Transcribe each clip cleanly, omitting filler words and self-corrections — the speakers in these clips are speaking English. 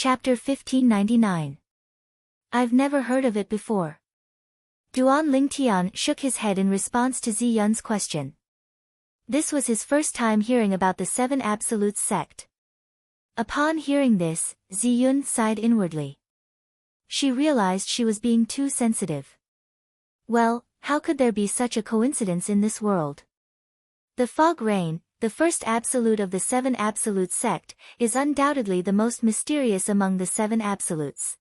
Chapter 1599. I've never heard of it before. Duan Lingtian shook his head in response to Zi Yun's question. This was his first time hearing about the Seven Absolutes sect. Upon hearing this, Zi Yun sighed inwardly. She realized she was being too sensitive. Well, how could there be such a coincidence in this world? The fog rain, the first absolute of the Seven Absolutes sect, is undoubtedly the most mysterious among the Seven Absolutes.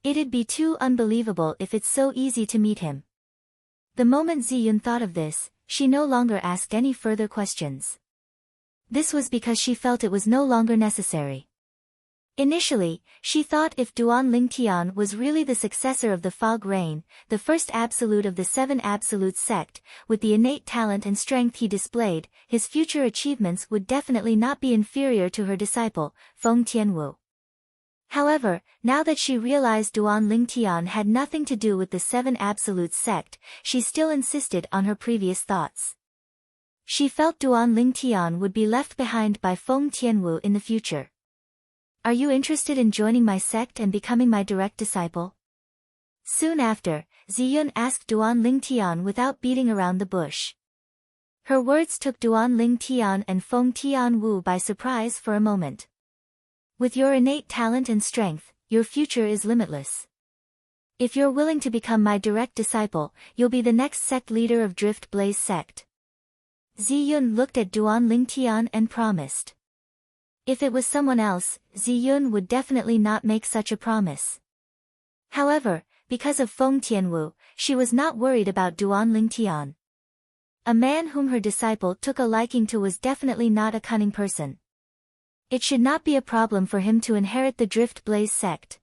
It'd be too unbelievable if it's so easy to meet him. The moment Zi Yun thought of this, she no longer asked any further questions. This was because she felt it was no longer necessary. Initially, she thought if Duan Lingtian was really the successor of the Fog Rain, the first absolute of the Seven Absolutes sect, with the innate talent and strength he displayed, his future achievements would definitely not be inferior to her disciple, Feng Tianwu. However, now that she realized Duan Lingtian had nothing to do with the Seven Absolutes sect, she still insisted on her previous thoughts. She felt Duan Lingtian would be left behind by Feng Tianwu in the future. Are you interested in joining my sect and becoming my direct disciple? Soon after, Zi Yun asked Duan Lingtian without beating around the bush. Her words took Duan Lingtian and Feng Tianwu by surprise for a moment. With your innate talent and strength, your future is limitless. If you're willing to become my direct disciple, you'll be the next sect leader of Drift Blaze sect. Zi Yun looked at Duan Lingtian and promised. If it was someone else, Zi Yun would definitely not make such a promise. However, because of Feng Tianwu, she was not worried about Duan Lingtian. A man whom her disciple took a liking to was definitely not a cunning person. It should not be a problem for him to inherit the Drift Blaze sect.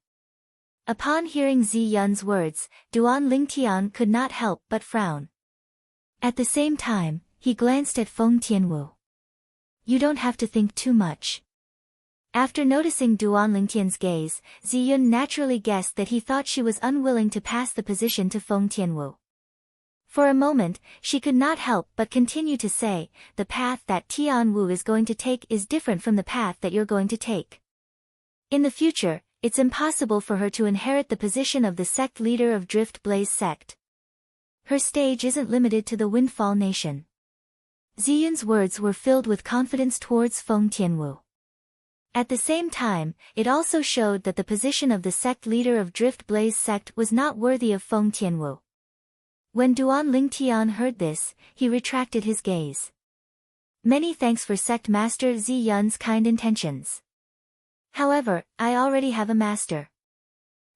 Upon hearing Zi Yun's words, Duan Lingtian could not help but frown. At the same time, he glanced at Feng Tianwu. You don't have to think too much. After noticing Duan Lingtian's gaze, Zi Yun naturally guessed that he thought she was unwilling to pass the position to Feng Tianwu. For a moment, she could not help but continue to say, the path that Tianwu is going to take is different from the path that you're going to take. In the future, it's impossible for her to inherit the position of the sect leader of Drift Blaze sect. Her stage isn't limited to the Windfall Nation. Zi Yun's words were filled with confidence towards Feng Tianwu. At the same time, it also showed that the position of the sect leader of Drift Blaze sect was not worthy of Feng Tianwu. When Duan Lingtian heard this, he retracted his gaze. Many thanks for Sect Master Zi Yun's kind intentions. However, I already have a master.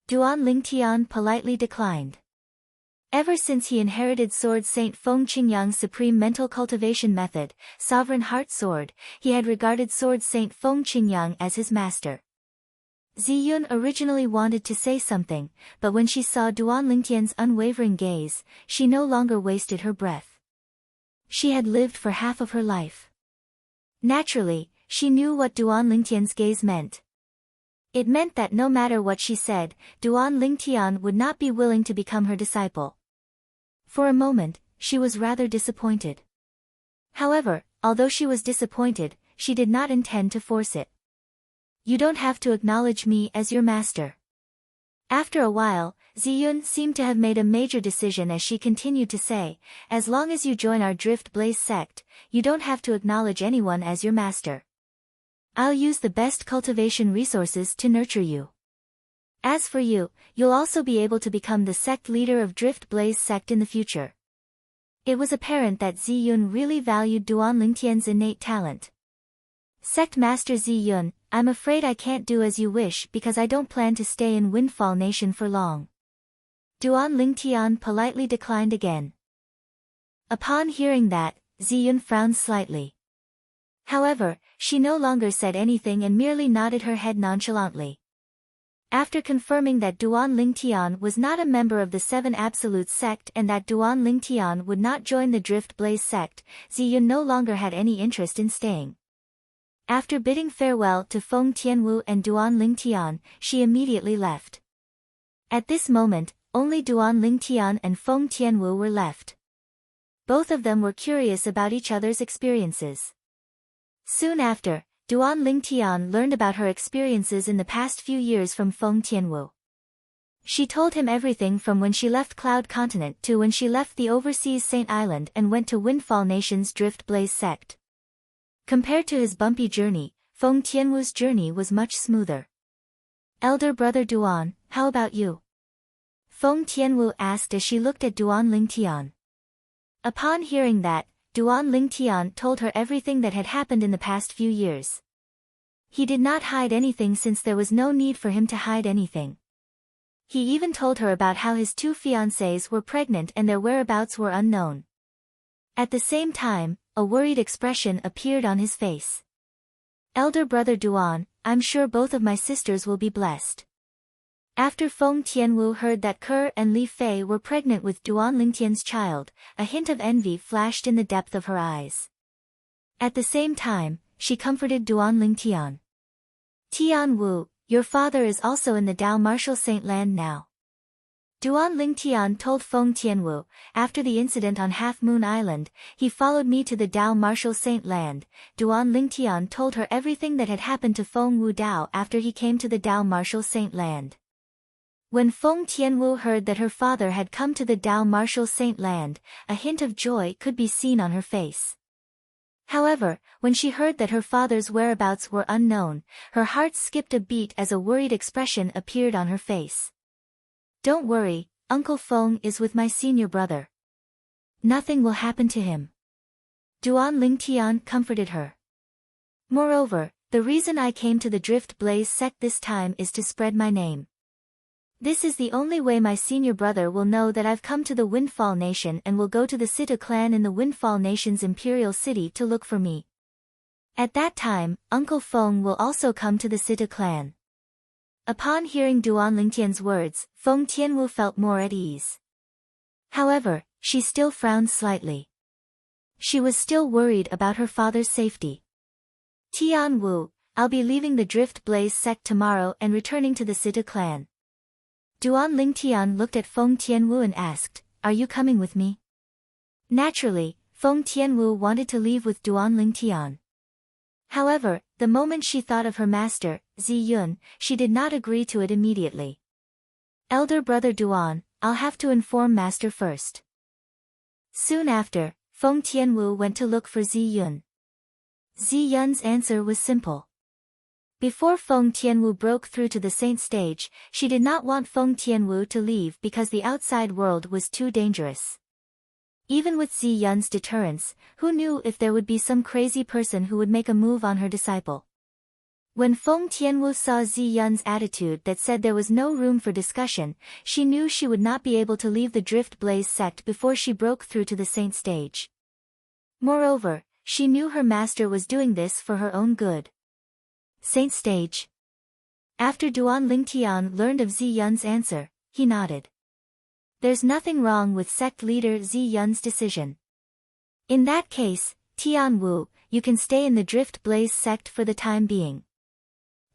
Duan Lingtian politely declined. Ever since he inherited Sword Saint Feng Qingyang's supreme mental cultivation method, Sovereign Heart Sword, he had regarded Sword Saint Feng Qingyang as his master. Zi Yun originally wanted to say something, but when she saw Duan Lingtian's unwavering gaze, she no longer wasted her breath. She had lived for half of her life. Naturally, she knew what Duan Lingtian's gaze meant. It meant that no matter what she said, Duan Lingtian would not be willing to become her disciple. For a moment, she was rather disappointed. However, although she was disappointed, she did not intend to force it. You don't have to acknowledge me as your master. After a while, Zi Yun seemed to have made a major decision as she continued to say, as long as you join our Drift Blaze sect, you don't have to acknowledge anyone as your master. I'll use the best cultivation resources to nurture you. As for you, you'll also be able to become the sect leader of Drift Blaze sect in the future. It was apparent that Zi Yun really valued Duan Lingtian's innate talent. Sect Master Zi Yun, I'm afraid I can't do as you wish because I don't plan to stay in Windfall Nation for long. Duan Lingtian politely declined again. Upon hearing that, Zi Yun frowned slightly. However, she no longer said anything and merely nodded her head nonchalantly. After confirming that Duan Lingtian was not a member of the Seven Absolutes sect and that Duan Lingtian would not join the Drift Blaze sect, Zi Yun no longer had any interest in staying. After bidding farewell to Feng Tianwu and Duan Lingtian, she immediately left. At this moment, only Duan Lingtian and Feng Tianwu were left. Both of them were curious about each other's experiences. Soon after, Duan Lingtian learned about her experiences in the past few years from Feng Tianwu. She told him everything from when she left Cloud Continent to when she left the overseas Saint Island and went to Windfall Nation's Drift Blaze sect. Compared to his bumpy journey, Feng Tianwu's journey was much smoother. Elder brother Duan, how about you? Feng Tianwu asked as she looked at Duan Lingtian. Upon hearing that, Duan Lingtian told her everything that had happened in the past few years. He did not hide anything since there was no need for him to hide anything. He even told her about how his two fiancées were pregnant and their whereabouts were unknown. At the same time, a worried expression appeared on his face. Elder brother Duan, I'm sure both of my sisters will be blessed. After Feng Tianwu heard that Ke and Li Fei were pregnant with Duan Lingtian's child, a hint of envy flashed in the depth of her eyes. At the same time, she comforted Duan Lingtian. Tianwu, your father is also in the Dao Martial Saint Land now. Duan Lingtian told Feng Tianwu, after the incident on Half Moon Island, he followed me to the Dao Martial Saint Land. Duan Lingtian told her everything that had happened to Feng Wu Dao after he came to the Dao Martial Saint Land. When Feng Tianwu heard that her father had come to the Dao Martial Saint Land, a hint of joy could be seen on her face. However, when she heard that her father's whereabouts were unknown, her heart skipped a beat as a worried expression appeared on her face. Don't worry, Uncle Feng is with my senior brother. Nothing will happen to him. Duan Lingtian comforted her. Moreover, the reason I came to the Drift Blaze sect this time is to spread my name. This is the only way my senior brother will know that I've come to the Windfall Nation and will go to the Sita clan in the Windfall Nation's imperial city to look for me. At that time, Uncle Feng will also come to the Sita clan. Upon hearing Duan Lingtian's words, Feng Tianwu felt more at ease. However, she still frowned slightly. She was still worried about her father's safety. Tianwu, I'll be leaving the Drift Blaze sect tomorrow and returning to the Sita clan. Duan Lingtian looked at Feng Tianwu and asked, are you coming with me? Naturally, Feng Tianwu wanted to leave with Duan Lingtian. However, the moment she thought of her master, Ziyun, she did not agree to it immediately. Elder brother Duan, I'll have to inform master first. Soon after, Feng Tianwu went to look for Ziyun. Ziyun's answer was simple. Before Feng Tianwu broke through to the saint stage, she did not want Feng Tianwu to leave because the outside world was too dangerous. Even with Ziyun's deterrence, who knew if there would be some crazy person who would make a move on her disciple? When Feng Tianwu saw Ziyun's attitude that said there was no room for discussion, she knew she would not be able to leave the Drift Blaze sect before she broke through to the saint stage. Moreover, she knew her master was doing this for her own good. Saint stage. After Duan Lingtian learned of Ziyun's answer, he nodded. There's nothing wrong with sect leader Ziyun's decision. In that case, Tianwu, you can stay in the Drift Blaze sect for the time being.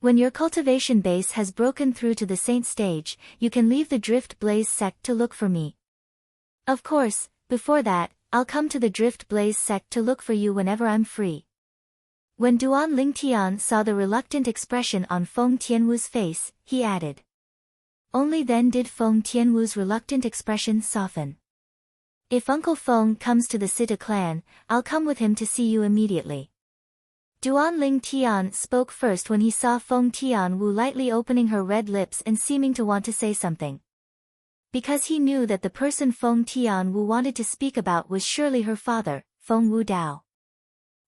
When your cultivation base has broken through to the saint stage, you can leave the Drift Blaze sect to look for me. Of course, before that, I'll come to the Drift Blaze sect to look for you whenever I'm free. When Duan Lingtian saw the reluctant expression on Feng Tianwu's face, he added. Only then did Feng Tianwu's reluctant expression soften. If Uncle Feng comes to the Sita clan, I'll come with him to see you immediately. Duan Lingtian spoke first when he saw Feng Tianwu lightly opening her red lips and seeming to want to say something. Because he knew that the person Feng Tianwu wanted to speak about was surely her father, Feng Wu Dao.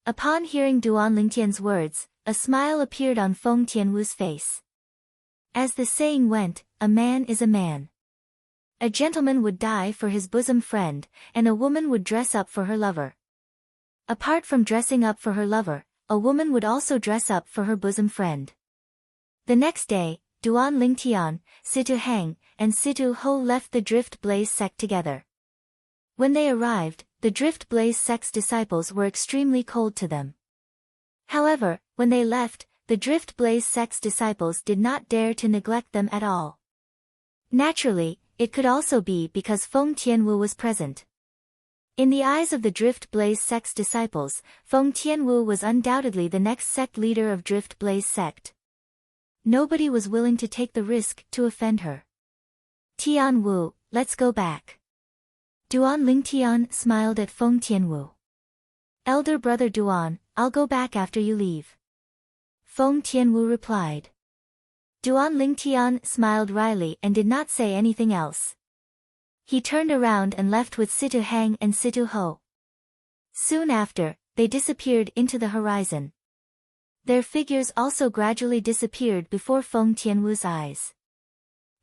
Upon hearing Duan Lingtian's words, a smile appeared on Feng Tianwu's face. As the saying went, a man is a man. A gentleman would die for his bosom friend, and a woman would dress up for her lover. Apart from dressing up for her lover, a woman would also dress up for her bosom friend. The next day, Duan Lingtian, Situ Heng, and Situ Ho left the Drift Blaze sect together. When they arrived, the Drift Blaze sect's disciples were extremely cold to them. However, when they left, the Drift Blaze sect's disciples did not dare to neglect them at all. Naturally, it could also be because Feng Tianwu was present. In the eyes of the Drift Blaze sect's disciples, Feng Tianwu was undoubtedly the next sect leader of Drift Blaze sect. Nobody was willing to take the risk to offend her. Tianwu, let's go back. Duan Lingtian smiled at Feng Tianwu. Elder brother Duan, I'll go back after you leave. Feng Tianwu replied. Duan Lingtian smiled wryly and did not say anything else. He turned around and left with Situ Hang and Situ Ho. Soon after, they disappeared into the horizon. Their figures also gradually disappeared before Feng Tianwu's eyes.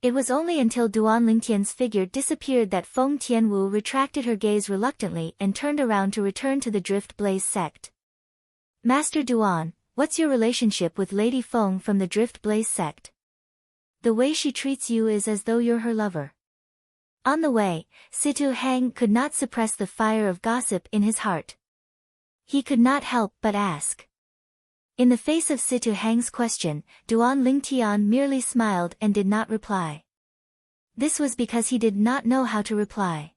It was only until Duan Lingtian's figure disappeared that Feng Tianwu retracted her gaze reluctantly and turned around to return to the Drift Blaze sect. Master Duan, what's your relationship with Lady Feng from the Drift Blaze sect? The way she treats you is as though you're her lover. On the way, Situ Hang could not suppress the fire of gossip in his heart. He could not help but ask. In the face of Situ Hang's question, Duan Lingtian merely smiled and did not reply. This was because he did not know how to reply.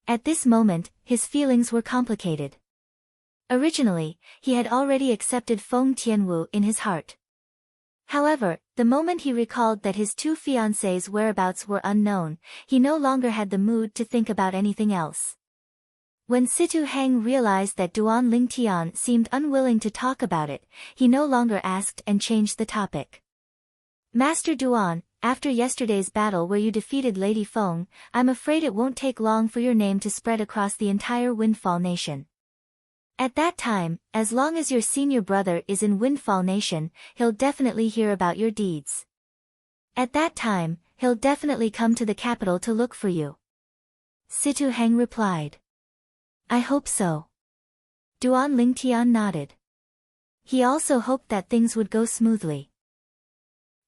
At this moment, his feelings were complicated. Originally, he had already accepted Feng Tianwu in his heart. However, the moment he recalled that his two fiancées' whereabouts were unknown, he no longer had the mood to think about anything else. When Situ Hang realized that Duan Lingtian seemed unwilling to talk about it, he no longer asked and changed the topic. Master Duan, after yesterday's battle where you defeated Lady Feng, I'm afraid it won't take long for your name to spread across the entire Windfall Nation. At that time, as long as your senior brother is in Windfall Nation, he'll definitely hear about your deeds. At that time, he'll definitely come to the capital to look for you. Situ Hang replied. I hope so. Duan Lingtian nodded. He also hoped that things would go smoothly.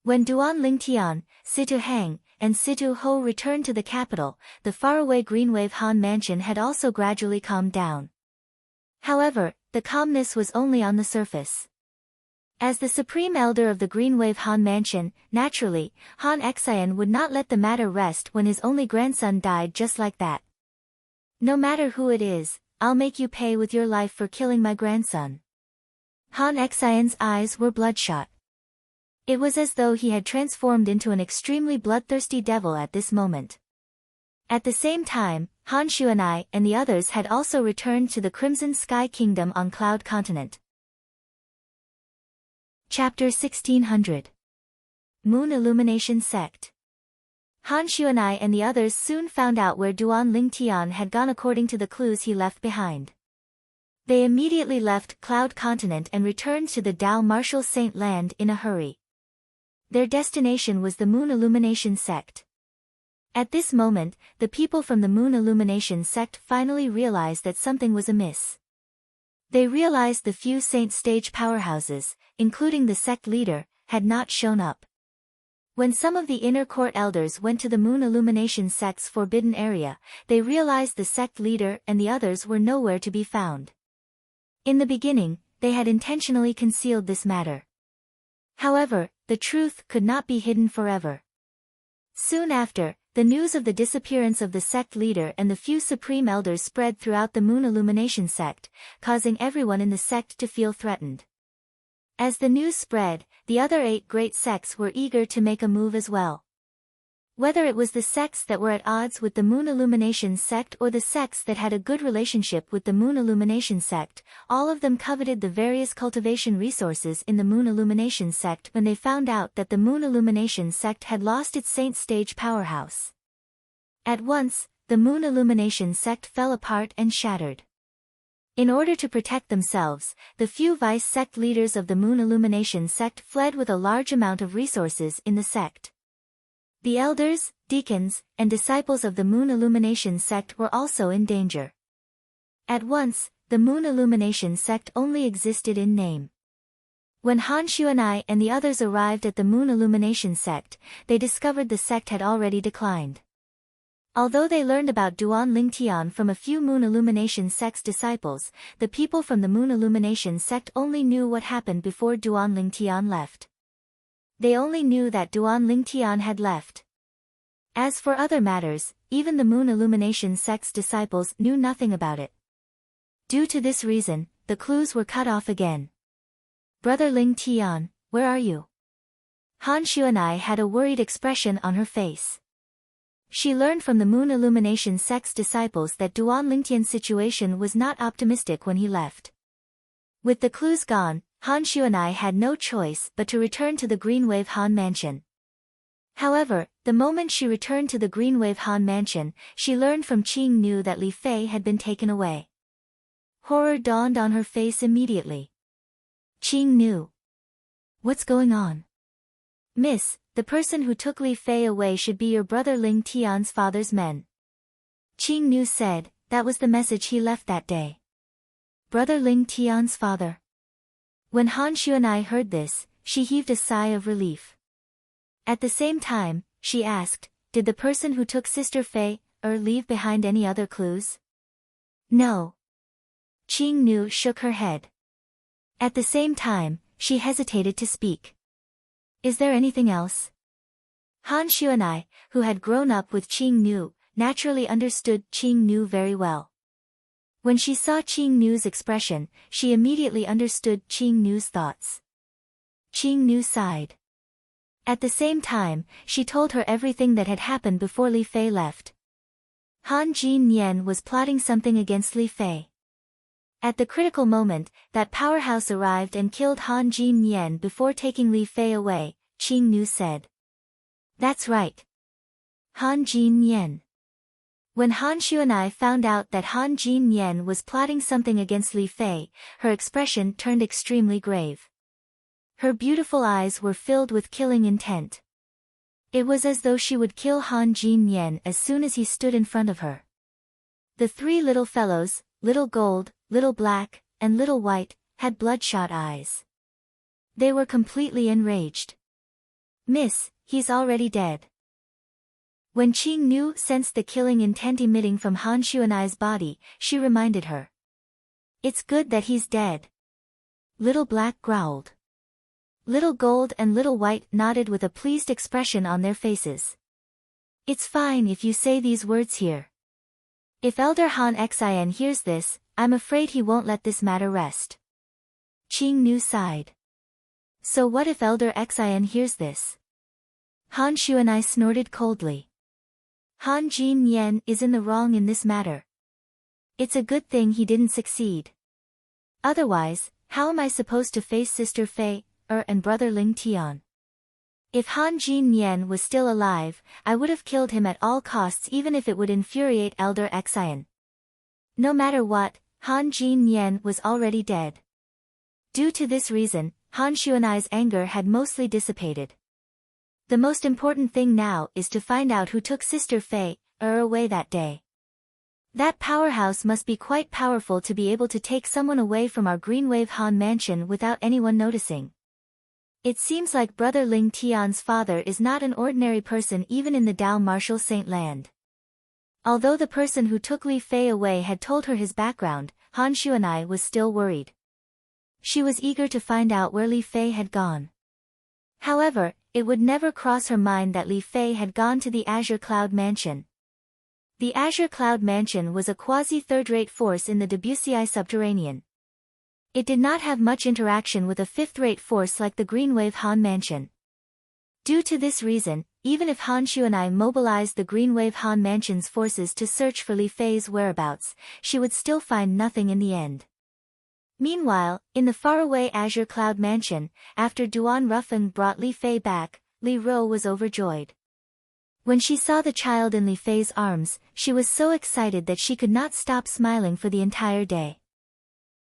When Duan Lingtian, Situ Hang, and Situ Ho returned to the capital, the faraway Greenwave Han mansion had also gradually calmed down. However, the calmness was only on the surface. As the supreme elder of the Greenwave Han mansion, naturally, Han Xian would not let the matter rest when his only grandson died just like that. No matter who it is, I'll make you pay with your life for killing my grandson. Han Xian's eyes were bloodshot. It was as though he had transformed into an extremely bloodthirsty devil at this moment. At the same time, Han Xueqi and the others had also returned to the Crimson Sky Kingdom on Cloud Continent. Chapter 1600 Moon Illumination Sect. Han Xueqi and the others soon found out where Duan Lingtian had gone according to the clues he left behind. They immediately left Cloud Continent and returned to the Dao Martial Saint Land in a hurry. Their destination was the Moon Illumination Sect. At this moment, the people from the Moon Illumination Sect finally realized that something was amiss. They realized the few Saint Stage powerhouses, including the sect leader, had not shown up. When some of the inner court elders went to the Moon Illumination Sect's forbidden area, they realized the sect leader and the others were nowhere to be found. In the beginning, they had intentionally concealed this matter. However, the truth could not be hidden forever. Soon after, the news of the disappearance of the sect leader and the few supreme elders spread throughout the Moon Illumination Sect, causing everyone in the sect to feel threatened. As the news spread, the other 8 great sects were eager to make a move as well. Whether it was the sects that were at odds with the Moon Illumination Sect or the sects that had a good relationship with the Moon Illumination Sect, all of them coveted the various cultivation resources in the Moon Illumination Sect when they found out that the Moon Illumination Sect had lost its Saint Stage powerhouse. At once, the Moon Illumination Sect fell apart and shattered. In order to protect themselves, the few vice sect leaders of the Moon Illumination Sect fled with a large amount of resources in the sect. The elders, deacons, and disciples of the Moon Illumination Sect were also in danger. At once, the Moon Illumination Sect only existed in name. When Han Xueqi and the others arrived at the Moon Illumination Sect, they discovered the sect had already declined. Although they learned about Duan Lingtian from a few Moon Illumination Sect's disciples, the people from the Moon Illumination Sect only knew what happened before Duan Lingtian left. They only knew that Duan Lingtian had left. As for other matters, even the Moon Illumination sect's disciples knew nothing about it. Due to this reason, the clues were cut off again. Brother Ling Tian, where are you? Han Xueqi had a worried expression on her face. She learned from the Moon Illumination sect's disciples that Duan Lingtian's situation was not optimistic when he left. With the clues gone, Han Xueqi had no choice but to return to the Greenwave Han Mansion. However, the moment she returned to the Greenwave Han Mansion, she learned from Qing Nu that Li Fei had been taken away. Horror dawned on her face immediately. Qing Nu. What's going on? Miss, the person who took Li Fei away should be your brother Ling Tian's father's men. Qing Nu said, that was the message he left that day. Brother Ling Tian's father. When Han Xueqi heard this, she heaved a sigh of relief. At the same time, she asked, did the person who took Sister Fei, leave behind any other clues? No. Qing Nu shook her head. At the same time, she hesitated to speak. Is there anything else? Han Xueqi, who had grown up with Qing Nu, naturally understood Qing Nu very well. When she saw Qing Nu's expression, she immediately understood Qing Nu's thoughts. Qing Nu sighed. At the same time, she told her everything that had happened before Li Fei left. Han Jin Nian was plotting something against Li Fei. At the critical moment, that powerhouse arrived and killed Han Jin Nian before taking Li Fei away, Qing Nu said. That's right. Han Jin Nian. When Han Xueqi found out that Han Jin Nian was plotting something against Li Fei, her expression turned extremely grave. Her beautiful eyes were filled with killing intent. It was as though she would kill Han Jin Nian as soon as he stood in front of her. The three little fellows, Little Gold, Little Black, and Little White, had bloodshot eyes. They were completely enraged. Miss, he's already dead. When Qing Nu sensed the killing intent emitting from Han Xueqi's body, she reminded her. It's good that he's dead. Little Black growled. Little Gold and Little White nodded with a pleased expression on their faces. It's fine if you say these words here. If Elder Han Xian hears this, I'm afraid he won't let this matter rest. Qing Nu sighed. So what if Elder Xian hears this? Han Xueqi snorted coldly. Han Jin Nian is in the wrong in this matter. It's a good thing he didn't succeed. Otherwise, how am I supposed to face Sister Fei, and Brother Ling Tian? If Han Jin Nian was still alive, I would have killed him at all costs even if it would infuriate Elder Xian. No matter what, Han Jin Nian was already dead. Due to this reason, Han Xueqi's anger had mostly dissipated. The most important thing now is to find out who took Sister Fei, away that day. That powerhouse must be quite powerful to be able to take someone away from our Greenwave Han Mansion without anyone noticing. It seems like Brother Ling Tian's father is not an ordinary person even in the Dao Martial Saint Land. Although the person who took Li Fei away had told her his background, Han Xueqi was still worried. She was eager to find out where Li Fei had gone. However, it would never cross her mind that Li Fei had gone to the Azure Cloud Mansion. The Azure Cloud Mansion was a quasi-third-rate force in the Debussy subterranean. It did not have much interaction with a fifth-rate force like the Greenwave Han Mansion. Due to this reason, even if Han Xueqi mobilized the Greenwave Han Mansion's forces to search for Li Fei's whereabouts, she would still find nothing in the end. Meanwhile, in the faraway Azure Cloud Mansion, after Duan Rufeng brought Li Fei back, Li Ro was overjoyed. When she saw the child in Li Fei's arms, she was so excited that she could not stop smiling for the entire day.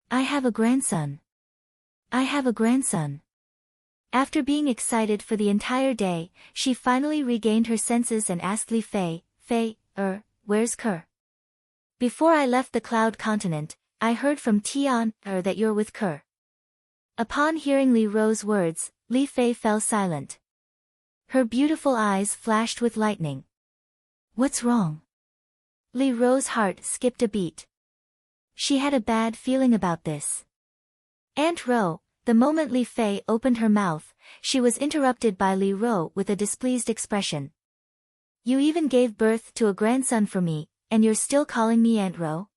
I have a grandson. I have a grandson. After being excited for the entire day, she finally regained her senses and asked Li Fei, where's Ke? Before I left the Cloud Continent, I heard from Tian, that you're with Ke. Upon hearing Li Ro's words, Li Fei fell silent. Her beautiful eyes flashed with lightning. What's wrong? Li Ro's heart skipped a beat. She had a bad feeling about this. Aunt Ro, the moment Li Fei opened her mouth, she was interrupted by Li Ro with a displeased expression. You even gave birth to a grandson for me, and you're still calling me Aunt Ro?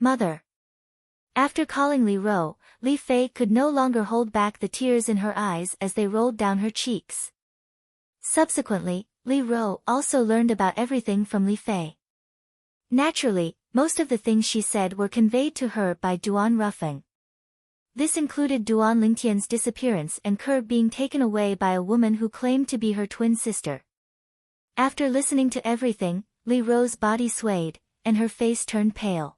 Mother. After calling Li Ro, Li Fei could no longer hold back the tears in her eyes as they rolled down her cheeks. Subsequently, Li Ro also learned about everything from Li Fei. Naturally, most of the things she said were conveyed to her by Duan Rufeng. This included Duan Lingtian's disappearance and Ke being taken away by a woman who claimed to be her twin sister. After listening to everything, Li Ro's body swayed, and her face turned pale.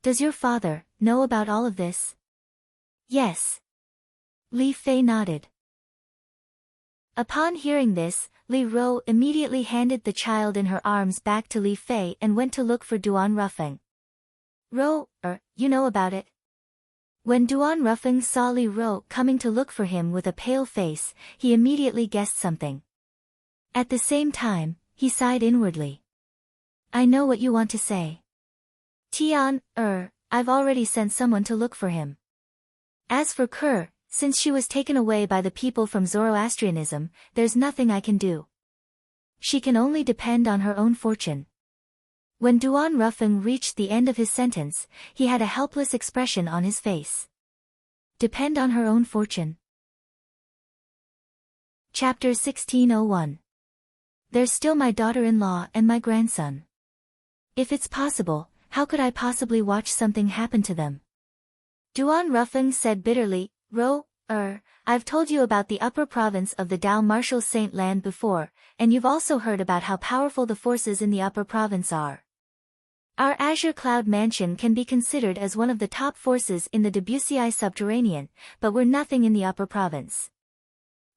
Does your father know about all of this? Yes. Li Fei nodded. Upon hearing this, Li Ro immediately handed the child in her arms back to Li Fei and went to look for Duan Rufeng. Ro, you know about it? When Duan Rufeng saw Li Ro coming to look for him with a pale face, he immediately guessed something. At the same time, he sighed inwardly. I know what you want to say. Tian, I've already sent someone to look for him. As for Ke, since she was taken away by the people from Zoroastrianism, there's nothing I can do. She can only depend on her own fortune. When Duan Rufeng reached the end of his sentence, he had a helpless expression on his face. Depend on her own fortune. Chapter 1601. They're still my daughter-in-law and my grandson. If it's possible, how could I possibly watch something happen to them? Duan Rufeng said bitterly, Ro, I've told you about the upper province of the Dao Martial Saint Land before, and you've also heard about how powerful the forces in the upper province are. Our Azure Cloud Mansion can be considered as one of the top forces in the Debussyi subterranean, but we're nothing in the upper province.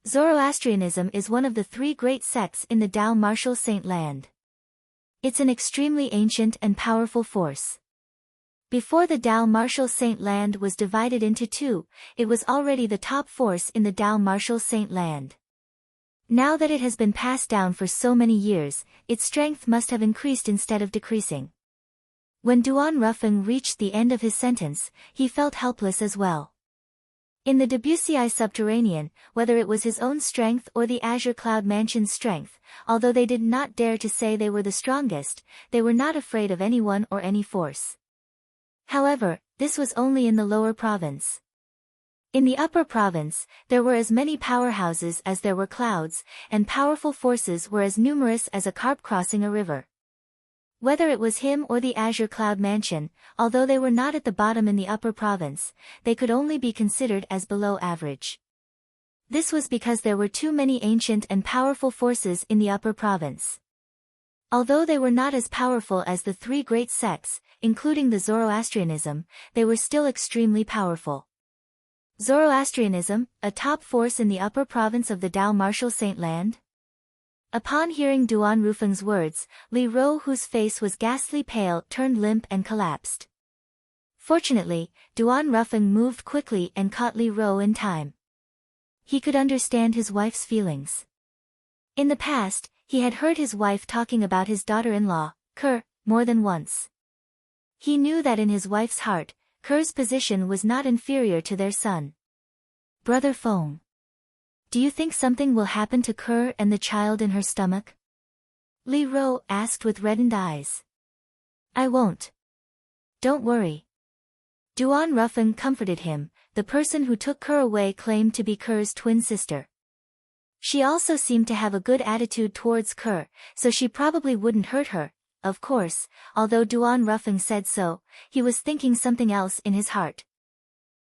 Zoroastrianism is one of the three great sects in the Dao Martial Saint Land. It's an extremely ancient and powerful force. Before the Dao Martial Saint Land was divided into two, it was already the top force in the Dao Martial Saint Land. Now that it has been passed down for so many years, its strength must have increased instead of decreasing. When Duan Rufeng reached the end of his sentence, he felt helpless as well. In the Debussyi subterranean, whether it was his own strength or the Azure Cloud Mansion's strength, although they did not dare to say they were the strongest, they were not afraid of anyone or any force. However, this was only in the lower province. In the upper province, there were as many powerhouses as there were clouds, and powerful forces were as numerous as a carp crossing a river. Whether it was him or the Azure Cloud Mansion, although they were not at the bottom in the upper province, they could only be considered as below average. This was because there were too many ancient and powerful forces in the upper province. Although they were not as powerful as the three great sects, including the Zoroastrianism, they were still extremely powerful. Zoroastrianism, a top force in the upper province of the Dao Martial Saint Land? Upon hearing Duan Rufeng's words, Li Ro, whose face was ghastly pale, turned limp and collapsed. Fortunately, Duan Rufeng moved quickly and caught Li Ro in time. He could understand his wife's feelings. In the past, he had heard his wife talking about his daughter-in-law, Ke, more than once. He knew that in his wife's heart, Ke's position was not inferior to their son. Brother Feng. Do you think something will happen to Ke and the child in her stomach? Li Ro asked with reddened eyes. I won't. Don't worry. Duan Rufeng comforted him. The person who took Ke away claimed to be Ke's twin sister. She also seemed to have a good attitude towards Ke, so she probably wouldn't hurt her. Of course, although Duan Rufeng said so, he was thinking something else in his heart.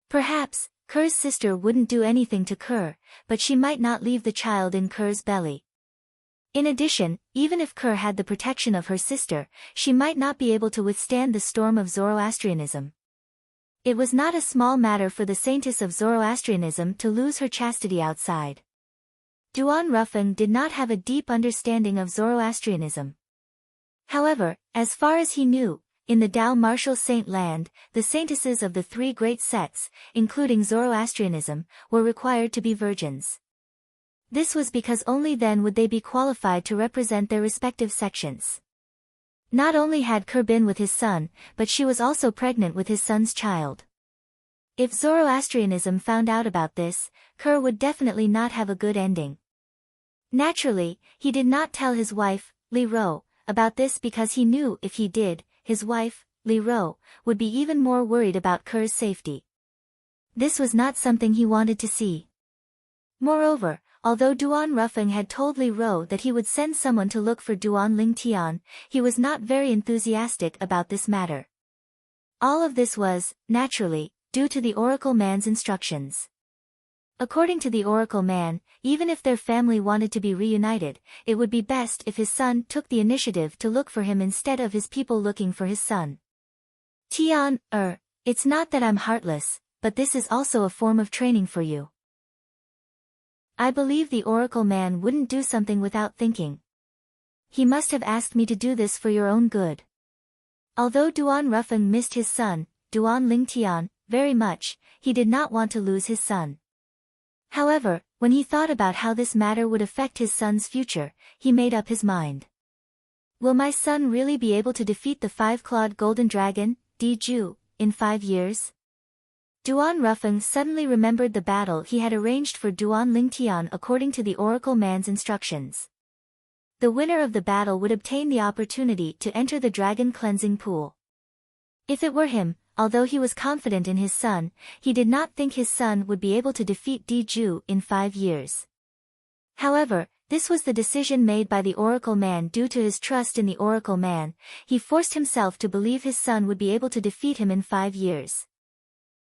Perhaps, Ke's sister wouldn't do anything to Ke, but she might not leave the child in Ke's belly. In addition, even if Ke had the protection of her sister, she might not be able to withstand the storm of Zoroastrianism. It was not a small matter for the saintess of Zoroastrianism to lose her chastity outside. Duan Rufeng did not have a deep understanding of Zoroastrianism. However, as far as he knew, in the Dao Martial Saint Land, the saintesses of the three great sects, including Zoroastrianism, were required to be virgins. This was because only then would they be qualified to represent their respective sections. Not only had Ke been with his son, but she was also pregnant with his son's child. If Zoroastrianism found out about this, Ke would definitely not have a good ending. Naturally, he did not tell his wife, Li Ro, about this because he knew if he did, his wife, Li Ro, would be even more worried about Ker's safety. This was not something he wanted to see. Moreover, although Duan Rufeng had told Li Ro that he would send someone to look for Duan Lingtian, he was not very enthusiastic about this matter. All of this was, naturally, due to the Oracle Man's instructions. According to the Oracle Man, even if their family wanted to be reunited, it would be best if his son took the initiative to look for him instead of his people looking for his son. Tian, it's not that I'm heartless, but this is also a form of training for you. I believe the Oracle Man wouldn't do something without thinking. He must have asked me to do this for your own good. Although Duan Rufeng missed his son, Duan Lingtian, very much, he did not want to lose his son. However, when he thought about how this matter would affect his son's future, he made up his mind. Will my son really be able to defeat the five-clawed golden dragon, Di Ju, in 5 years? Duan Rufeng suddenly remembered the battle he had arranged for Duan Lingtian according to the Oracle Man's instructions. The winner of the battle would obtain the opportunity to enter the dragon cleansing pool. If it were him, although he was confident in his son, he did not think his son would be able to defeat Di Ju in 5 years. However, this was the decision made by the Oracle Man due to his trust in the Oracle Man. He forced himself to believe his son would be able to defeat him in 5 years.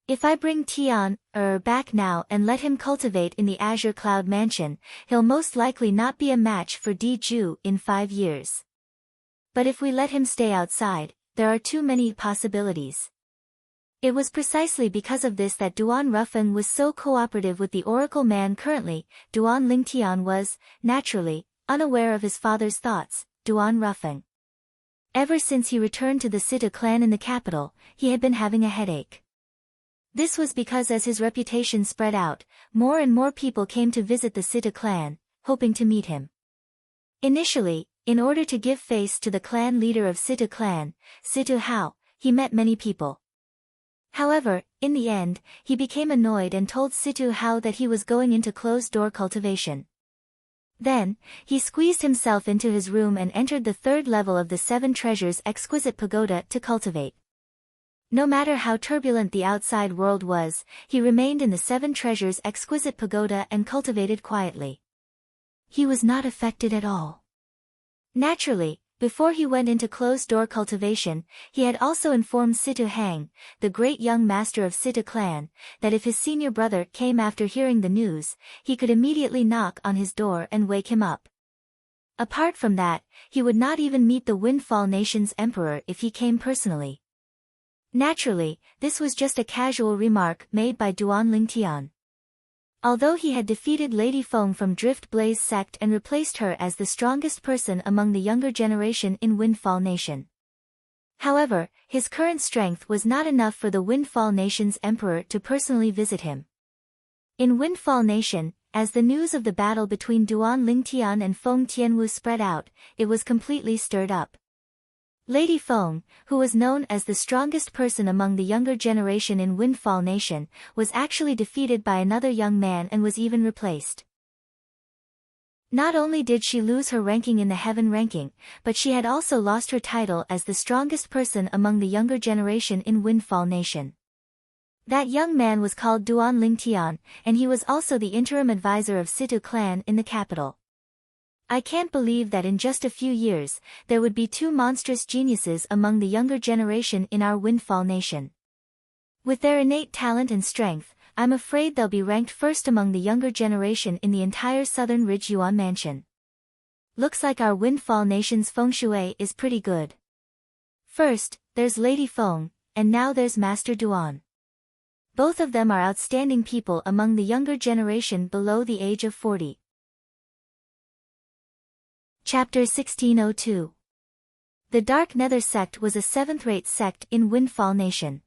If I bring Tian, back now and let him cultivate in the Azure Cloud Mansion, he'll most likely not be a match for Di Ju in 5 years. But if we let him stay outside, there are too many possibilities. It was precisely because of this that Duan Rufeng was so cooperative with the Oracle Man currently. Duan Lingtian was, naturally, unaware of his father's thoughts. Duan Rufeng. Ever since he returned to the Sita clan in the capital, he had been having a headache. This was because as his reputation spread out, more and more people came to visit the Sita clan, hoping to meet him. Initially, in order to give face to the clan leader of Sita clan, Situ Hao, he met many people. However, in the end, he became annoyed and told Situ Hao that he was going into closed-door cultivation. Then, he squeezed himself into his room and entered the 3rd level of the 7 Treasures Exquisite Pagoda to cultivate. No matter how turbulent the outside world was, he remained in the 7 Treasures Exquisite Pagoda and cultivated quietly. He was not affected at all. Naturally, before he went into closed-door cultivation, he had also informed Situ Hang, the great young master of Sita clan, that if his senior brother came after hearing the news, he could immediately knock on his door and wake him up. Apart from that, he would not even meet the Windfall Nation's emperor if he came personally. Naturally, this was just a casual remark made by Duan Lingtian. Although he had defeated Lady Feng from Drift Blaze sect and replaced her as the strongest person among the younger generation in Windfall Nation. However, his current strength was not enough for the Windfall Nation's emperor to personally visit him. In Windfall Nation, as the news of the battle between Duan Lingtian and Feng Tianwu spread out, it was completely stirred up. Lady Feng, who was known as the strongest person among the younger generation in Windfall Nation, was actually defeated by another young man and was even replaced. Not only did she lose her ranking in the Heaven ranking, but she had also lost her title as the strongest person among the younger generation in Windfall Nation. That young man was called Duan Lingtian, and he was also the interim advisor of Situ clan in the capital. I can't believe that in just a few years, there would be 2 monstrous geniuses among the younger generation in our Windfall Nation. With their innate talent and strength, I'm afraid they'll be ranked first among the younger generation in the entire Southern Ridge Yuan Mansion. Looks like our Windfall Nation's feng shui is pretty good. First, there's Lady Feng, and now there's Master Duan. Both of them are outstanding people among the younger generation below the age of 40. Chapter 1602. The Dark Nether sect was a 7th-rate sect in Windfall Nation.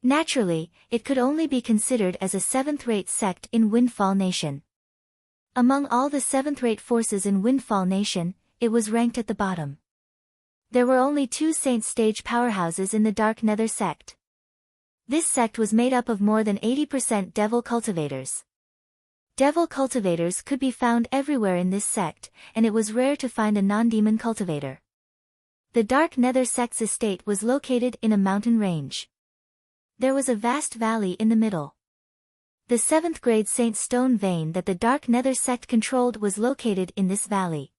Naturally, it could only be considered as a 7th-rate sect in Windfall Nation. Among all the 7th-rate forces in Windfall Nation, it was ranked at the bottom. There were only 2 Saint stage powerhouses in the Dark Nether sect. This sect was made up of more than 80% devil cultivators. Devil cultivators could be found everywhere in this sect, and it was rare to find a non-demon cultivator. The Dark Nether sect's estate was located in a mountain range. There was a vast valley in the middle. The 7th grade Saint Stone vein that the Dark Nether sect controlled was located in this valley.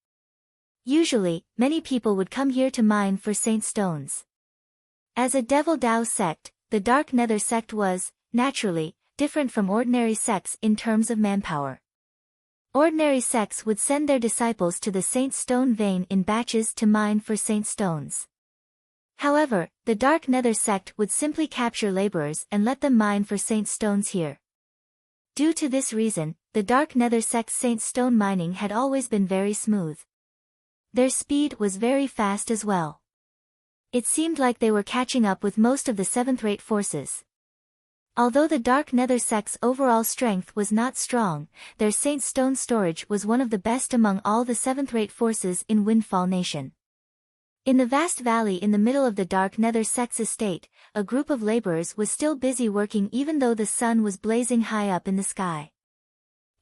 Usually, many people would come here to mine for Saint Stones. As a Devil Dao sect, the Dark Nether sect was, naturally, different from ordinary sects in terms of manpower. Ordinary sects would send their disciples to the Saint Stone vein in batches to mine for Saint Stones. However, the Dark Nether sect would simply capture laborers and let them mine for Saint Stones here. Due to this reason, the Dark Nether sect's Saint Stone mining had always been very smooth. Their speed was very fast as well. It seemed like they were catching up with most of the 7th-rate forces. Although the Dark Nether sect's overall strength was not strong, their Saint Stone storage was one of the best among all the 7th-rate forces in Windfall Nation. In the vast valley in the middle of the Dark Nether sect's estate, a group of laborers was still busy working even though the sun was blazing high up in the sky.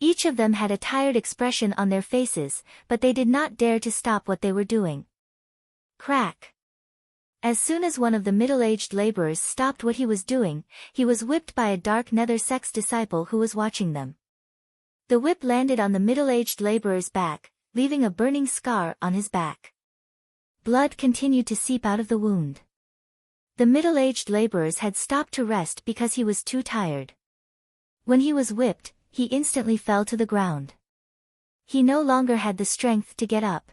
Each of them had a tired expression on their faces, but they did not dare to stop what they were doing. Crack! As soon as one of the middle-aged laborers stopped what he was doing, he was whipped by a Dark Nether sect's disciple who was watching them. The whip landed on the middle-aged laborer's back, leaving a burning scar on his back. Blood continued to seep out of the wound. The middle-aged laborers had stopped to rest because he was too tired. When he was whipped, he instantly fell to the ground. He no longer had the strength to get up.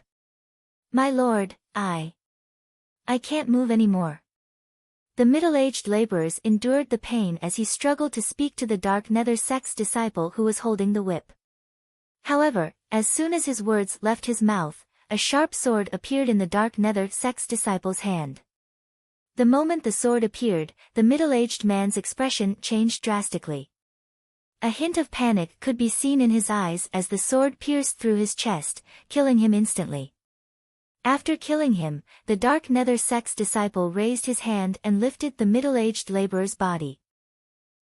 "My lord, I can't move anymore." The middle-aged laborers endured the pain as he struggled to speak to the Dark Nether sect's disciple who was holding the whip. However, as soon as his words left his mouth, a sharp sword appeared in the Dark Nether sect's disciple's hand. The moment the sword appeared, the middle-aged man's expression changed drastically. A hint of panic could be seen in his eyes as the sword pierced through his chest, killing him instantly. After killing him, the Dark Nether sect's disciple raised his hand and lifted the middle-aged laborer's body.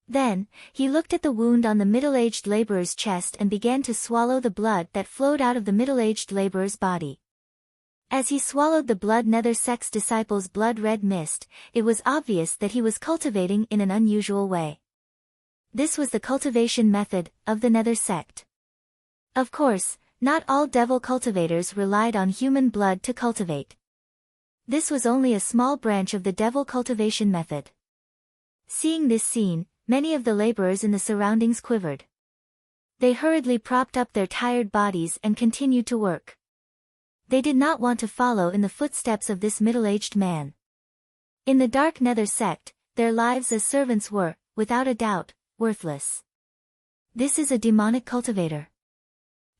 Then, he looked at the wound on the middle-aged laborer's chest and began to swallow the blood that flowed out of the middle-aged laborer's body. As he swallowed the Blood Nether sect's disciple's blood-red mist, it was obvious that he was cultivating in an unusual way. This was the cultivation method of the Nether sect. Of course, not all devil cultivators relied on human blood to cultivate. This was only a small branch of the devil cultivation method. Seeing this scene, many of the laborers in the surroundings quivered. They hurriedly propped up their tired bodies and continued to work. They did not want to follow in the footsteps of this middle-aged man. In the Dark Nether sect, their lives as servants were, without a doubt, worthless. This is a demonic cultivator.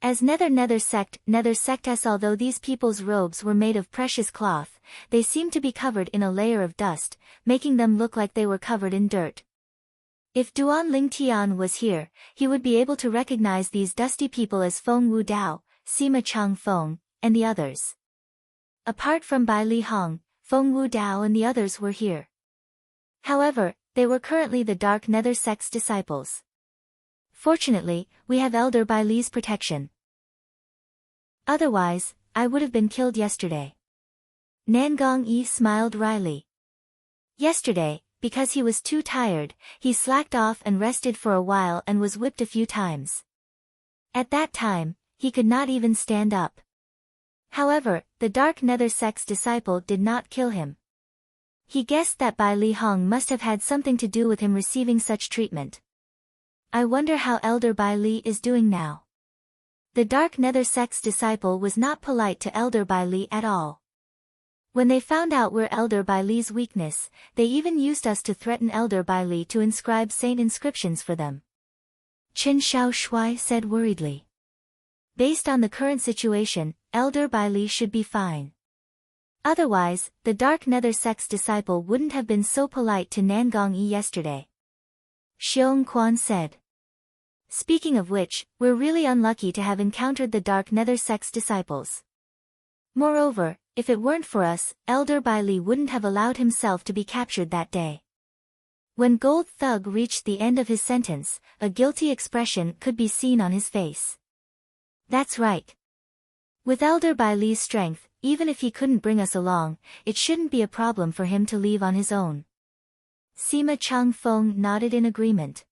As Nether sectess, although these people's robes were made of precious cloth, they seemed to be covered in a layer of dust, making them look like they were covered in dirt. If Duan Lingtian was here, he would be able to recognize these dusty people as Feng Wu Dao, Sima Chang Feng, and the others. Apart from Bai Li Hong, Feng Wu Dao and the others were here. However, they were currently the Dark Nether sect's disciples. Fortunately, we have Elder Bai Li's protection. Otherwise, I would have been killed yesterday. Nangong Yi smiled wryly. Yesterday, because he was too tired, he slacked off and rested for a while and was whipped a few times. At that time, he could not even stand up. However, the Dark Nether sect's disciple did not kill him. He guessed that Bai Li Hong must have had something to do with him receiving such treatment. I wonder how Elder Bai Li is doing now. The Dark Nether sect's disciple was not polite to Elder Bai Li at all. When they found out we're Elder Bai Li's weakness, they even used us to threaten Elder Bai Li to inscribe saint inscriptions for them. Chen Xiaoshui said worriedly. Based on the current situation, Elder Bai Li should be fine. Otherwise, the Dark Nether sect's disciple wouldn't have been so polite to Nangong Yi yesterday. Xiong Quan said. Speaking of which, we're really unlucky to have encountered the Dark Nether sect's disciples. Moreover, if it weren't for us, Elder Bai Li wouldn't have allowed himself to be captured that day. When Gold Thug reached the end of his sentence, a guilty expression could be seen on his face. That's right. With Elder Bai Li's strength, even if he couldn't bring us along, it shouldn't be a problem for him to leave on his own. Sima Chang Feng nodded in agreement.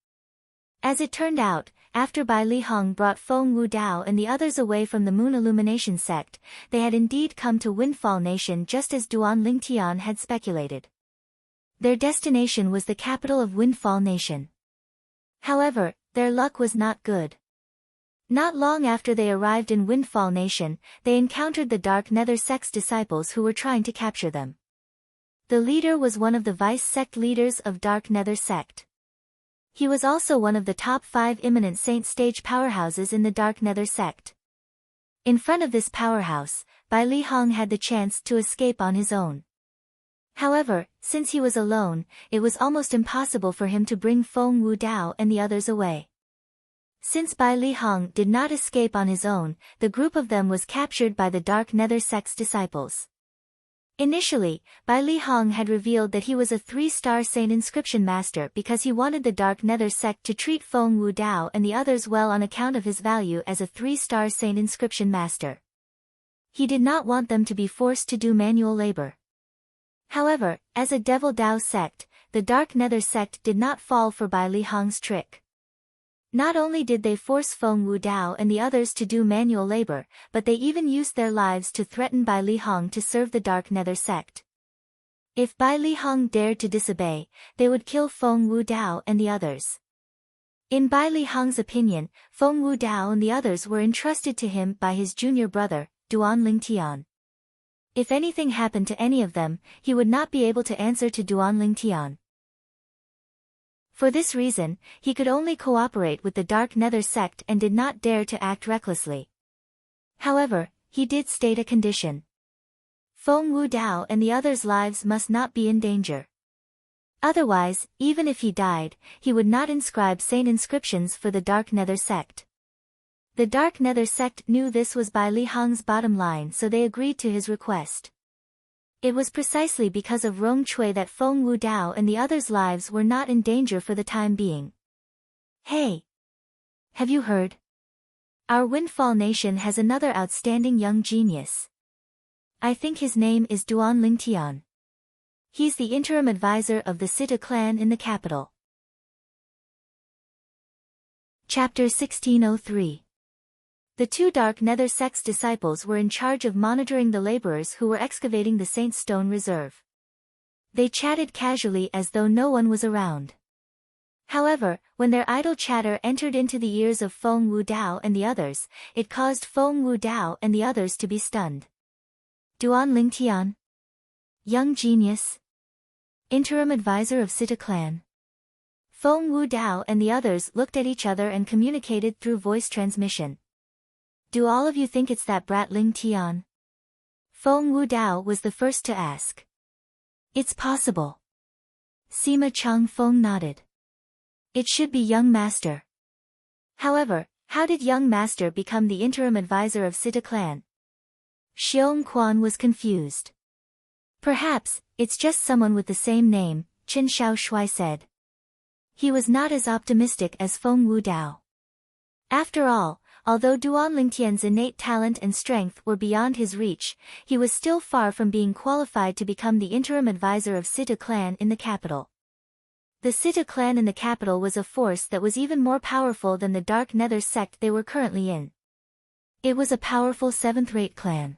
As it turned out, after Bai Li Hong brought Feng Wu Dao and the others away from the Moon Illumination sect, they had indeed come to Windfall Nation just as Duan Lingtian had speculated. Their destination was the capital of Windfall Nation. However, their luck was not good. Not long after they arrived in Windfall Nation, they encountered the Dark Nether sect's disciples who were trying to capture them. The leader was one of the vice sect leaders of Dark Nether sect. He was also one of the top 5 imminent saint stage powerhouses in the Dark Nether sect. In front of this powerhouse, Bai Li Hong had the chance to escape on his own. However, since he was alone, it was almost impossible for him to bring Feng Wu Dao and the others away. Since Bai Li Hong did not escape on his own, the group of them was captured by the Dark Nether sect's disciples. Initially, Bai Li Hong had revealed that he was a 3-star Saint Inscription Master because he wanted the Dark Nether sect to treat Feng Wu Dao and the others well on account of his value as a 3-star Saint Inscription Master. He did not want them to be forced to do manual labor. However, as a Devil Dao sect, the Dark Nether sect did not fall for Bai Li Hong's trick. Not only did they force Feng Wu Dao and the others to do manual labor, but they even used their lives to threaten Bai Li Hong to serve the Dark Nether sect. If Bai Li Hong dared to disobey, they would kill Feng Wu Dao and the others. In Bai Li Hong's opinion, Feng Wu Dao and the others were entrusted to him by his junior brother, Duan Lingtian. If anything happened to any of them, he would not be able to answer to Duan Lingtian. For this reason, he could only cooperate with the Dark Nether sect and did not dare to act recklessly. However, he did state a condition. Feng Wu Dao and the others' lives must not be in danger. Otherwise, even if he died, he would not inscribe saint inscriptions for the Dark Nether sect. The Dark Nether sect knew this was Bai Li Hong's bottom line, so they agreed to his request. It was precisely because of Rong Chui that Feng Wu Dao and the others' lives were not in danger for the time being. Hey! Have you heard? Our Windfall Nation has another outstanding young genius. I think his name is Duan Lingtian. He's the interim advisor of the Sita clan in the capital. Chapter 1603. The 2 Dark Nether sect's disciples were in charge of monitoring the laborers who were excavating the Saint Stone Reserve. They chatted casually as though no one was around. However, when their idle chatter entered into the ears of Feng Wu Dao and the others, it caused Feng Wu Dao and the others to be stunned. Duan Lingtian? Young genius? Interim advisor of Sita clan? Feng Wu Dao and the others looked at each other and communicated through voice transmission. Do all of you think it's that brat Lingtian? Feng Wu Dao was the first to ask. It's possible. Sima Chang Feng nodded. It should be young master. However, how did young master become the interim advisor of Sita clan? Xiong Quan was confused. Perhaps, it's just someone with the same name, Qin Shao Shui said. He was not as optimistic as Feng Wu Dao. After all, although Duan Lingtian's innate talent and strength were beyond his reach, he was still far from being qualified to become the interim advisor of Sita clan in the capital. The Sita clan in the capital was a force that was even more powerful than the Dark Nether sect they were currently in. It was a powerful 7th-rate clan.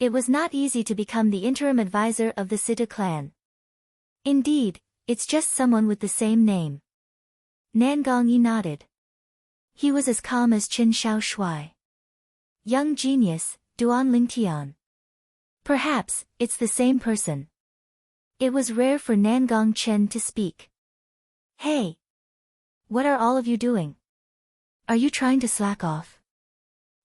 It was not easy to become the interim advisor of the Sita clan. Indeed, it's just someone with the same name. Nangong Yi nodded. He was as calm as Qin Shao Shui. Young genius, Duan Lingtian. Perhaps, it's the same person. It was rare for Nangong Chen to speak. Hey! What are all of you doing? Are you trying to slack off?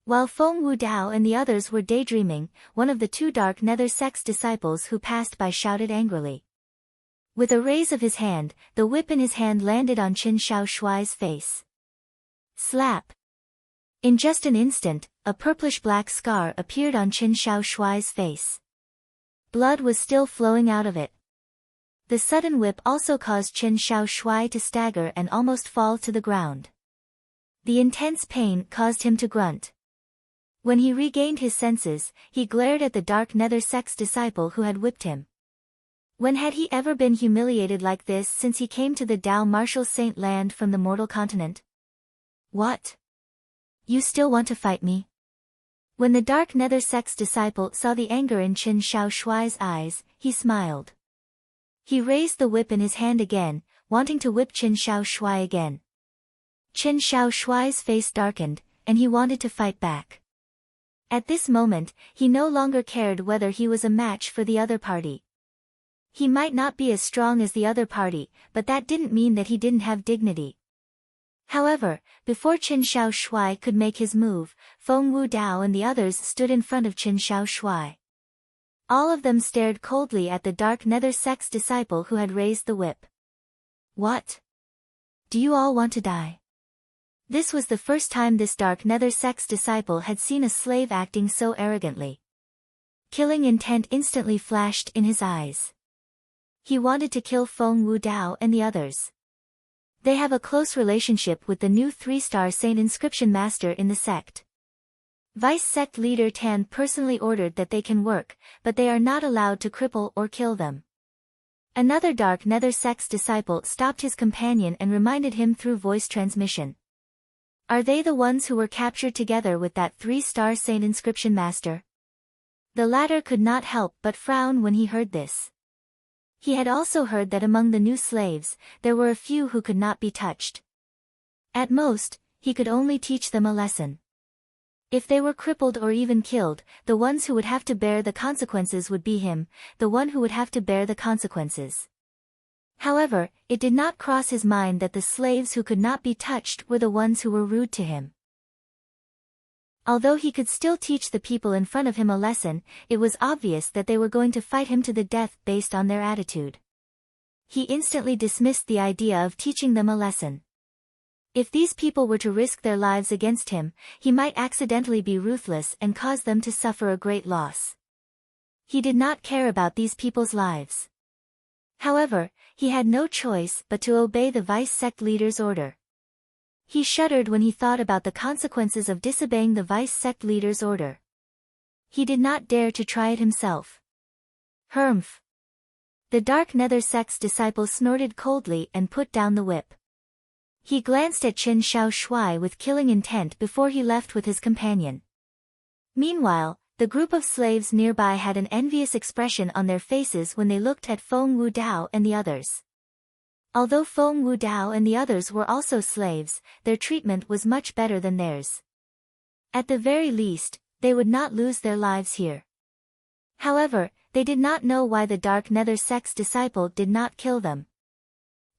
While Feng Wu Dao and the others were daydreaming, one of the 2 Dark Nether sect's disciples who passed by shouted angrily. With a raise of his hand, the whip in his hand landed on Qin Shao Shui's face. Slap! In just an instant, a purplish-black scar appeared on Qin Shao Shui's face. Blood was still flowing out of it. The sudden whip also caused Chen Shaoshui to stagger and almost fall to the ground. The intense pain caused him to grunt. When he regained his senses, he glared at the dark nether sect's disciple who had whipped him. When had he ever been humiliated like this since he came to the Dao Martial Saint land from the mortal continent? What? You still want to fight me? When the dark nether sect's disciple saw the anger in Chen Shaoshui's eyes, he smiled. He raised the whip in his hand again, wanting to whip Chen Shaoshui again. Chen Shaoshui's face darkened, and he wanted to fight back. At this moment, he no longer cared whether he was a match for the other party. He might not be as strong as the other party, but that didn't mean that he didn't have dignity. However, before Chen Shaoshui could make his move, Feng Wudao and the others stood in front of Chen Shaoshui. All of them stared coldly at the dark nether sect's disciple who had raised the whip. What? Do you all want to die? This was the first time this dark nether sect's disciple had seen a slave acting so arrogantly. Killing intent instantly flashed in his eyes. He wanted to kill Feng Wudao and the others. They have a close relationship with the new 3-star Saint Inscription Master in the sect. Vice Sect Leader Tan personally ordered that they can work, but they are not allowed to cripple or kill them. Another dark nether sect's disciple stopped his companion and reminded him through voice transmission. Are they the ones who were captured together with that 3-star Saint Inscription Master? The latter could not help but frown when he heard this. He had also heard that among the new slaves, there were a few who could not be touched. At most, he could only teach them a lesson. If they were crippled or even killed, the ones who would have to bear the consequences would be him, the one who would have to bear the consequences. However, it did not cross his mind that the slaves who could not be touched were the ones who were rude to him. Although he could still teach the people in front of him a lesson, it was obvious that they were going to fight him to the death based on their attitude. He instantly dismissed the idea of teaching them a lesson. If these people were to risk their lives against him, he might accidentally be ruthless and cause them to suffer a great loss. He did not care about these people's lives. However, he had no choice but to obey the vice sect leader's order. He shuddered when he thought about the consequences of disobeying the vice sect leader's order. He did not dare to try it himself. Humph! The dark nether sect's disciple snorted coldly and put down the whip. He glanced at Chen Shaoshui with killing intent before he left with his companion. Meanwhile, the group of slaves nearby had an envious expression on their faces when they looked at Feng Wudao and the others. Although Feng Wudao and the others were also slaves, their treatment was much better than theirs. At the very least, they would not lose their lives here. However, they did not know why the dark nether sect's disciple did not kill them.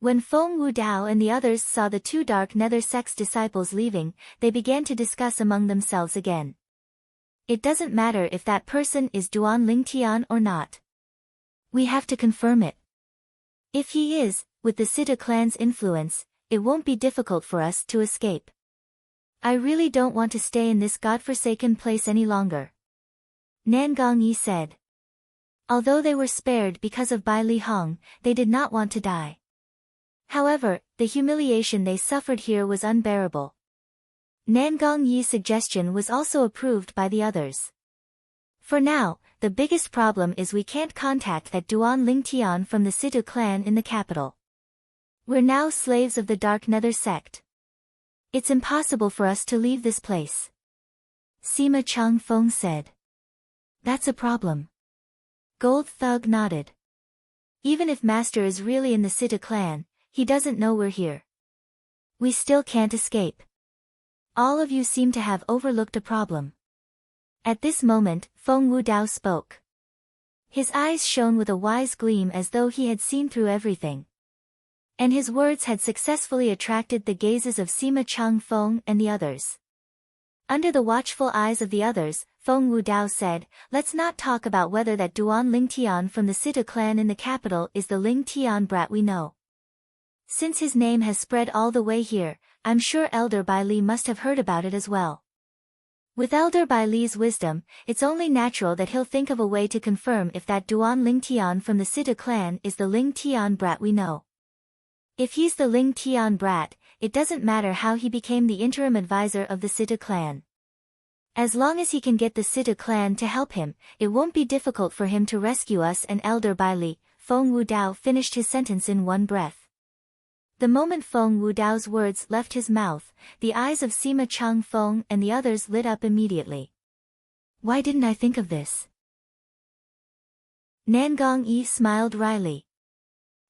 When Feng Wudao and the others saw the two dark nether sect's disciples leaving, they began to discuss among themselves again. It doesn't matter if that person is Duan Lingtian or not. We have to confirm it. If he is, with the Sita clan's influence, it won't be difficult for us to escape. I really don't want to stay in this godforsaken place any longer. Nan Gongyi said. Although they were spared because of Bai Li Hong, they did not want to die. However, the humiliation they suffered here was unbearable. Nan Gongyi's suggestion was also approved by the others. For now, the biggest problem is we can't contact that Duan Lingtian from the Sita clan in the capital. We're now slaves of the Dark Nether sect. It's impossible for us to leave this place. Sima Changfeng said. That's a problem. Gold Thug nodded. Even if Master is really in the Sita clan, he doesn't know we're here. We still can't escape. All of you seem to have overlooked a problem. At this moment, Feng Wudao spoke. His eyes shone with a wise gleam as though he had seen through everything. And his words had successfully attracted the gazes of Sima Changfeng and the others. Under the watchful eyes of the others, Feng Wudao said, let's not talk about whether that Duan Lingtian from the Sita clan in the capital is the Lingtian brat we know. Since his name has spread all the way here, I'm sure Elder Bai Li must have heard about it as well. With Elder Bai Li's wisdom, it's only natural that he'll think of a way to confirm if that Duan Ling Tian from the Sita clan is the Ling Tian brat we know. If he's the Ling Tian brat, it doesn't matter how he became the interim advisor of the Sita clan. As long as he can get the Sita clan to help him, it won't be difficult for him to rescue us and Elder Bai Li. Feng Wudao finished his sentence in one breath. The moment Feng Wudao's words left his mouth, the eyes of Sima Chang Feng and the others lit up immediately. Why didn't I think of this? Nangong Yi smiled wryly.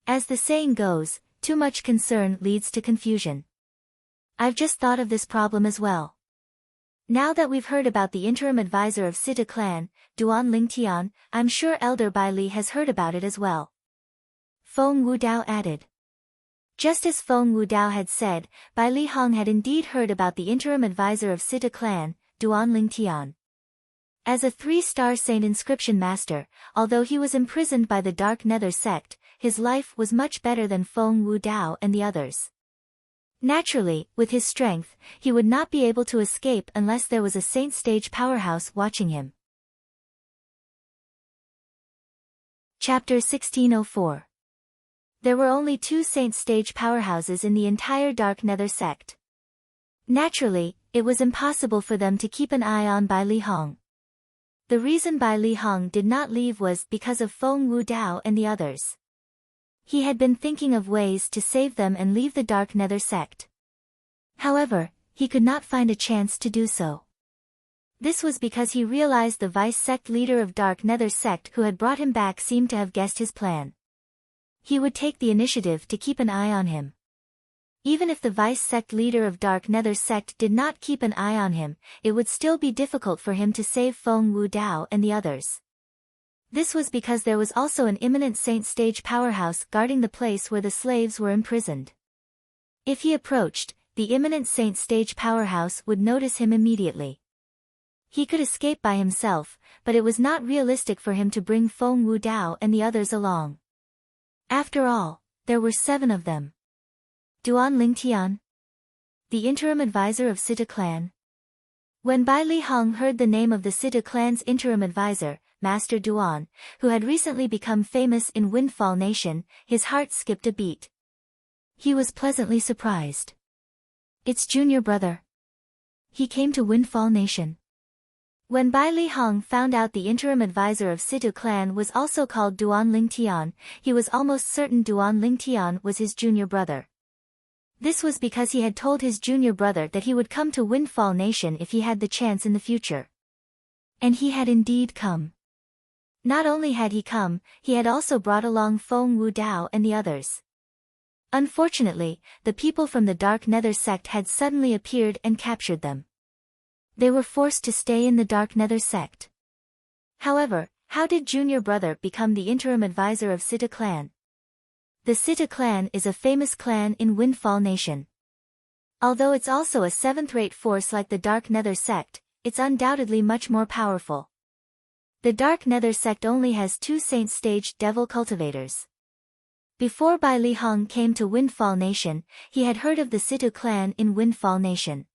As the saying goes, too much concern leads to confusion. I've just thought of this problem as well. Now that we've heard about the interim advisor of Sita clan, Duan Lingtian, I'm sure Elder Bai Li has heard about it as well. Feng Wudao added. Just as Feng Wudao had said, Bai Li Hong had indeed heard about the interim advisor of Sita clan, Duan Lingtian. As a 3-star saint inscription master, although he was imprisoned by the Dark Nether sect, his life was much better than Feng Wudao and the others. Naturally, with his strength, he would not be able to escape unless there was a saint stage powerhouse watching him. Chapter 1604. There were only 2 saint stage powerhouses in the entire Dark Nether sect. Naturally, it was impossible for them to keep an eye on Bai Li Hong. The reason Bai Li Hong did not leave was because of Feng Wudao and the others. He had been thinking of ways to save them and leave the Dark Nether sect. However, he could not find a chance to do so. This was because he realized the vice sect leader of Dark Nether sect who had brought him back seemed to have guessed his plan. He would take the initiative to keep an eye on him. Even if the vice sect leader of Dark Nether sect did not keep an eye on him, it would still be difficult for him to save Feng Wudao and the others. This was because there was also an imminent saint stage powerhouse guarding the place where the slaves were imprisoned. If he approached, the imminent saint stage powerhouse would notice him immediately. He could escape by himself, but it was not realistic for him to bring Feng Wudao and the others along. After all, there were 7 of them. Duan Lingtian, the interim advisor of Sita clan. When Bai Li Hong heard the name of the Sita clan's interim advisor, Master Duan, who had recently become famous in Windfall Nation, his heart skipped a beat. He was pleasantly surprised. It's junior brother. He came to Windfall Nation. When Bai Li Hong found out the interim advisor of Sita clan was also called Duan Lingtian, he was almost certain Duan Lingtian was his junior brother. This was because he had told his junior brother that he would come to Windfall Nation if he had the chance in the future. And he had indeed come. Not only had he come, he had also brought along Feng Wudao and the others. Unfortunately, the people from the Dark Nether sect had suddenly appeared and captured them. They were forced to stay in the Dark Nether sect. However, how did junior brother become the interim advisor of Sita clan? The Sita clan is a famous clan in Windfall Nation. Although it's also a 7th-rate force like the Dark Nether sect, it's undoubtedly much more powerful. The Dark Nether sect only has 2 saint stage devil cultivators. Before Bai Li Hong came to Windfall Nation, he had heard of the Sita clan in Windfall Nation.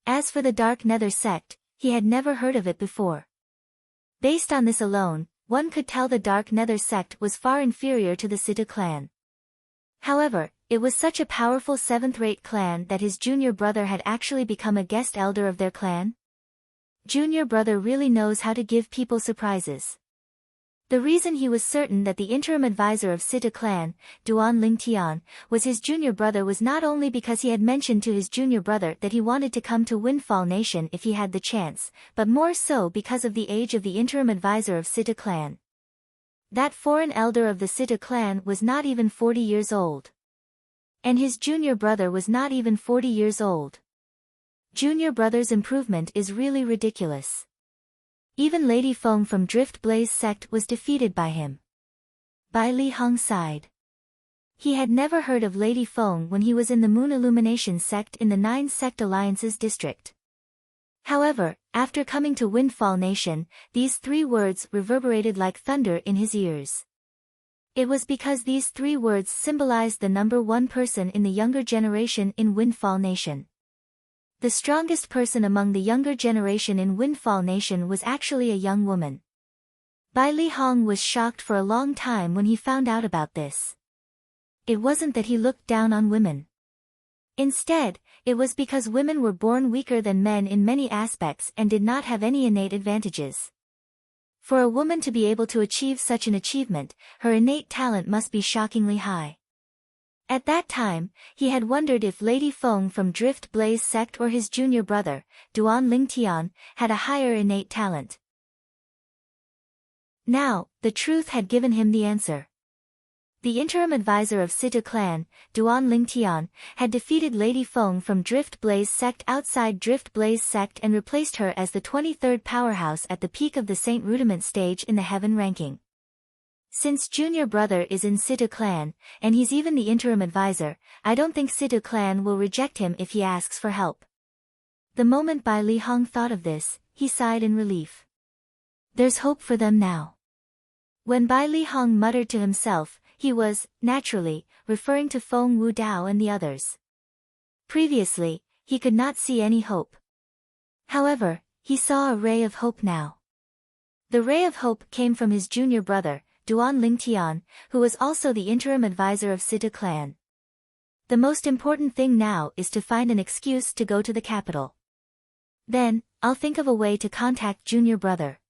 As for the Dark Nether sect, he had never heard of it before. Based on this alone, one could tell the Dark Nether sect was far inferior to the Sita clan. However, it was such a powerful 7th-rate clan that his junior brother had actually become a guest elder of their clan. Junior brother really knows how to give people surprises. The reason he was certain that the interim advisor of Sita clan, Duan Lingtian, was his junior brother was not only because he had mentioned to his junior brother that he wanted to come to Windfall Nation if he had the chance, but more so because of the age of the interim advisor of Sita clan. That foreign elder of the Sita clan was not even 40 years old. And his junior brother was not even 40 years old. Junior brother's improvement is really ridiculous. Even Lady Feng from Drift Blaze sect was defeated by him. Bai Li Hong sighed. He had never heard of Lady Feng when he was in the Moon Illumination sect in the 9 Sect Alliances district. However, after coming to Windfall Nation, these 3 words reverberated like thunder in his ears. It was because these 3 words symbolized the number 1 person in the younger generation in Windfall Nation. The strongest person among the younger generation in Windfall Nation was actually a young woman. Bai Li Hong was shocked for a long time when he found out about this. It wasn't that he looked down on women. Instead, it was because women were born weaker than men in many aspects and did not have any innate advantages. For a woman to be able to achieve such an achievement, her innate talent must be shockingly high. At that time, he had wondered if Lady Feng from Drift Blaze sect or his junior brother, Duan Lingtian, had a higher innate talent. Now, the truth had given him the answer. The interim advisor of Sita clan, Duan Lingtian, had defeated Lady Feng from Drift Blaze sect outside Drift Blaze sect and replaced her as the 23rd powerhouse at the peak of the Saint Rudiment stage in the Heaven ranking. Since junior brother is in Sita clan, and he's even the interim advisor, I don't think Sita clan will reject him if he asks for help. The moment Bai Li Hong thought of this, he sighed in relief. There's hope for them now. When Bai Li Hong muttered to himself, he was, naturally, referring to Feng Wu Dao and the others. Previously, he could not see any hope. However, he saw a ray of hope now. The ray of hope came from his junior brother, Duan Lingtian, who was also the interim advisor of Sita clan. The most important thing now is to find an excuse to go to the capital. Then, I'll think of a way to contact junior brother.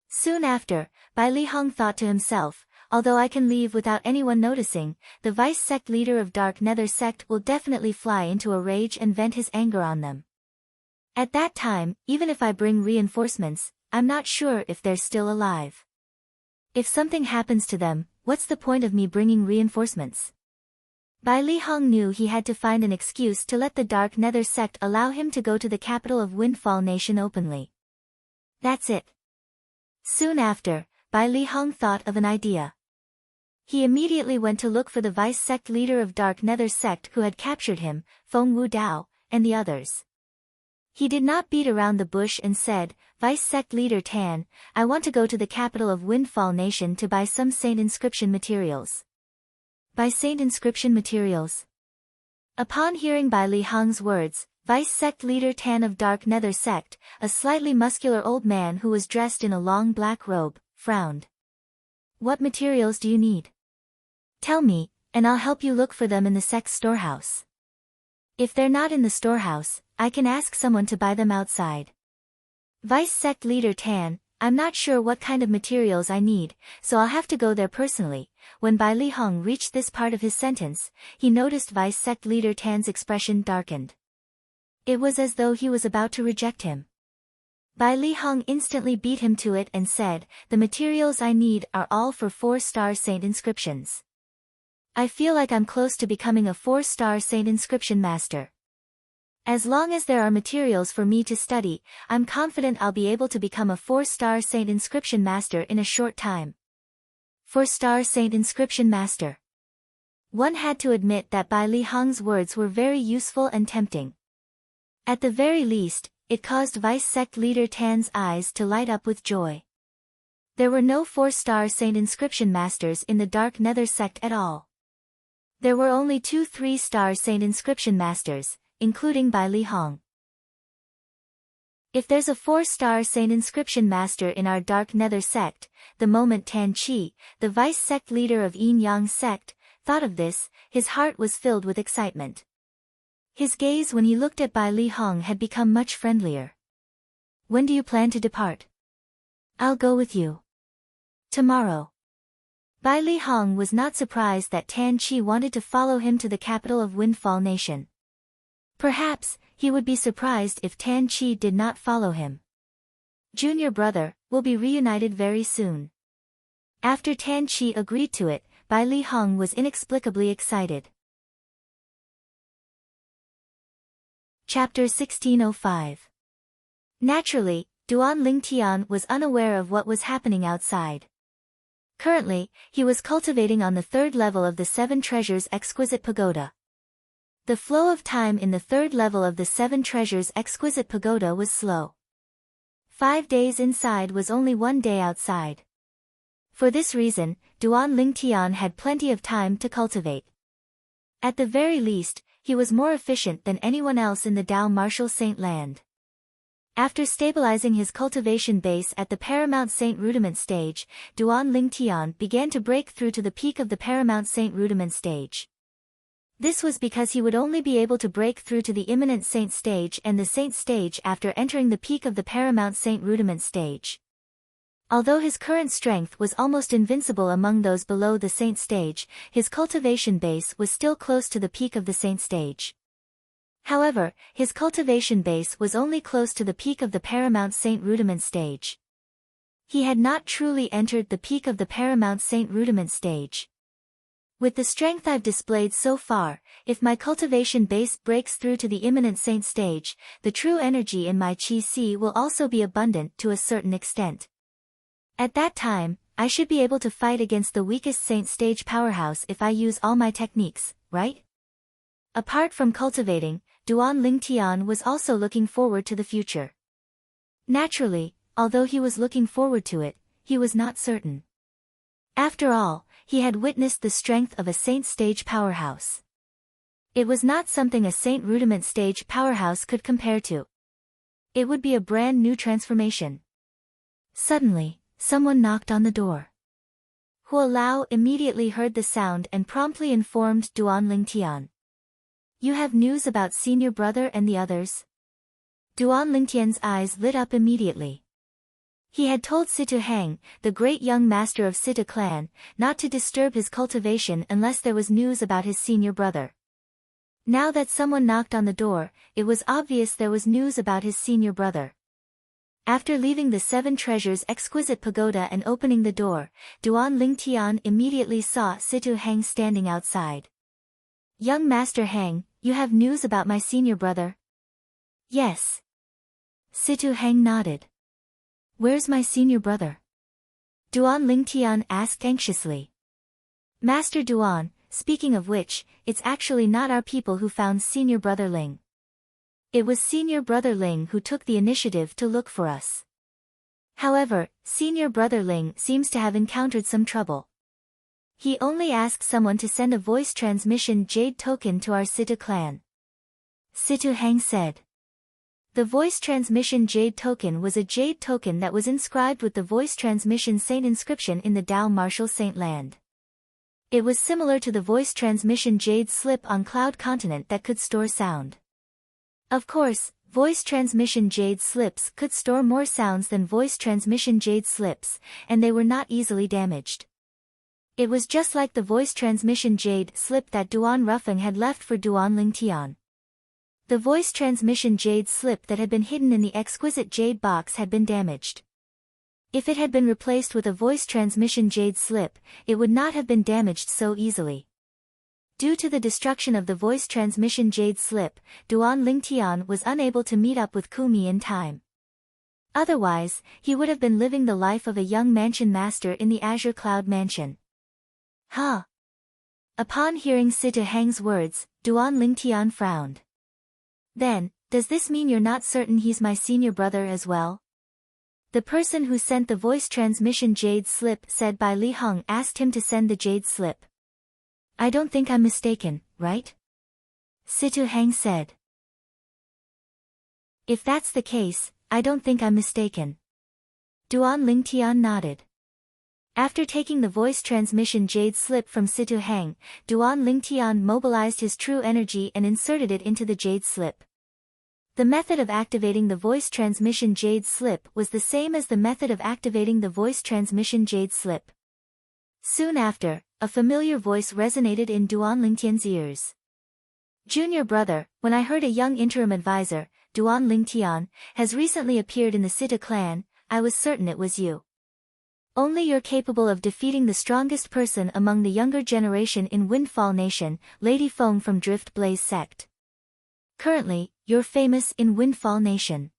Soon after, Bai Li Hong thought to himself, although I can leave without anyone noticing, the vice sect leader of Dark Nether sect will definitely fly into a rage and vent his anger on them. At that time, even if I bring reinforcements, I'm not sure if they're still alive. If something happens to them, what's the point of me bringing reinforcements? Bai Li Hong knew he had to find an excuse to let the Dark Nether sect allow him to go to the capital of Windfall Nation openly. That's it. Soon after, Bai Li Hong thought of an idea. He immediately went to look for the vice sect leader of Dark Nether sect who had captured him, Feng Wu Dao, and the others. He did not beat around the bush and said, Vice sect leader Tan, I want to go to the capital of Windfall Nation to buy some saint inscription materials. Buy saint inscription materials? Upon hearing Bai Li Hong's words, vice sect leader Tan of Dark Nether sect, a slightly muscular old man who was dressed in a long black robe, frowned. What materials do you need? Tell me, and I'll help you look for them in the sect's storehouse. If they're not in the storehouse, I can ask someone to buy them outside. Vice sect leader Tan, I'm not sure what kind of materials I need, so I'll have to go there personally. When Bai Li Hong reached this part of his sentence, he noticed vice sect leader Tan's expression darkened. It was as though he was about to reject him. Bai Li Hong instantly beat him to it and said, the materials I need are all for 4-star saint inscriptions. I feel like I'm close to becoming a 4-star saint inscription master. As long as there are materials for me to study, I'm confident I'll be able to become a 4-star saint inscription master in a short time. 4-star saint inscription master. One had to admit that Bai Li Hong's words were very useful and tempting. At the very least, it caused vice sect leader Tan's eyes to light up with joy. There were no 4-star saint inscription masters in the Dark Nether sect at all. There were only 2 3-star saint inscription masters, including Bai Li Hong. If there's a 4-star saint inscription master in our Dark Nether sect, the moment Tan Chi, the vice sect leader of Yin Yang sect, thought of this, his heart was filled with excitement. His gaze when he looked at Bai Li Hong had become much friendlier. When do you plan to depart? I'll go with you. Tomorrow. Bai Li Hong was not surprised that Tan Chi wanted to follow him to the capital of Windfall Nation. Perhaps, he would be surprised if Tan Chi did not follow him. Junior brother, will be reunited very soon. After Tan Chi agreed to it, Bai Li Hong was inexplicably excited. Chapter 1605. Naturally, Duan Lingtian was unaware of what was happening outside. Currently, he was cultivating on the 3rd level of the 7 Treasures Exquisite Pagoda. The flow of time in the 3rd level of the 7 Treasures Exquisite Pagoda was slow. 5 days inside was only 1 day outside. For this reason, Duan Lingtian had plenty of time to cultivate. At the very least, he was more efficient than anyone else in the Dao Martial Saint land. After stabilizing his cultivation base at the Paramount Saint Rudiment stage, Duan Lingtian began to break through to the peak of the Paramount Saint Rudiment stage. This was because he would only be able to break through to the Imminent Saint stage and the Saint stage after entering the peak of the Paramount Saint Rudiment stage. Although his current strength was almost invincible among those below the Saint stage, his cultivation base was still close to the peak of the Saint stage. However, his cultivation base was only close to the peak of the Paramount Saint Rudiment stage. He had not truly entered the peak of the Paramount Saint Rudiment stage. With the strength I've displayed so far, if my cultivation base breaks through to the Imminent Saint stage, the true energy in my Qi will also be abundant to a certain extent. At that time, I should be able to fight against the weakest Saint stage powerhouse if I use all my techniques, right? Apart from cultivating, Duan Lingtian was also looking forward to the future. Naturally, although he was looking forward to it, he was not certain. After all, he had witnessed the strength of a Saint stage powerhouse. It was not something a Saint Rudiment stage powerhouse could compare to. It would be a brand new transformation. Suddenly, someone knocked on the door. Hua Lao immediately heard the sound and promptly informed Duan Lingtian. You have news about senior brother and the others? Duan Lingtian's eyes lit up immediately. He had told Situ Hang, the great young master of Situ clan, not to disturb his cultivation unless there was news about his senior brother. Now that someone knocked on the door, it was obvious there was news about his senior brother. After leaving the Seven Treasures exquisite pagoda and opening the door, Duan Lingtian immediately saw Situ Hang standing outside. Young Master Hang, you have news about my senior brother? Yes. Situ Hang nodded. Where's my senior brother? Duan Lingtian asked anxiously. Master Duan, speaking of which, it's actually not our people who found senior brother Ling. It was senior brother Ling who took the initiative to look for us. However, senior brother Ling seems to have encountered some trouble. He only asked someone to send a voice transmission jade token to our Situ clan. Situ Hang said. The voice transmission jade token was a jade token that was inscribed with the voice transmission saint inscription in the Dao Martial Saint land. It was similar to the voice transmission jade slip on Cloud Continent that could store sound. Of course, voice transmission jade slips could store more sounds than voice transmission jade slips, and they were not easily damaged. It was just like the voice transmission jade slip that Duan Ruffing had left for Duan Lingtian. The voice transmission jade slip that had been hidden in the exquisite jade box had been damaged. If it had been replaced with a voice transmission jade slip, it would not have been damaged so easily. Due to the destruction of the voice transmission jade slip, Duan Lingtian was unable to meet up with Kumi in time. Otherwise, he would have been living the life of a young mansion master in the Azure Cloud Mansion. Huh? Upon hearing Situ Hang's words, Duan Lingtian frowned. Then, does this mean you're not certain he's my senior brother as well? The person who sent the voice transmission jade slip said by Li Heng asked him to send the jade slip. I don't think I'm mistaken, right? Situ Hang said. If that's the case, I don't think I'm mistaken. Duan Lingtian nodded. After taking the voice transmission jade slip from Situ Hang, Duan Lingtian mobilized his true energy and inserted it into the jade slip. The method of activating the voice transmission jade slip was the same as the method of activating the voice transmission jade slip. Soon after, a familiar voice resonated in Duan Lingtian's ears. Junior brother, when I heard a young interim advisor, Duan Lingtian, has recently appeared in the Situ clan, I was certain it was you. Only you're capable of defeating the strongest person among the younger generation in Windfall Nation, Lady Feng from Drift Blaze sect. Currently, you're famous in Windfall Nation.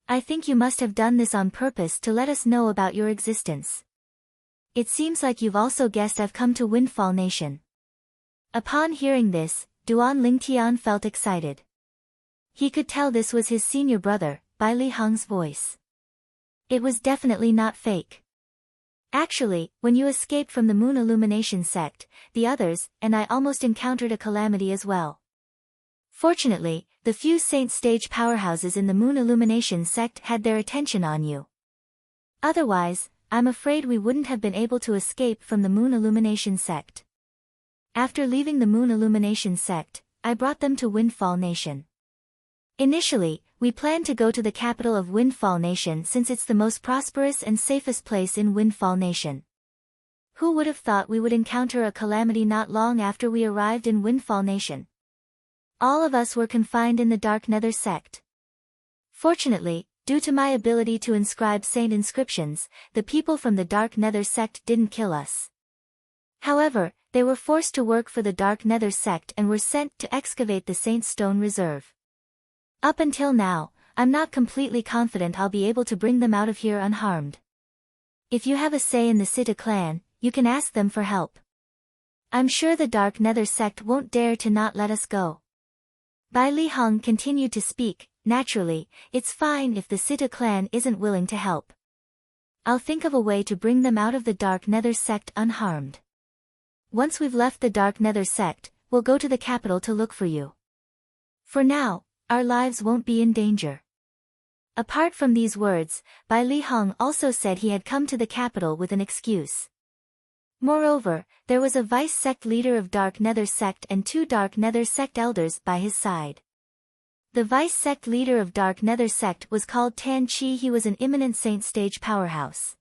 I think you must have done this on purpose to let us know about your existence. It seems like you've also guessed I've come to Windfall Nation. Upon hearing this, Duan Lingtian felt excited. He could tell this was his senior brother, by Li Heng's voice. It was definitely not fake. Actually, when you escaped from the Moon Illumination sect, the others, and I almost encountered a calamity as well. Fortunately, the few saint stage powerhouses in the Moon Illumination sect had their attention on you. Otherwise, I'm afraid we wouldn't have been able to escape from the Moon Illumination sect. After leaving the Moon Illumination sect, I brought them to Windfall Nation. Initially, we planned to go to the capital of Windfall Nation since it's the most prosperous and safest place in Windfall Nation. Who would have thought we would encounter a calamity not long after we arrived in Windfall Nation? All of us were confined in the Dark Nether sect. Fortunately, due to my ability to inscribe saint inscriptions, the people from the Dark Nether sect didn't kill us. However, they were forced to work for the Dark Nether sect and were sent to excavate the Saint Stone Reserve. Up until now, I'm not completely confident I'll be able to bring them out of here unharmed. If you have a say in the Sita clan, you can ask them for help. I'm sure the Dark Nether sect won't dare to not let us go. Bai Li Heng continued to speak. Naturally, it's fine if the Sita clan isn't willing to help. I'll think of a way to bring them out of the Dark Nether sect unharmed. Once we've left the Dark Nether sect, we'll go to the capital to look for you. For now, our lives won't be in danger. Apart from these words, Bai Li Heng also said he had come to the capital with an excuse. Moreover, there was a vice sect leader of Dark Nether sect and 2 Dark Nether sect elders by his side. The vice sect leader of Dark Nether sect was called Tan Chi. He was an imminent saint stage powerhouse.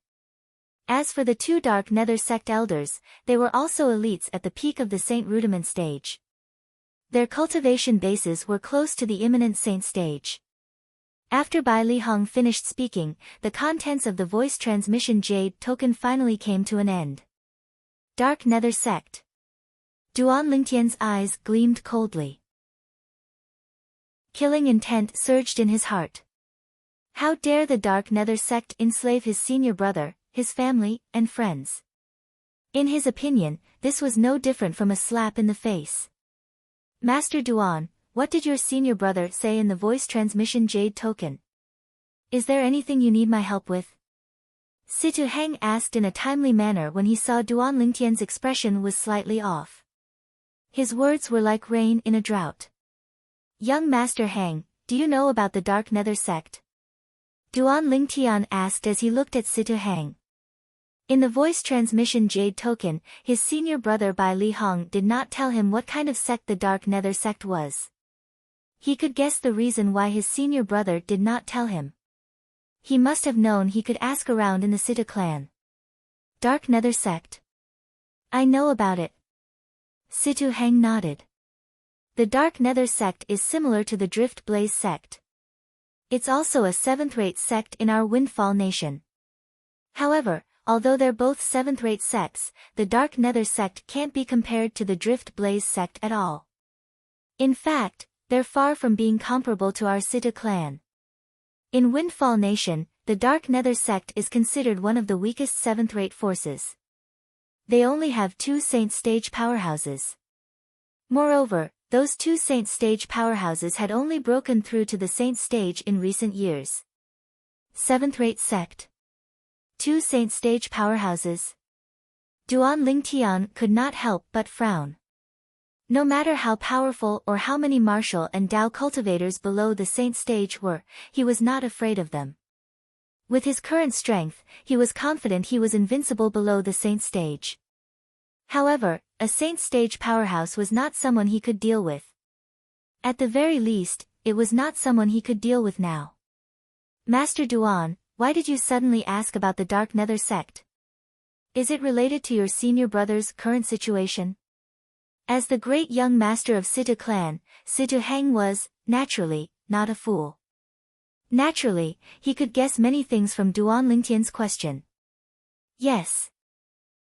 As for the 2 Dark Nether sect elders, they were also elites at the peak of the Saint Rudiment stage. Their cultivation bases were close to the imminent saint stage. After Bai Li Heng finished speaking, the contents of the voice transmission jade token finally came to an end. Dark Nether sect. Duan Lingtian's eyes gleamed coldly. Killing intent surged in his heart. How dare the Dark Nether sect enslave his senior brother, his family, and friends? In his opinion, this was no different from a slap in the face. Master Duan, what did your senior brother say in the voice transmission jade token? Is there anything you need my help with? Situ Heng asked in a timely manner when he saw Duan Lingtian's expression was slightly off. His words were like rain in a drought. Young Master Heng, do you know about the Dark Nether sect? Duan Lingtian asked as he looked at Situ Heng. In the voice transmission jade token, his senior brother Bai Li Heng did not tell him what kind of sect the Dark Nether sect was. He could guess the reason why his senior brother did not tell him. He must have known he could ask around in the Sita clan. Dark Nether sect. I know about it. Situ Heng nodded. The Dark Nether sect is similar to the Drift Blaze sect. It's also a 7th-rate sect in our Windfall Nation. However, although they're both 7th-rate sects, the Dark Nether sect can't be compared to the Drift Blaze sect at all. In fact, they're far from being comparable to our Sita clan. In Windfall Nation, the Dark Nether sect is considered one of the weakest 7th-rate forces. They only have 2 Saint Stage powerhouses. Moreover, those 2 Saint Stage powerhouses had only broken through to the Saint Stage in recent years. 7th-rate sect. 2 Saint Stage powerhouses. Duan Lingtian could not help but frown. No matter how powerful or how many martial and Dao cultivators below the Saint Stage were, he was not afraid of them. With his current strength, he was confident he was invincible below the Saint Stage. However, a Saint Stage powerhouse was not someone he could deal with. At the very least, it was not someone he could deal with now. Master Duan, why did you suddenly ask about the Dark Nether sect? Is it related to your senior brother's current situation? As the great young master of Sita clan, Situ Heng was, naturally, not a fool. Naturally, he could guess many things from Duan Lingtian's question. Yes.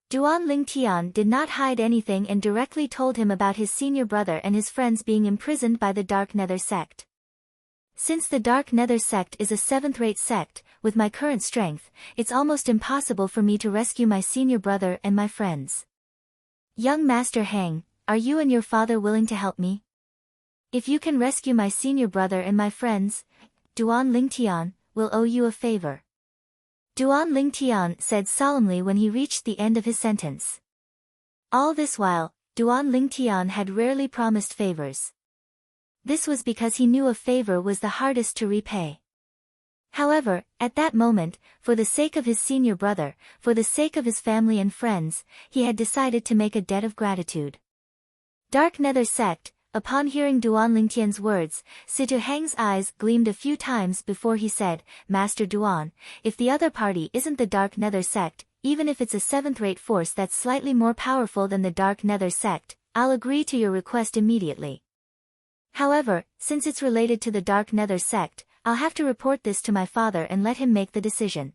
Duan Lingtian did not hide anything and directly told him about his senior brother and his friends being imprisoned by the Dark Nether sect. Since the Dark Nether sect is a 7th-rate sect, with my current strength, it's almost impossible for me to rescue my senior brother and my friends. Young Master Heng, are you and your father willing to help me? If you can rescue my senior brother and my friends, Duan Lingtian will owe you a favor. Duan Lingtian said solemnly when he reached the end of his sentence. All this while, Duan Lingtian had rarely promised favors. This was because he knew a favor was the hardest to repay. However, at that moment, for the sake of his senior brother, for the sake of his family and friends, he had decided to make a debt of gratitude. Dark Nether Sect. Upon hearing Duan Lingtian's words, Situ Hang's eyes gleamed a few times before he said, Master Duan, if the other party isn't the Dark Nether Sect, even if it's a seventh-rate force that's slightly more powerful than the Dark Nether Sect, I'll agree to your request immediately. However, since it's related to the Dark Nether Sect, I'll have to report this to my father and let him make the decision.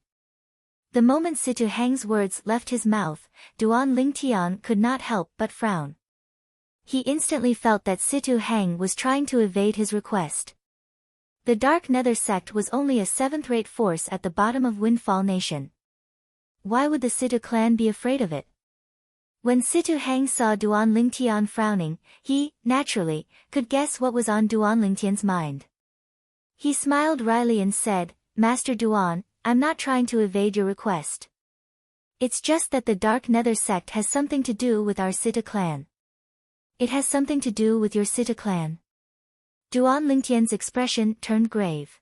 The moment Situ Hang's words left his mouth, Duan Lingtian could not help but frown. He instantly felt that Situ Hang was trying to evade his request. The Dark Nether Sect was only a seventh-rate force at the bottom of Windfall Nation. Why would the Situ clan be afraid of it? When Situ Hang saw Duan Lingtian frowning, he, naturally, could guess what was on Duan Lingtian's mind. He smiled wryly and said, Master Duan, I'm not trying to evade your request. It's just that the Dark Nether Sect has something to do with our Situ clan. It has something to do with your Situ clan. Duan Lingtian's expression turned grave.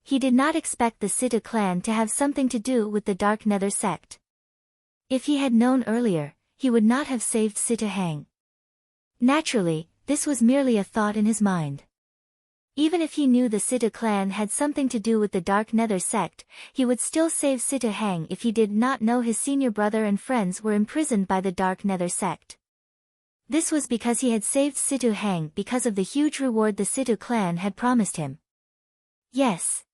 He did not expect the Situ clan to have something to do with the Dark Nether Sect. If he had known earlier, he would not have saved Situ Hang. Naturally, this was merely a thought in his mind. Even if he knew the Situ clan had something to do with the Dark Nether Sect, he would still save Situ Hang if he did not know his senior brother and friends were imprisoned by the Dark Nether Sect. This was because he had saved Situ Hang because of the huge reward the Situ clan had promised him. Yes.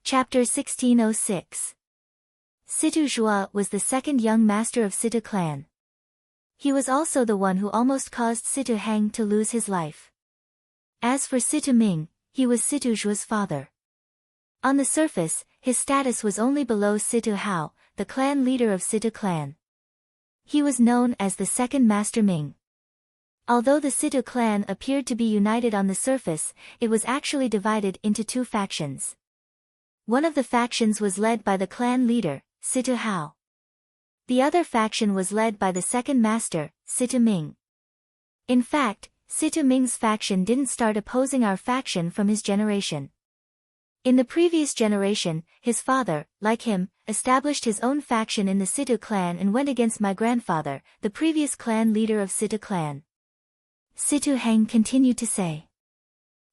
Chapter 1606. Situ Zhua was the second young master of Situ clan. He was also the one who almost caused Situ Hang to lose his life. As for Situ Ming, he was Situ Zhua's father. On the surface, his status was only below Situ Hao, the clan leader of Situ clan. He was known as the second Master Ming. Although the Situ clan appeared to be united on the surface, it was actually divided into two factions. One of the factions was led by the clan leader, Situ Hao. The other faction was led by the second master, Situ Ming. In fact, Situ Ming's faction didn't start opposing our faction from his generation. In the previous generation, his father, like him, established his own faction in the Situ clan and went against my grandfather, the previous clan leader of Situ clan. Situ Hang continued to say.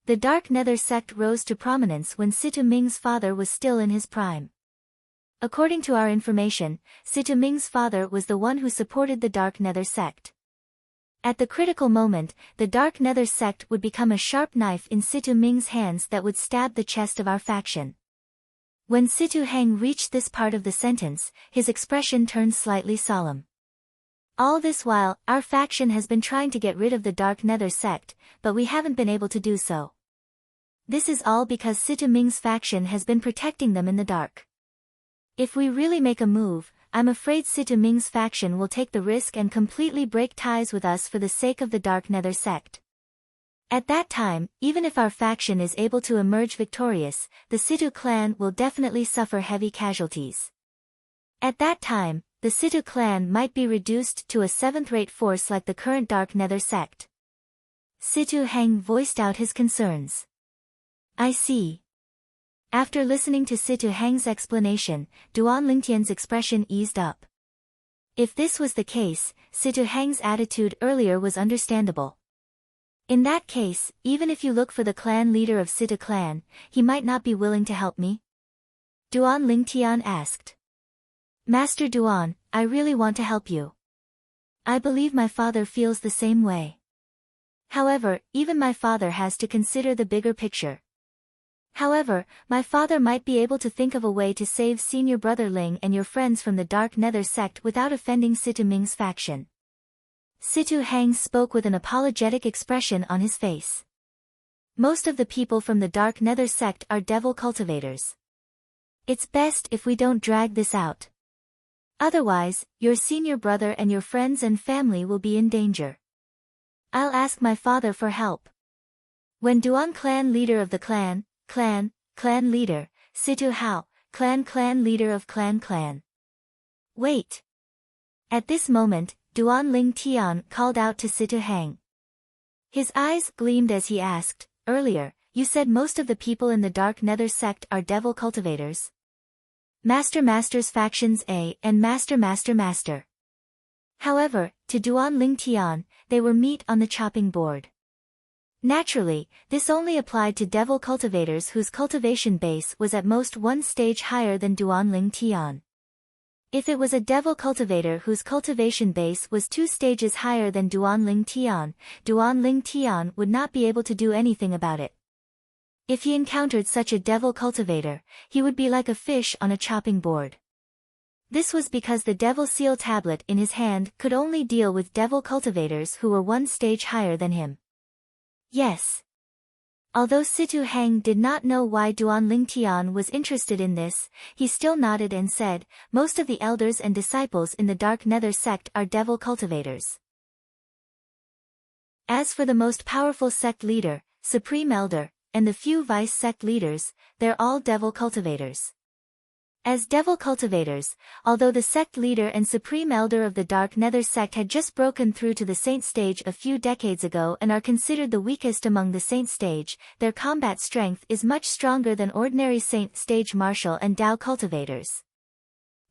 The Dark Nether Sect rose to prominence when Situ Ming's father was still in his prime. According to our information, Situ Ming's father was the one who supported the Dark Nether Sect. At the critical moment, the Dark Nether Sect would become a sharp knife in Situ Ming's hands that would stab the chest of our faction. When Situ Hang reached this part of the sentence, his expression turned slightly solemn. All this while, our faction has been trying to get rid of the Dark Nether Sect, but we haven't been able to do so. This is all because Situ Ming's faction has been protecting them in the dark. If we really make a move, I'm afraid Situ Ming's faction will take the risk and completely break ties with us for the sake of the Dark Nether Sect. At that time, even if our faction is able to emerge victorious, the Situ clan will definitely suffer heavy casualties. At that time, the Situ clan might be reduced to a seventh-rate force like the current Dark Nether Sect. Situ Hang voiced out his concerns. I see. After listening to Situ Hang's explanation, Duan Lingtian's expression eased up. If this was the case, Situ Hang's attitude earlier was understandable. In that case, even if you look for the clan leader of Situ clan, he might not be willing to help me? Duan Lingtian asked. Master Duan, I really want to help you. I believe my father feels the same way. However, even my father has to consider the bigger picture. However, my father might be able to think of a way to save senior brother Ling and your friends from the Dark Nether Sect without offending Situ Ming's faction. Situ Hang spoke with an apologetic expression on his face. Most of the people from the Dark Nether Sect are devil cultivators. It's best if we don't drag this out. Otherwise, your senior brother and your friends and family will be in danger. I'll ask my father for help. When Duan clan leader of the clan leader, Situ Hao, clan leader of clan. Wait. At this moment, Duan Ling Tian called out to Situ Hang. His eyes gleamed as he asked, "Earlier, you said most of the people in the Dark Nether sect are devil cultivators. Master's factions A and Master. However, to Duan Ling Tian, they were meat on the chopping board. Naturally, this only applied to devil cultivators whose cultivation base was at most one stage higher than Duan Ling Tian. If it was a devil cultivator whose cultivation base was 2 stages higher than Duan Ling Tian would not be able to do anything about it. If he encountered such a devil cultivator, he would be like a fish on a chopping board. This was because the devil seal tablet in his hand could only deal with devil cultivators who were 1 stage higher than him. Yes. Although Situ Hang did not know why Duan Ling Tian was interested in this, he still nodded and said, "Most of the elders and disciples in the Dark Nether sect are devil cultivators. As for the most powerful sect leader, Supreme Elder, and the few vice sect leaders, they're all devil cultivators." As devil cultivators, although the sect leader and supreme elder of the Dark Nether sect had just broken through to the saint stage a few decades ago and are considered the weakest among the saint stage, their combat strength is much stronger than ordinary saint stage martial and Dao cultivators.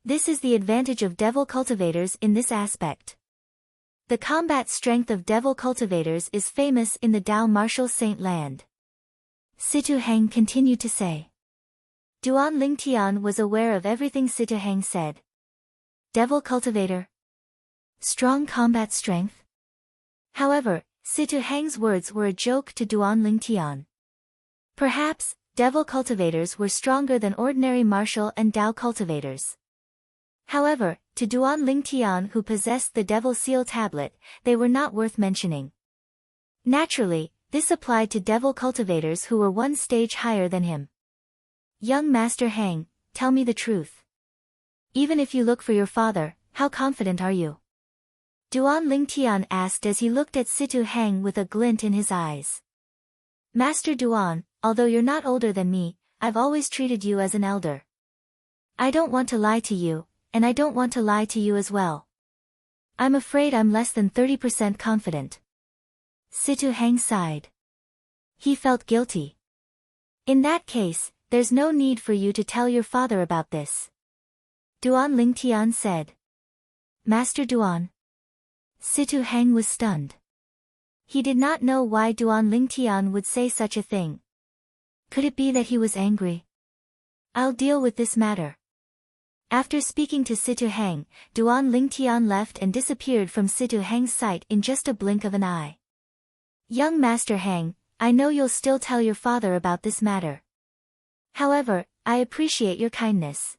This is the advantage of devil cultivators in this aspect. The combat strength of devil cultivators is famous in the Dao martial saint land. Situ Hang continued to say. Duan Ling Tian was aware of everything Situ Hang said. Devil cultivator. Strong combat strength. However, Situ Hang's words were a joke to Duan Ling Tian. Perhaps, devil cultivators were stronger than ordinary martial and Dao cultivators. However, to Duan Ling Tian who possessed the devil seal tablet, they were not worth mentioning. Naturally, this applied to devil cultivators who were 1 stage higher than him. "Young Master Hang, tell me the truth. Even if you look for your father, how confident are you?" Duan Ling Tian asked as he looked at Situ Hang with a glint in his eyes. "Master Duan, although you're not older than me, I've always treated you as an elder. I don't want to lie to you, and I don't want to lie to you as well. I'm afraid I'm less than 30% confident." Situ Hang sighed. He felt guilty. "In that case, there's no need for you to tell your father about this," Duan Ling Tian said. "Master Duan." Situ Hang was stunned. He did not know why Duan Ling Tian would say such a thing. Could it be that he was angry? "I'll deal with this matter." After speaking to Situ Hang, Duan Ling Tian left and disappeared from Situ Hang's sight in just a blink of an eye. "Young Master Hang, I know you'll still tell your father about this matter. However, I appreciate your kindness.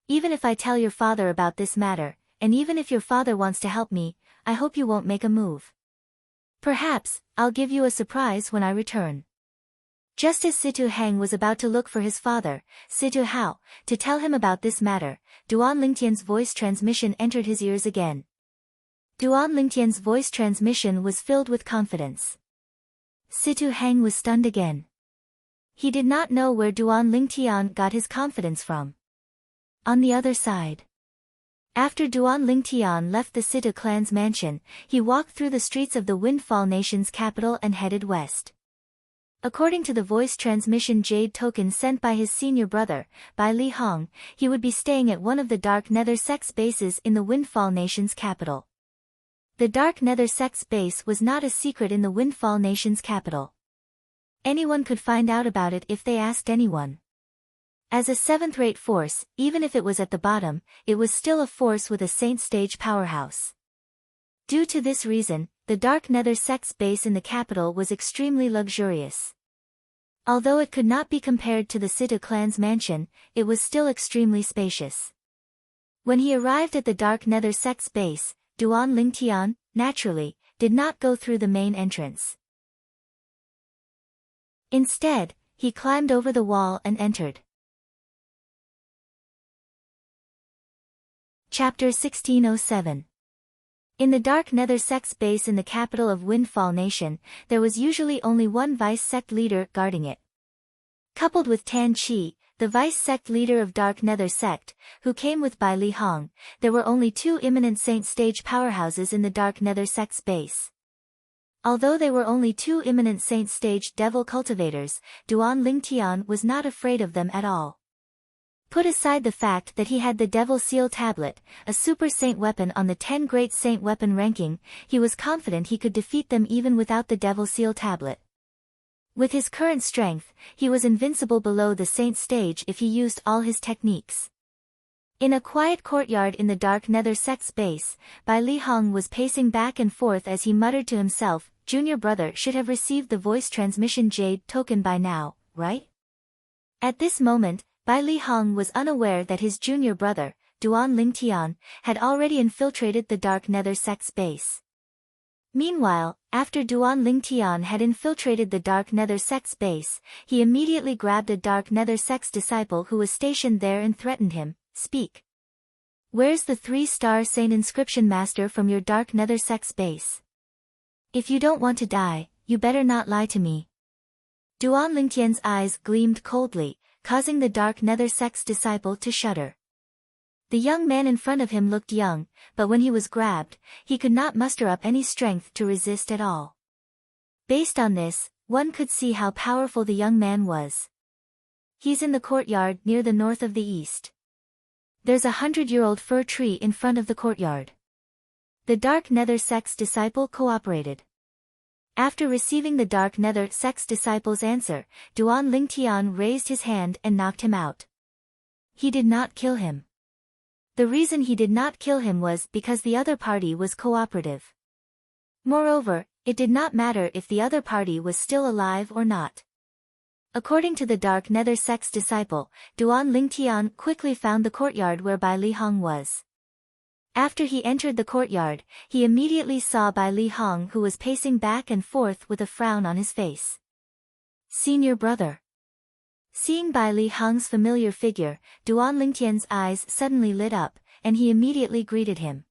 Even if I tell your father about this matter, and even if your father wants to help me, I hope you won't make a move. Perhaps, I'll give you a surprise when I return." Just as Situ Hang was about to look for his father, Situ Hao, to tell him about this matter, Duan Lingtian's voice transmission entered his ears again. Duan Lingtian's voice transmission was filled with confidence. Situ Hang was stunned again. He did not know where Duan Ling Tian got his confidence from. On the other side. After Duan Ling Tian left the Situ clan's mansion, he walked through the streets of the Windfall Nation's capital and headed west. According to the voice transmission jade token sent by his senior brother, by Li Hong, he would be staying at one of the Dark Nether sect's bases in the Windfall Nation's capital. The Dark Nether sect's base was not a secret in the Windfall Nation's capital. Anyone could find out about it if they asked anyone. As a 7th-rate force, even if it was at the bottom, it was still a force with a saint stage powerhouse. Due to this reason, the Dark Nether sect's base in the capital was extremely luxurious. Although it could not be compared to the Situ clan's mansion, it was still extremely spacious. When he arrived at the Dark Nether sect's base, Duan Ling Tian, naturally, did not go through the main entrance. Instead, he climbed over the wall and entered. Chapter 1607. In the Dark Nether sect's base in the capital of Windfall Nation, there was usually only one vice sect leader guarding it. Coupled with Tan Chi, the vice-sect leader of Dark Nether sect, who came with Bai Li Hong. There were only 2 imminent saint stage powerhouses in the Dark Nether sect's base. Although they were only 2 imminent saint stage devil cultivators, Duan Lingtian was not afraid of them at all. Put aside the fact that he had the Devil Seal Tablet, a super saint weapon on the 10 Great Saint weapon ranking, he was confident he could defeat them even without the Devil Seal Tablet. With his current strength, he was invincible below the saint stage if he used all his techniques. In a quiet courtyard in the Dark Nether sect's base, Bai Li Hong was pacing back and forth as he muttered to himself, "Junior brother should have received the voice transmission jade token by now, right?" At this moment, Bai Li Hong was unaware that his junior brother, Duan Lingtian, had already infiltrated the Dark Nether sect's base. Meanwhile, after Duan Lingtian had infiltrated the Dark Nether sect's base, he immediately grabbed a Dark Nether sect's disciple who was stationed there and threatened him, "Speak. Where's the 3-star saint inscription master from your Dark Nether sect's base? If you don't want to die, you better not lie to me." Duan Lingtian's eyes gleamed coldly, causing the Dark Nether sect's disciple to shudder. The young man in front of him looked young, but when he was grabbed, he could not muster up any strength to resist at all. Based on this, one could see how powerful the young man was. He's in the courtyard near the north of the east. There's a 100-year-old fir tree in front of the courtyard. The Dark Nether sect's disciple cooperated. After receiving the Dark Nether sect's disciple's answer, Duan Lingtian raised his hand and knocked him out. He did not kill him. The reason he did not kill him was because the other party was cooperative. Moreover, it did not matter if the other party was still alive or not. According to the Dark Nether sect's disciple, Duan Lingtian quickly found the courtyard where Bai Li Hong was. After he entered the courtyard, he immediately saw Bai Li Hong, who was pacing back and forth with a frown on his face. "Senior brother." Seeing Bai Li Hong's familiar figure, Duan Lingtian's eyes suddenly lit up, and he immediately greeted him.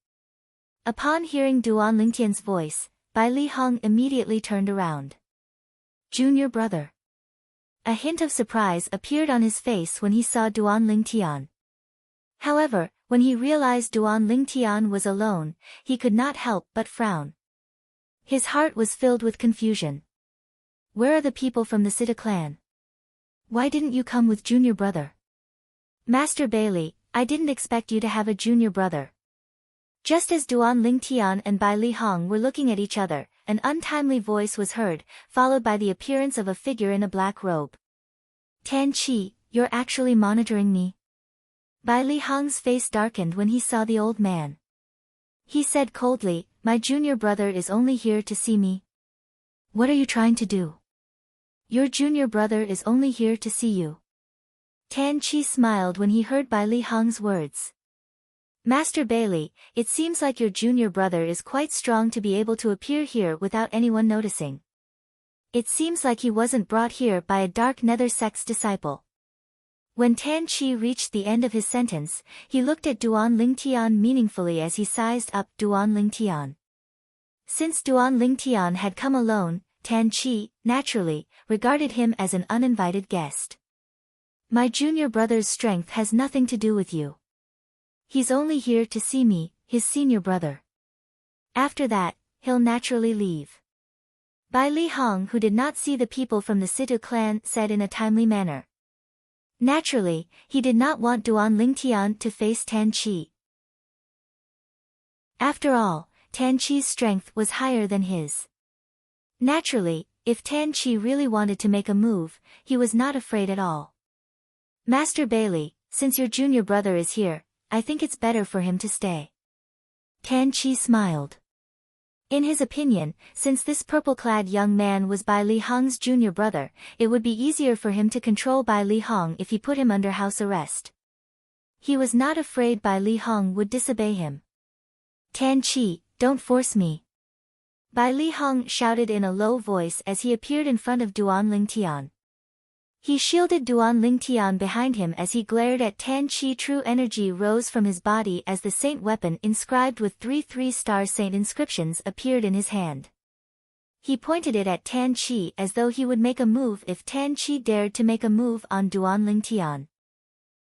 Upon hearing Duan Lingtian's voice, Bai Li Hong immediately turned around. "Junior brother." A hint of surprise appeared on his face when he saw Duan Lingtian. However, when he realized Duan Lingtian was alone, he could not help but frown. His heart was filled with confusion. "Where are the people from the Sita clan? Why didn't you come with junior brother?" "Master Bailey, I didn't expect you to have a junior brother." Just as Duan Lingtian and Bai Li Hong were looking at each other, an untimely voice was heard, followed by the appearance of a figure in a black robe. "Tan Qi, you're actually monitoring me?" Bai Li Hong's face darkened when he saw the old man. He said coldly, "My junior brother is only here to see me." "What are you trying to do?" "Your junior brother is only here to see you." Tan Qi smiled when he heard Bai Li Hong's words. "Master Bailey, it seems like your junior brother is quite strong to be able to appear here without anyone noticing. It seems like he wasn't brought here by a Dark Nether sect's disciple." When Tan Qi reached the end of his sentence, he looked at Duan Lingtian meaningfully as he sized up Duan Lingtian. Since Duan Lingtian had come alone, Tan Qi, naturally, regarded him as an uninvited guest. "My junior brother's strength has nothing to do with you. He's only here to see me, his senior brother. After that, he'll naturally leave." Bai Li Hong, who did not see the people from the Situ clan, said in a timely manner. Naturally, he did not want Duan Lingtian to face Tan Qi. After all, Tan Qi's strength was higher than his. Naturally, if Tan Qi really wanted to make a move, he was not afraid at all. "Master Bailey, since your junior brother is here, I think it's better for him to stay." Tan Qi smiled. In his opinion, since this purple-clad young man was Bai Li Hong's junior brother, it would be easier for him to control Bai Li Hong if he put him under house arrest. He was not afraid Bai Li Hong would disobey him. "Tan Qi, don't force me." Bai Li Hong shouted in a low voice as he appeared in front of Duan Lingtian. He shielded Duan Lingtian behind him as he glared at Tan Qi. True energy rose from his body as the saint weapon inscribed with 3 saint inscriptions appeared in his hand. He pointed it at Tan Qi as though he would make a move if Tan Qi dared to make a move on Duan Lingtian.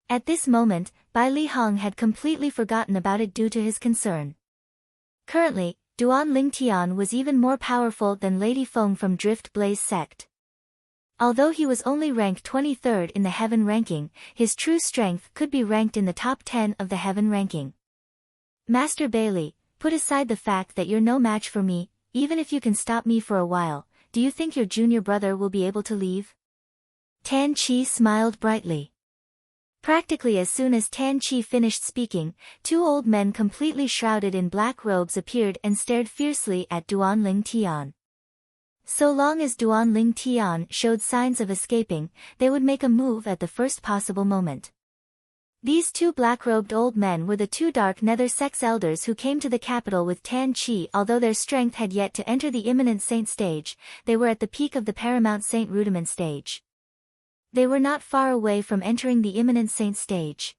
At this moment, Bai Li Hong had completely forgotten about it due to his concern. Currently, Duan Ling Tian was even more powerful than Lady Feng from Drift Blaze sect. Although he was only ranked 23rd in the Heaven ranking, his true strength could be ranked in the top 10 of the Heaven ranking. Master Bailey, put aside the fact that you're no match for me, even if you can stop me for a while, do you think your junior brother will be able to leave? Tan Chi smiled brightly. Practically as soon as Tan Chi finished speaking, two old men completely shrouded in black robes appeared and stared fiercely at Duan Ling Tian. So long as Duan Ling Tian showed signs of escaping, they would make a move at the first possible moment. These two black-robed old men were the two Dark Nether Sect's elders who came to the capital with Tan Chi. Although their strength had yet to enter the Imminent Saint stage, they were at the peak of the Paramount Saint Rudiment stage. They were not far away from entering the Imminent Saint stage.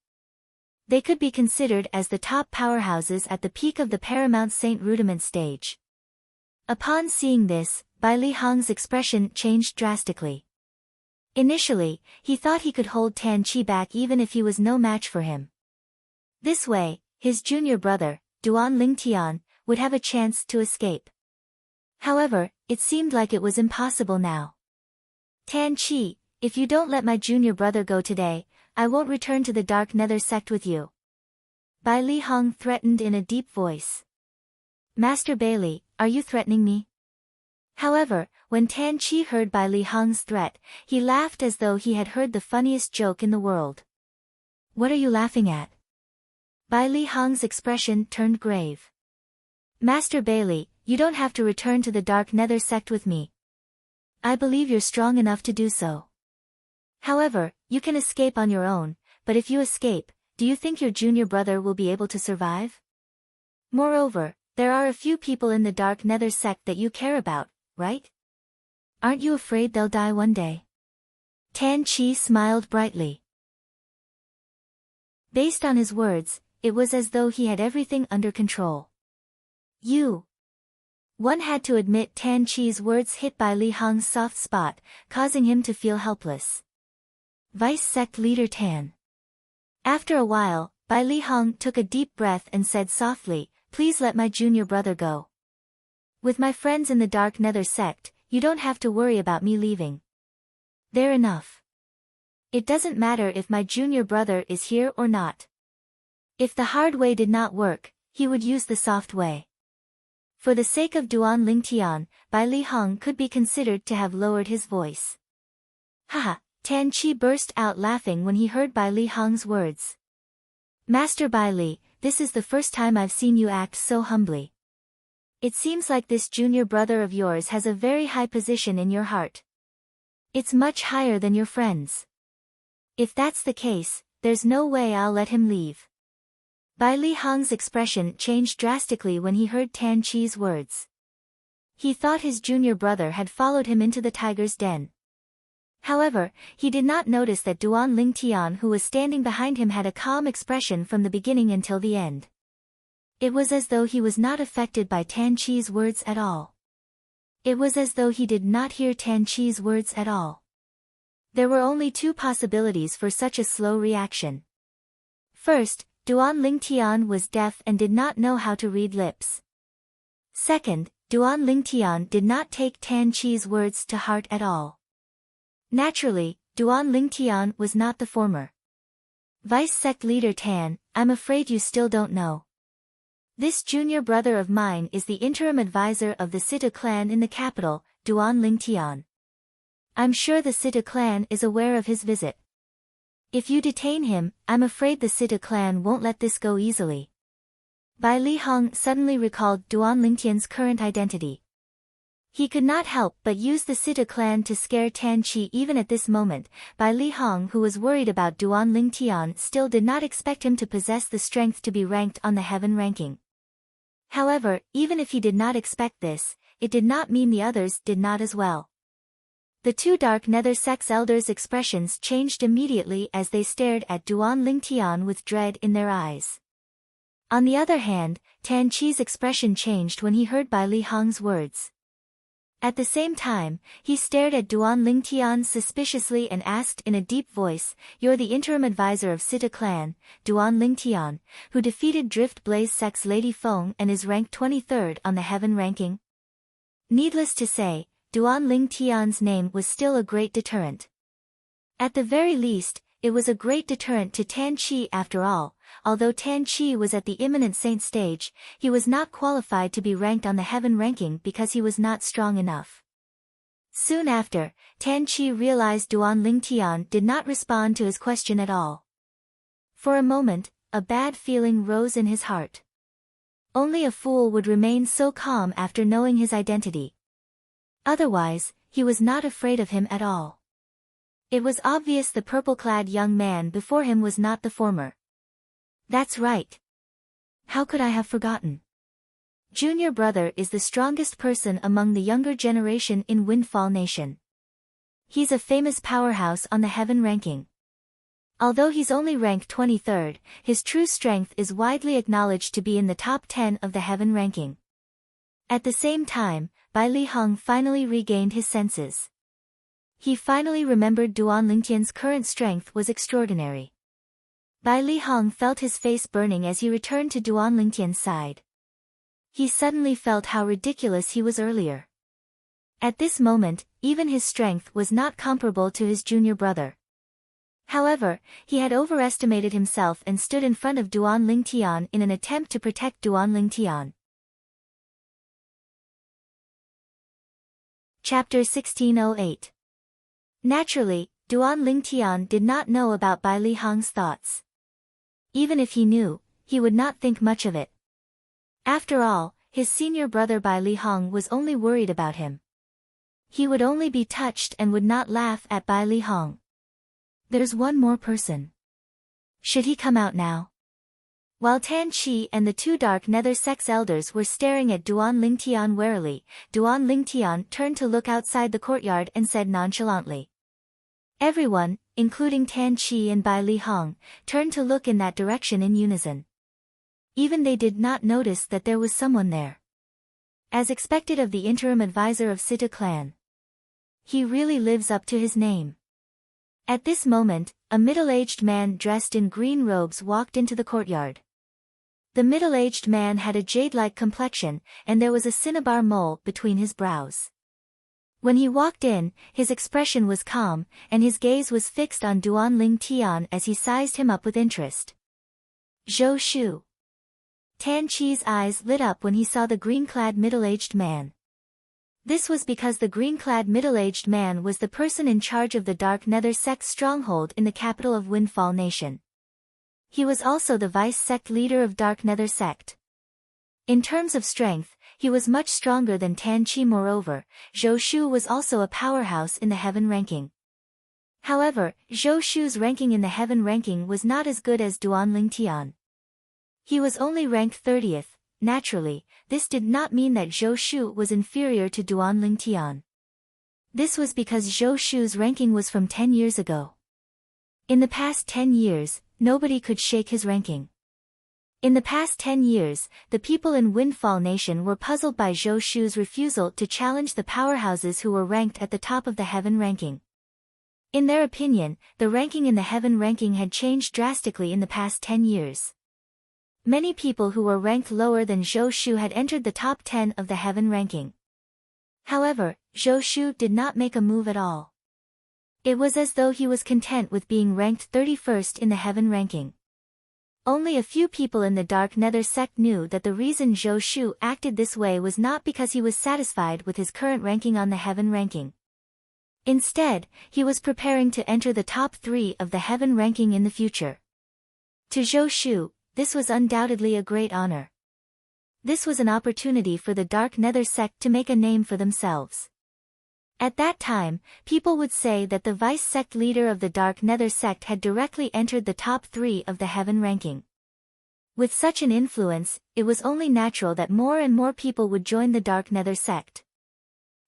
They could be considered as the top powerhouses at the peak of the Paramount Saint Rudiment stage. Upon seeing this, Bai Li Hong's expression changed drastically. Initially, he thought he could hold Tan Chi back even if he was no match for him. This way, his junior brother, Duan Ling Tian, would have a chance to escape. However, it seemed like it was impossible now. Tan Chi, if you don't let my junior brother go today, I won't return to the Dark Nether sect with you. Bai Li Hong threatened in a deep voice. Master Bailey, are you threatening me? However, when Tan Chi heard Bai Li Hong's threat, he laughed as though he had heard the funniest joke in the world. What are you laughing at? Bai Li Hong's expression turned grave. Master Bailey, you don't have to return to the Dark Nether sect with me. I believe you're strong enough to do so. However, you can escape on your own, but if you escape, do you think your junior brother will be able to survive? Moreover, there are a few people in the Dark Nether sect that you care about, right? Aren't you afraid they'll die one day? Tan Chi smiled brightly. Based on his words, it was as though he had everything under control. One had to admit Tan Chi's words hit Bai Li Hong's soft spot, causing him to feel helpless. Vice Sect Leader Tan. After a while, Bai Li Hong took a deep breath and said softly, please let my junior brother go. With my friends in the Dark Nether sect, you don't have to worry about me leaving. They're enough. It doesn't matter if my junior brother is here or not. If the hard way did not work, he would use the soft way. For the sake of Duan Ling Tian, Bai Li Hong could be considered to have lowered his voice. Haha, Tan Chi burst out laughing when he heard Bai Li Hong's words. Master Bai Li, this is the first time I've seen you act so humbly. It seems like this junior brother of yours has a very high position in your heart. It's much higher than your friends. If that's the case, there's no way I'll let him leave. Bai Li Hong's expression changed drastically when he heard Tan Chi's words. He thought his junior brother had followed him into the tiger's den. However, he did not notice that Duan Ling Tian who was standing behind him had a calm expression from the beginning until the end. It was as though he was not affected by Tan Chi's words at all. It was as though he did not hear Tan Chi's words at all. There were only two possibilities for such a slow reaction. First, Duan Ling Tian was deaf and did not know how to read lips. Second, Duan Ling Tian did not take Tan Chi's words to heart at all. Naturally, Duan Ling Tian was not the former. Vice Sect Leader Tan, I'm afraid you still don't know. This junior brother of mine is the interim advisor of the Sita clan in the capital, Duan Ling Tian. I'm sure the Sita clan is aware of his visit. If you detain him, I'm afraid the Sita clan won't let this go easily. Bai Li Hong suddenly recalled Duan Ling Tian's current identity. He could not help but use the Sita clan to scare Tan Chi even at this moment. Bai Li Hong, who was worried about Duan Ling Tian, still did not expect him to possess the strength to be ranked on the heaven ranking. However, even if he did not expect this, it did not mean the others did not as well. The two Dark Nether Sect's elders' expressions changed immediately as they stared at Duan Ling Tian with dread in their eyes. On the other hand, Tan Chi's expression changed when he heard Bai Li Hong's words. At the same time, he stared at Duan Lingtian suspiciously and asked in a deep voice, "You're the interim advisor of Sita clan, Duan Lingtian, who defeated Drift Blaze Sect's Lady Feng and is ranked 23rd on the heaven ranking?" Needless to say, Duan Lingtian's name was still a great deterrent. At the very least, it was a great deterrent to Tan Qi after all. Although Tan Qi was at the imminent saint stage, he was not qualified to be ranked on the heaven ranking because he was not strong enough. Soon after, Tan Qi realized Duan Lingtian did not respond to his question at all. For a moment, a bad feeling rose in his heart. Only a fool would remain so calm after knowing his identity. Otherwise, he was not afraid of him at all. It was obvious the purple-clad young man before him was not the former. That's right. How could I have forgotten? Junior brother is the strongest person among the younger generation in Windfall Nation. He's a famous powerhouse on the heaven ranking. Although he's only ranked 23rd, his true strength is widely acknowledged to be in the top 10 of the heaven ranking. At the same time, Bai Li Heng finally regained his senses. He finally remembered Duan Lingtian's current strength was extraordinary. Bai Li Heng felt his face burning as he returned to Duan Lingtian's side. He suddenly felt how ridiculous he was earlier. At this moment, even his strength was not comparable to his junior brother. However, he had overestimated himself and stood in front of Duan Lingtian in an attempt to protect Duan Lingtian. Chapter 1608. Naturally, Duan Lingtian did not know about Bai Li Heng's thoughts. Even if he knew, he would not think much of it. After all, his senior brother Bai Li Heng was only worried about him. He would only be touched and would not laugh at Bai Li Heng. There's one more person. Should he come out now? While Tan Qi and the two Dark Nether Sect's elders were staring at Duan Lingtian warily, Duan Lingtian turned to look outside the courtyard and said nonchalantly. Everyone, including Tan Qi and Bai Li Heng, turned to look in that direction in unison. Even they did not notice that there was someone there. As expected of the interim advisor of Sita clan. He really lives up to his name. At this moment, a middle-aged man dressed in green robes walked into the courtyard. The middle-aged man had a jade-like complexion, and there was a cinnabar mole between his brows. When he walked in, his expression was calm, and his gaze was fixed on Duan Lingtian as he sized him up with interest. Zhou Shu. Tan Qi's eyes lit up when he saw the green-clad middle-aged man. This was because the green-clad middle-aged man was the person in charge of the Dark Nether Sect's stronghold in the capital of Windfall Nation. He was also the vice-sect leader of Dark Nether Sect. In terms of strength, he was much stronger than Tan Qi. Moreover, Zhou Shu was also a powerhouse in the heaven ranking. However, Zhou Shu's ranking in the heaven ranking was not as good as Duan Lingtian. He was only ranked 30th. Naturally, this did not mean that Zhou Shu was inferior to Duan Lingtian. This was because Zhou Shu's ranking was from 10 years ago. In the past 10 years, nobody could shake his ranking. In the past 10 years, the people in Windfall Nation were puzzled by Zhou Shu's refusal to challenge the powerhouses who were ranked at the top of the heaven ranking. In their opinion, the ranking in the heaven ranking had changed drastically in the past 10 years. Many people who were ranked lower than Zhou Shu had entered the top 10 of the heaven ranking. However, Zhou Shu did not make a move at all. It was as though he was content with being ranked 31st in the heaven ranking. Only a few people in the Dark Nether Sect knew that the reason Zhou Shu acted this way was not because he was satisfied with his current ranking on the heaven ranking. Instead, he was preparing to enter the top 3 of the heaven ranking in the future. To Zhou Shu, this was undoubtedly a great honor. This was an opportunity for the Dark Nether Sect to make a name for themselves. At that time, people would say that the vice-sect leader of the Dark Nether Sect had directly entered the top 3 of the heaven ranking. With such an influence, it was only natural that more and more people would join the Dark Nether Sect.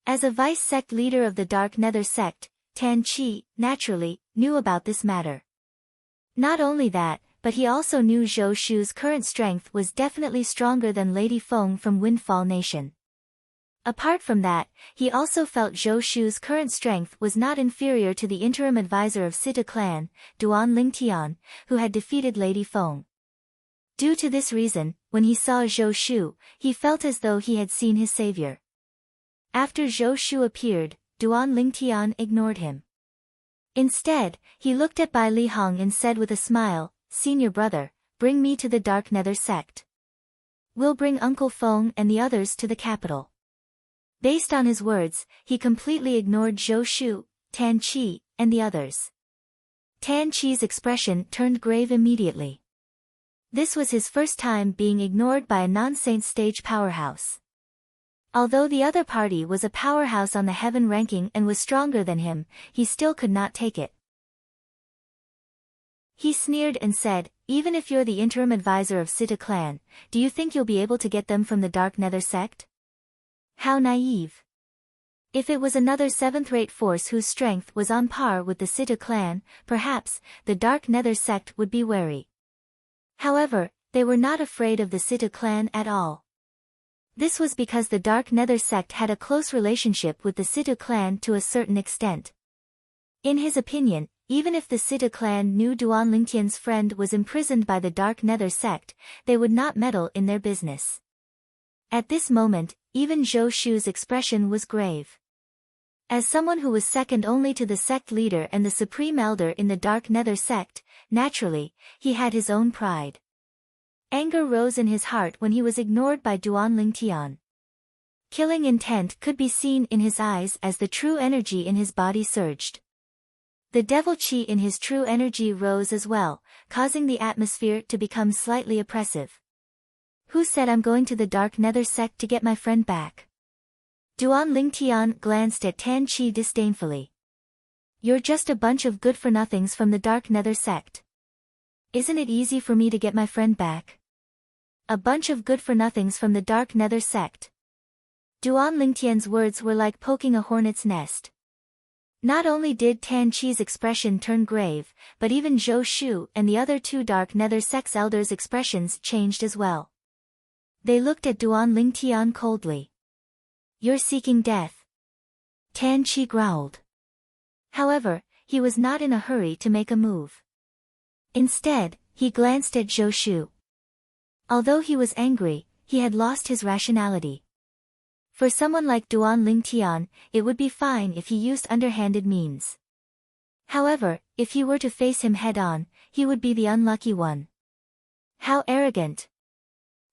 As a vice-sect leader of the Dark Nether Sect, Tan Qi, naturally, knew about this matter. Not only that, but he also knew Zhou Shu's current strength was definitely stronger than Lady Feng from Windfall Nation. Apart from that, he also felt Zhou Shu's current strength was not inferior to the interim advisor of Sita clan, Duan Lingtian, who had defeated Lady Feng. Due to this reason, when he saw Zhou Shu, he felt as though he had seen his savior. After Zhou Shu appeared, Duan Lingtian ignored him. Instead, he looked at Bai Li Hong and said with a smile, "Senior brother, bring me to the Dark Nether sect. We'll bring Uncle Feng and the others to the capital." Based on his words, he completely ignored Zhou Shu, Tan Qi, and the others. Tan Qi's expression turned grave immediately. This was his first time being ignored by a non-saint stage powerhouse. Although the other party was a powerhouse on the heaven ranking and was stronger than him, he still could not take it. He sneered and said, "Even if you're the interim advisor of Sita clan, do you think you'll be able to get them from the Dark Nether sect? How naive. If it was another seventh-rate force whose strength was on par with the Sita clan, perhaps, the Dark Nether sect would be wary." However, they were not afraid of the Sita clan at all. This was because the Dark Nether sect had a close relationship with the Sita clan to a certain extent. In his opinion, even if the Sita clan knew Duan Lingtian's friend was imprisoned by the Dark Nether sect, they would not meddle in their business. At this moment, even Zhou Shu's expression was grave. As someone who was second only to the sect leader and the supreme elder in the Dark Nether sect, naturally, he had his own pride. Anger rose in his heart when he was ignored by Duan Lingtian. Killing intent could be seen in his eyes as the true energy in his body surged. The devil chi in his true energy rose as well, causing the atmosphere to become slightly oppressive. "Who said I'm going to the Dark Nether sect to get my friend back?" Duan Lingtian glanced at Tan Qi disdainfully. "You're just a bunch of good-for-nothings from the Dark Nether sect. Isn't it easy for me to get my friend back? A bunch of good-for-nothings from the Dark Nether sect." Duan Lingtian's words were like poking a hornet's nest. Not only did Tan Qi's expression turn grave, but even Zhou Shu and the other two Dark Nether sect's elders' expressions changed as well. They looked at Duan Lingtian coldly. "You're seeking death?" Tan Qi growled. However, he was not in a hurry to make a move. Instead, he glanced at Zhou Shu. Although he was angry, he had lost his rationality. For someone like Duan Lingtian, it would be fine if he used underhanded means. However, if he were to face him head-on, he would be the unlucky one. How arrogant.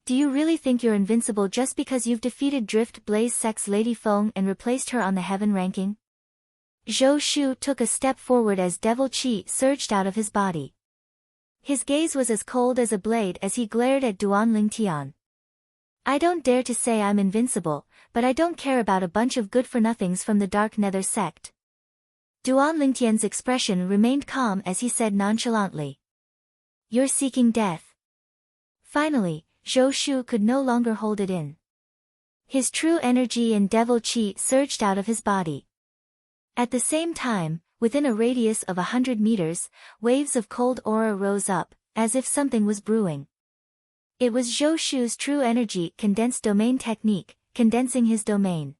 Do you really think you're invincible just because you've defeated Drift Blaze Sect's Lady Feng and replaced her on the heaven ranking? Zhou Shu took a step forward as devil chi surged out of his body. His gaze was as cold as a blade as he glared at Duan Lingtian. "I don't dare to say I'm invincible, but I don't care about a bunch of good-for-nothings from the Dark Nether sect." Duan Lingtian's expression remained calm as he said nonchalantly, "You're seeking death." Finally, Zhou Shu could no longer hold it in. His true energy and devil chi surged out of his body. At the same time, within a radius of 100 meters, waves of cold aura rose up, as if something was brewing. It was Zhou Shu's true energy condensed domain technique, condensing his domain.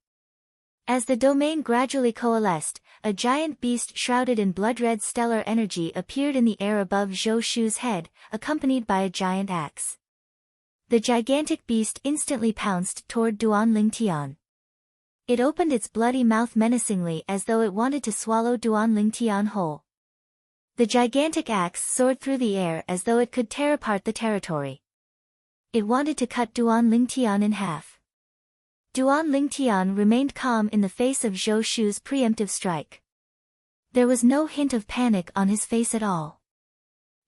As the domain gradually coalesced, a giant beast shrouded in blood-red stellar energy appeared in the air above Zhou Shu's head, accompanied by a giant axe. The gigantic beast instantly pounced toward Duan Lingtian. It opened its bloody mouth menacingly as though it wanted to swallow Duan Lingtian whole. The gigantic axe soared through the air as though it could tear apart the territory. It wanted to cut Duan Lingtian in half. Duan Lingtian remained calm in the face of Zhou Shu's preemptive strike. There was no hint of panic on his face at all.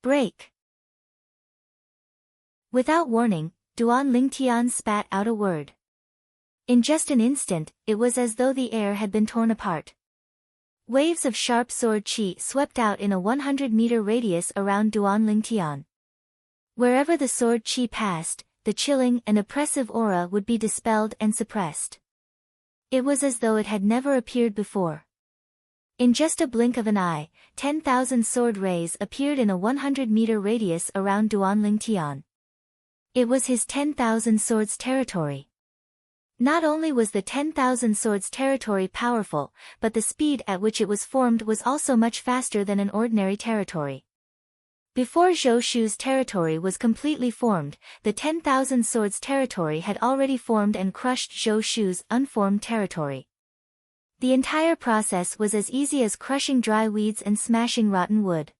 "Break!" Without warning, Duan Lingtian spat out a word. In just an instant, it was as though the air had been torn apart. Waves of sharp sword chi swept out in a 100-meter radius around Duan Lingtian. Wherever the sword chi passed, the chilling and oppressive aura would be dispelled and suppressed. It was as though it had never appeared before. In just a blink of an eye, 10,000 sword rays appeared in a 100-meter radius around Duan Lingtian. It was his 10,000 swords territory. Not only was the 10,000 Swords territory powerful, but the speed at which it was formed was also much faster than an ordinary territory. Before Zhou Shu's territory was completely formed, the 10,000 Swords territory had already formed and crushed Zhou Shu's unformed territory. The entire process was as easy as crushing dry weeds and smashing rotten wood.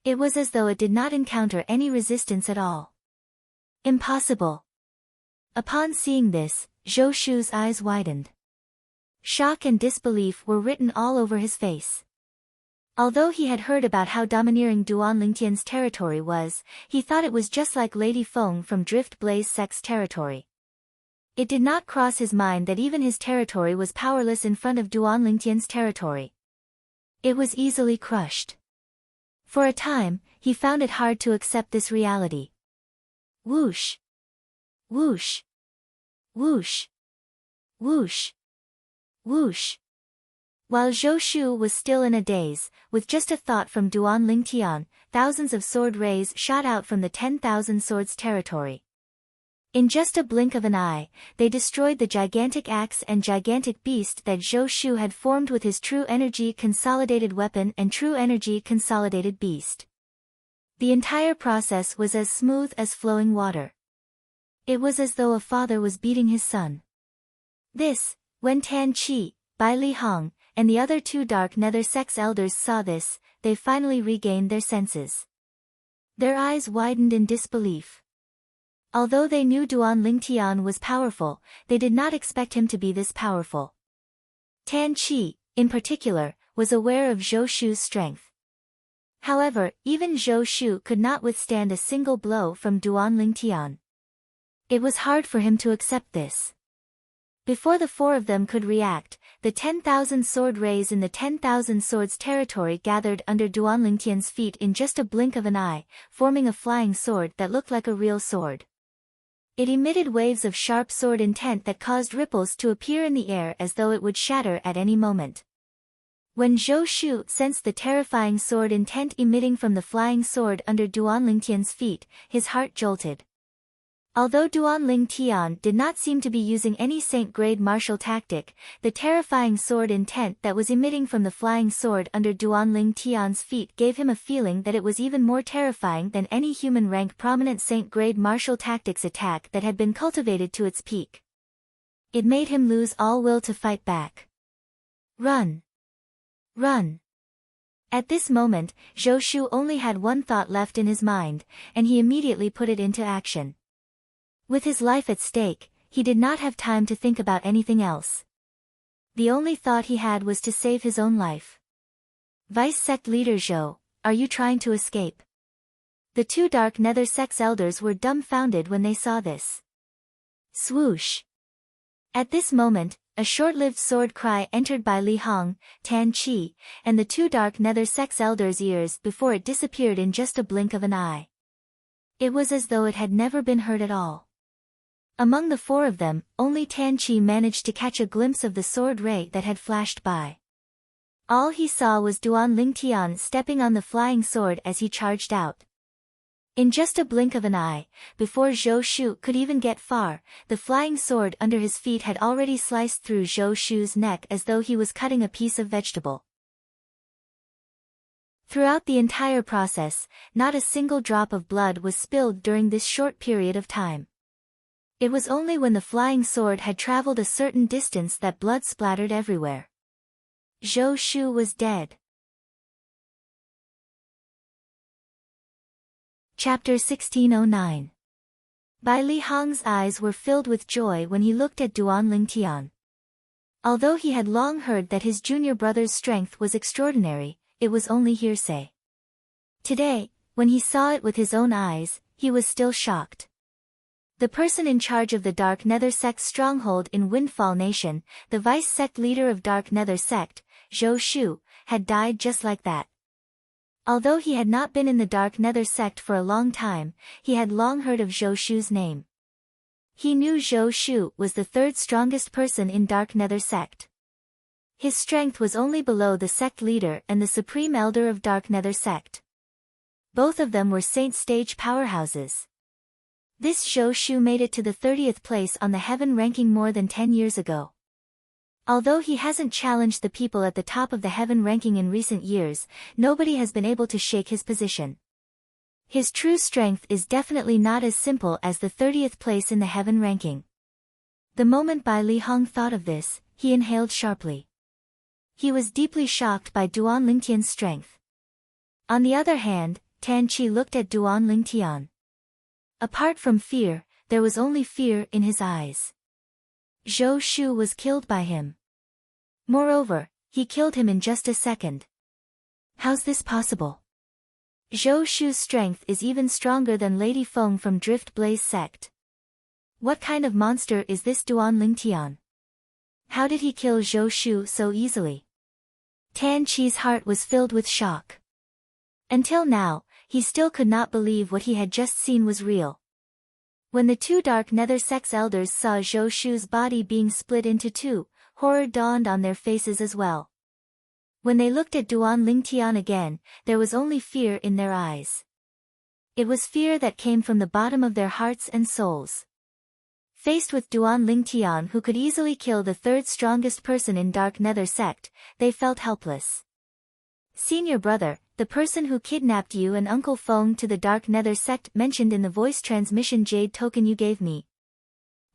It was as though it did not encounter any resistance at all. Impossible. Upon seeing this, Zhou Shu's eyes widened. Shock and disbelief were written all over his face. Although he had heard about how domineering Duan Lingtian's territory was, he thought it was just like Lady Feng from Drift Blaze Sect's territory. It did not cross his mind that even his territory was powerless in front of Duan Lingtian's territory. It was easily crushed. For a time, he found it hard to accept this reality. Whoosh! Whoosh! Whoosh! Whoosh! Whoosh! While Zhou Shu was still in a daze, with just a thought from Duan Lingtian, thousands of sword rays shot out from the 10,000 Swords territory. In just a blink of an eye, they destroyed the gigantic axe and gigantic beast that Zhou Shu had formed with his true energy consolidated weapon and true energy consolidated beast. The entire process was as smooth as flowing water. It was as though a father was beating his son. This, when Tan Qi, Bai Li Hong, and the other two Dark Nether Sect's elders saw this, they finally regained their senses. Their eyes widened in disbelief. Although they knew Duan Lingtian was powerful, they did not expect him to be this powerful. Tan Qi, in particular, was aware of Zhou Shu's strength. However, even Zhou Shu could not withstand a single blow from Duan Lingtian. It was hard for him to accept this. Before the four of them could react, the 10,000 sword rays in the 10,000 Swords territory gathered under Duan Lingtian's feet in just a blink of an eye, forming a flying sword that looked like a real sword. It emitted waves of sharp sword intent that caused ripples to appear in the air as though it would shatter at any moment. When Zhou Shu sensed the terrifying sword intent emitting from the flying sword under Duan Lingtian's feet, his heart jolted. Although Duan Lingtian did not seem to be using any saint-grade martial tactic, the terrifying sword intent that was emitting from the flying sword under Duan Lingtian's feet gave him a feeling that it was even more terrifying than any human-rank prominent saint-grade martial tactics attack that had been cultivated to its peak. It made him lose all will to fight back. Run! Run! At this moment, Zhou Shu only had one thought left in his mind, and he immediately put it into action. With his life at stake, he did not have time to think about anything else. The only thought he had was to save his own life. Vice Sect Leader Zhou, are you trying to escape? The two Dark Nether Sect's elders were dumbfounded when they saw this. Swoosh! At this moment, a short-lived sword cry entered Bai Li Hong, Tan Qi, and the two Dark Nether Sect's elders' ears before it disappeared in just a blink of an eye. It was as though it had never been heard at all. Among the four of them, only Tan Qi managed to catch a glimpse of the sword ray that had flashed by. All he saw was Duan Lingtian stepping on the flying sword as he charged out. In just a blink of an eye, before Zhou Shu could even get far, the flying sword under his feet had already sliced through Zhou Shu's neck as though he was cutting a piece of vegetable. Throughout the entire process, not a single drop of blood was spilled during this short period of time. It was only when the flying sword had traveled a certain distance that blood splattered everywhere. Zhou Shu was dead. Chapter 1609. Bai Li Hong's eyes were filled with joy when he looked at Duan Lingtian. Although he had long heard that his junior brother's strength was extraordinary, it was only hearsay. Today, when he saw it with his own eyes, he was still shocked. The person in charge of the Dark Nether Sect's stronghold in Windfall Nation, the vice sect leader of Dark Nether Sect, Zhou Shu, had died just like that. Although he had not been in the Dark Nether Sect for a long time, he had long heard of Zhou Shu's name. He knew Zhou Shu was the third strongest person in Dark Nether Sect. His strength was only below the sect leader and the supreme elder of Dark Nether Sect. Both of them were saint stage powerhouses. This Xueqi made it to the 30th place on the heaven ranking more than 10 years ago. Although he hasn't challenged the people at the top of the heaven ranking in recent years, nobody has been able to shake his position. His true strength is definitely not as simple as the 30th place in the heaven ranking. The moment Bai Lihong thought of this, he inhaled sharply. He was deeply shocked by Duan Lingtian's strength. On the other hand, Tan Qi looked at Duan Lingtian. Apart from fear, there was only fear in his eyes. Xueqi was killed by him. Moreover, he killed him in just a second. How's this possible? Xueqi's strength is even stronger than Lady Feng from Drift Blaze sect. What kind of monster is this Duan Lingtian? How did he kill Xueqi so easily? Tan Qi's heart was filled with shock. Until now, he still could not believe what he had just seen was real. When the two Dark Nether Sect's elders saw Xueqi's body being split into two, horror dawned on their faces as well. When they looked at Duan Lingtian again, there was only fear in their eyes. It was fear that came from the bottom of their hearts and souls. Faced with Duan Lingtian, who could easily kill the third strongest person in Dark Nether Sect, they felt helpless. Senior brother, the person who kidnapped you and Uncle Feng to the Dark Nether Sect mentioned in the voice transmission jade token you gave me.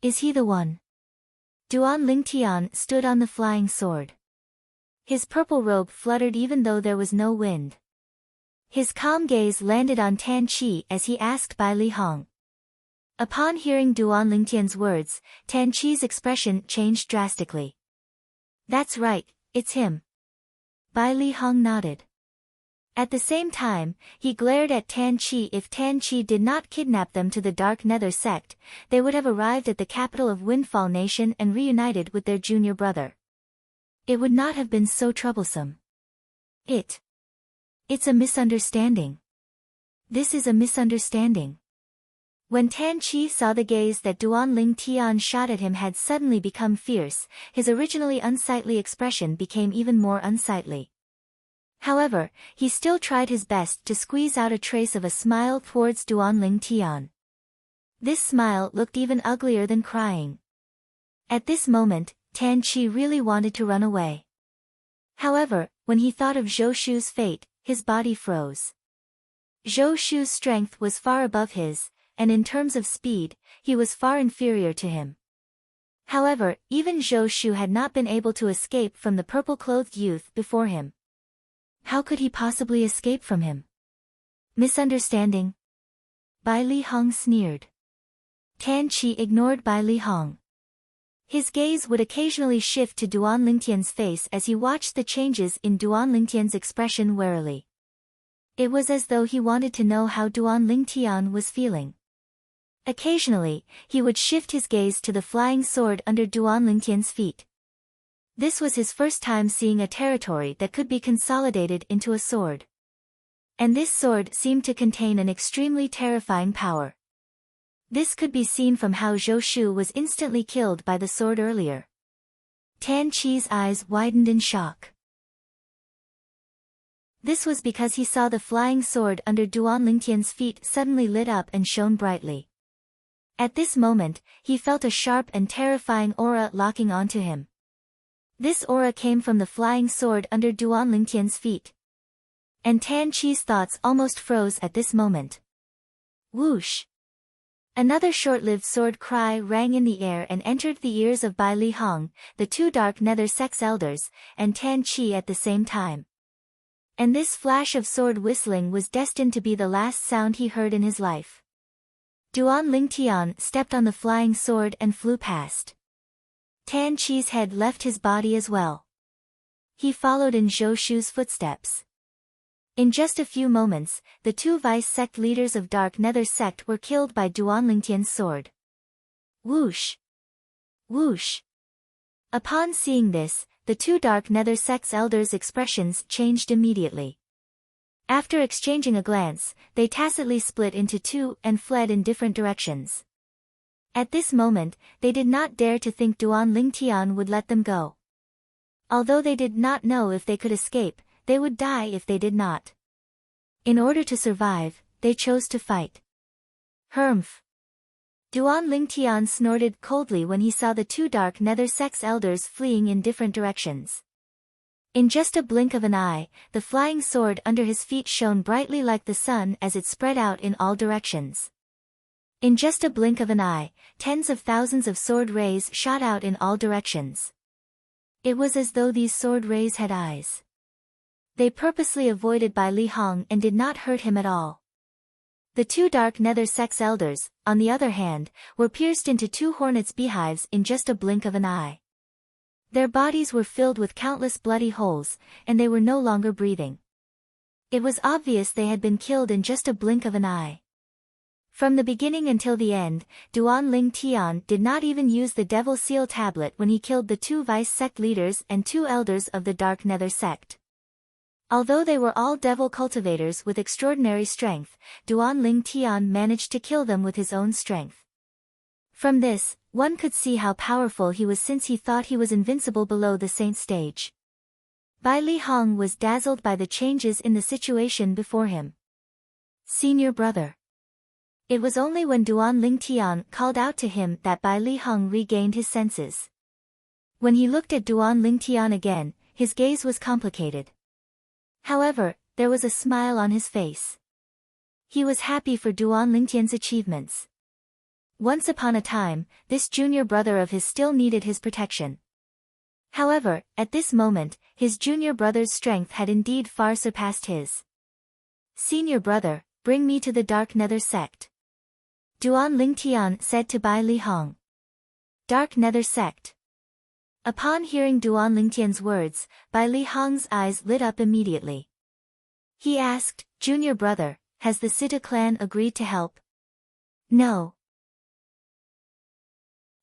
Is he the one? Duan Lingtian stood on the flying sword. His purple robe fluttered even though there was no wind. His calm gaze landed on Tan Qi as he asked Bai Lihong. Upon hearing Duan Lingtian's words, Tan Qi's expression changed drastically. That's right, it's him. Bai Lihong nodded. At the same time, he glared at Tan Qi. If Tan Qi did not kidnap them to the Dark Nether Sect, they would have arrived at the capital of Windfall Nation and reunited with their junior brother. It would not have been so troublesome. It's a misunderstanding. This is a misunderstanding. When Tan Qi saw the gaze that Duan Lingtian shot at him had suddenly become fierce, his originally unsightly expression became even more unsightly. However, he still tried his best to squeeze out a trace of a smile towards Duan Lingtian. This smile looked even uglier than crying. At this moment, Tan Qi really wanted to run away. However, when he thought of Xueqi's fate, his body froze. Xueqi's strength was far above his, and in terms of speed, he was far inferior to him. However, even Xueqi had not been able to escape from the purple-clothed youth before him. How could he possibly escape from him? Misunderstanding? Bai Lihong sneered. Tan Qi ignored Bai Lihong. His gaze would occasionally shift to Duan Lingtian's face as he watched the changes in Duan Lingtian's expression warily. It was as though he wanted to know how Duan Lingtian was feeling. Occasionally, he would shift his gaze to the flying sword under Duan Lingtian's feet. This was his first time seeing a territory that could be consolidated into a sword. And this sword seemed to contain an extremely terrifying power. This could be seen from how Xueqi was instantly killed by the sword earlier. Tan Qi's eyes widened in shock. This was because he saw the flying sword under Duan Lingtian's feet suddenly lit up and shone brightly. At this moment, he felt a sharp and terrifying aura locking onto him. This aura came from the flying sword under Duan Lingtian's feet. And Tan Qi's thoughts almost froze at this moment. Whoosh! Another short-lived sword cry rang in the air and entered the ears of Bai Lihong, the two Dark Nether Sect's elders, and Tan Qi at the same time. And this flash of sword whistling was destined to be the last sound he heard in his life. Duan Lingtian stepped on the flying sword and flew past. Tan Qi's head left his body as well. He followed in Xueqi's footsteps. In just a few moments, the two vice sect leaders of Dark Nether Sect were killed by Duan Lingtian's sword. Whoosh! Whoosh! Upon seeing this, the two Dark Nether Sect's elders' expressions changed immediately. After exchanging a glance, they tacitly split into two and fled in different directions. At this moment, they did not dare to think Duan Lingtian would let them go. Although they did not know if they could escape, they would die if they did not. In order to survive, they chose to fight. Humph! Duan Lingtian snorted coldly when he saw the two dark nether sect's elders fleeing in different directions. In just a blink of an eye, the flying sword under his feet shone brightly like the sun as it spread out in all directions. In just a blink of an eye, tens of thousands of sword rays shot out in all directions. It was as though these sword rays had eyes. They purposely avoided Bai Li Hong and did not hurt him at all. The two dark nether sect's elders, on the other hand, were pierced into two hornets' beehives in just a blink of an eye. Their bodies were filled with countless bloody holes, and they were no longer breathing. It was obvious they had been killed in just a blink of an eye. From the beginning until the end, Duan Ling Tian did not even use the Devil Seal tablet when he killed the two vice sect leaders and two elders of the Dark Nether sect. Although they were all devil cultivators with extraordinary strength, Duan Ling Tian managed to kill them with his own strength. From this, one could see how powerful he was since he thought he was invincible below the saint stage. Bai Li Hong was dazzled by the changes in the situation before him. Senior brother. It was only when Duan Ling Tian called out to him that Bai Li Hong regained his senses. When he looked at Duan Ling Tian again, his gaze was complicated. However, there was a smile on his face. He was happy for Duan Ling Tian's achievements. Once upon a time, this junior brother of his still needed his protection. However, at this moment, his junior brother's strength had indeed far surpassed his. Senior brother, bring me to the Dark Nether sect. Duan Ling Tian said to Bai Li Hong. Dark Nether sect. Upon hearing Duan Ling Tian's words, Bai Li Hong's eyes lit up immediately. He asked, Junior brother, has the Sita clan agreed to help? No.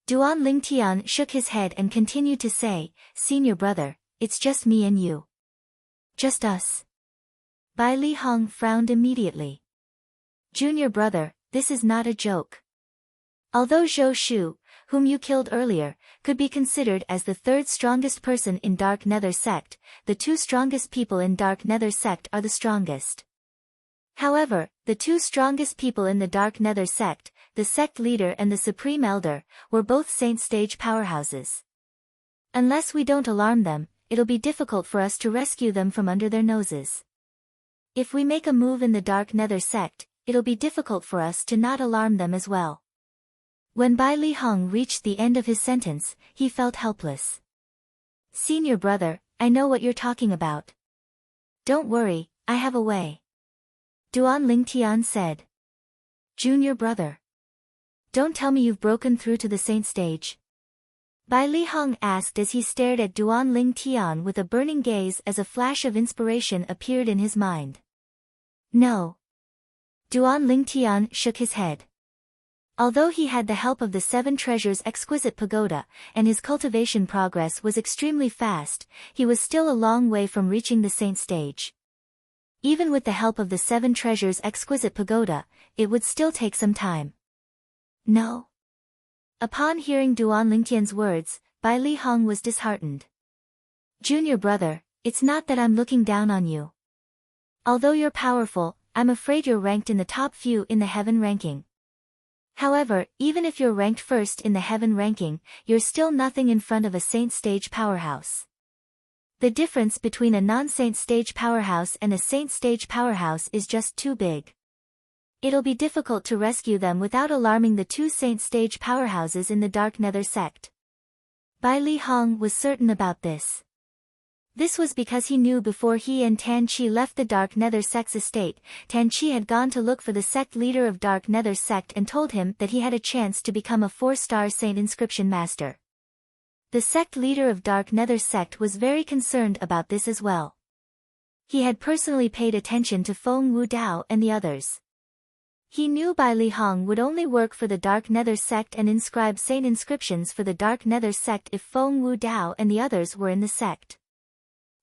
Duan Ling Tian shook his head and continued to say, Senior brother, it's just me and you. Just us. Bai Li Hong frowned immediately. Junior brother, this is not a joke. Although Zhou Shu, whom you killed earlier, could be considered as the third strongest person in Dark Nether sect, the two strongest people in Dark Nether sect are the strongest. However, the two strongest people in the Dark Nether sect, the sect leader and the supreme elder, were both saint stage powerhouses. Unless we don't alarm them, it'll be difficult for us to rescue them from under their noses. If we make a move in the Dark Nether sect, it'll be difficult for us to not alarm them as well. When Bai Li Hong reached the end of his sentence, he felt helpless. Senior brother, I know what you're talking about. Don't worry, I have a way. Duan Ling Tian said. Junior brother. Don't tell me you've broken through to the saint stage. Bai Li Hong asked as he stared at Duan Ling Tian with a burning gaze as a flash of inspiration appeared in his mind. No. Duan Ling Tian shook his head. Although he had the help of the Seven Treasures' exquisite pagoda, and his cultivation progress was extremely fast, he was still a long way from reaching the saint stage. Even with the help of the Seven Treasures' exquisite pagoda, it would still take some time. No. Upon hearing Duan Lingtian's words, Bai Li Hong was disheartened. Junior brother, it's not that I'm looking down on you. Although you're powerful, I'm afraid you're ranked in the top few in the heaven ranking. However, even if you're ranked first in the heaven ranking, you're still nothing in front of a saint stage powerhouse. The difference between a non-saint stage powerhouse and a saint stage powerhouse is just too big. It'll be difficult to rescue them without alarming the two saint stage powerhouses in the Dark Nether sect. Bai Li Hong was certain about this. This was because he knew before he and Tan Chi left the Dark Nether sect's estate, Tan Chi had gone to look for the sect leader of Dark Nether sect and told him that he had a chance to become a 4-star saint inscription master. The sect leader of Dark Nether sect was very concerned about this as well. He had personally paid attention to Feng Wu Dao and the others. He knew Bai Li Hong would only work for the Dark Nether sect and inscribe saint inscriptions for the Dark Nether sect if Feng Wu Dao and the others were in the sect.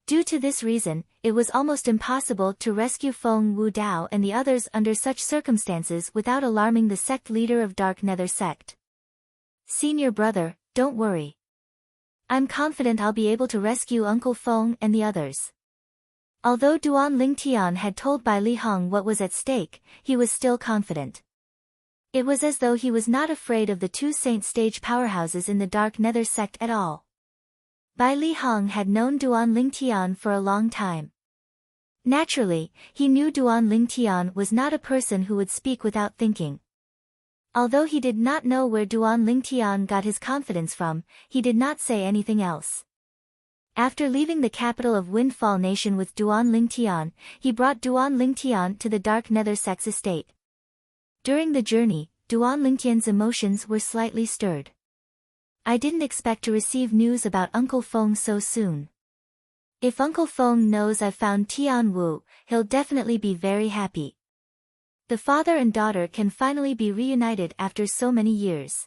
Due to this reason, it was almost impossible to rescue Feng Wu Dao and the others under such circumstances without alarming the sect leader of Dark Nether sect. Senior brother, don't worry. I'm confident I'll be able to rescue Uncle Feng and the others. Although Duan Ling Tian had told Bai Li Hong what was at stake, he was still confident. It was as though he was not afraid of the two saint stage powerhouses in the Dark Nether sect at all. Bai Li Hong had known Duan Lingtian for a long time. Naturally, he knew Duan Lingtian was not a person who would speak without thinking. Although he did not know where Duan Lingtian got his confidence from, he did not say anything else. After leaving the capital of Windfall Nation with Duan Lingtian, he brought Duan Lingtian to the Dark Nether Sect's estate. During the journey, Duan Lingtian's emotions were slightly stirred. I didn't expect to receive news about Uncle Feng so soon. If Uncle Feng knows I've found Tian Wu, he'll definitely be very happy. The father and daughter can finally be reunited after so many years.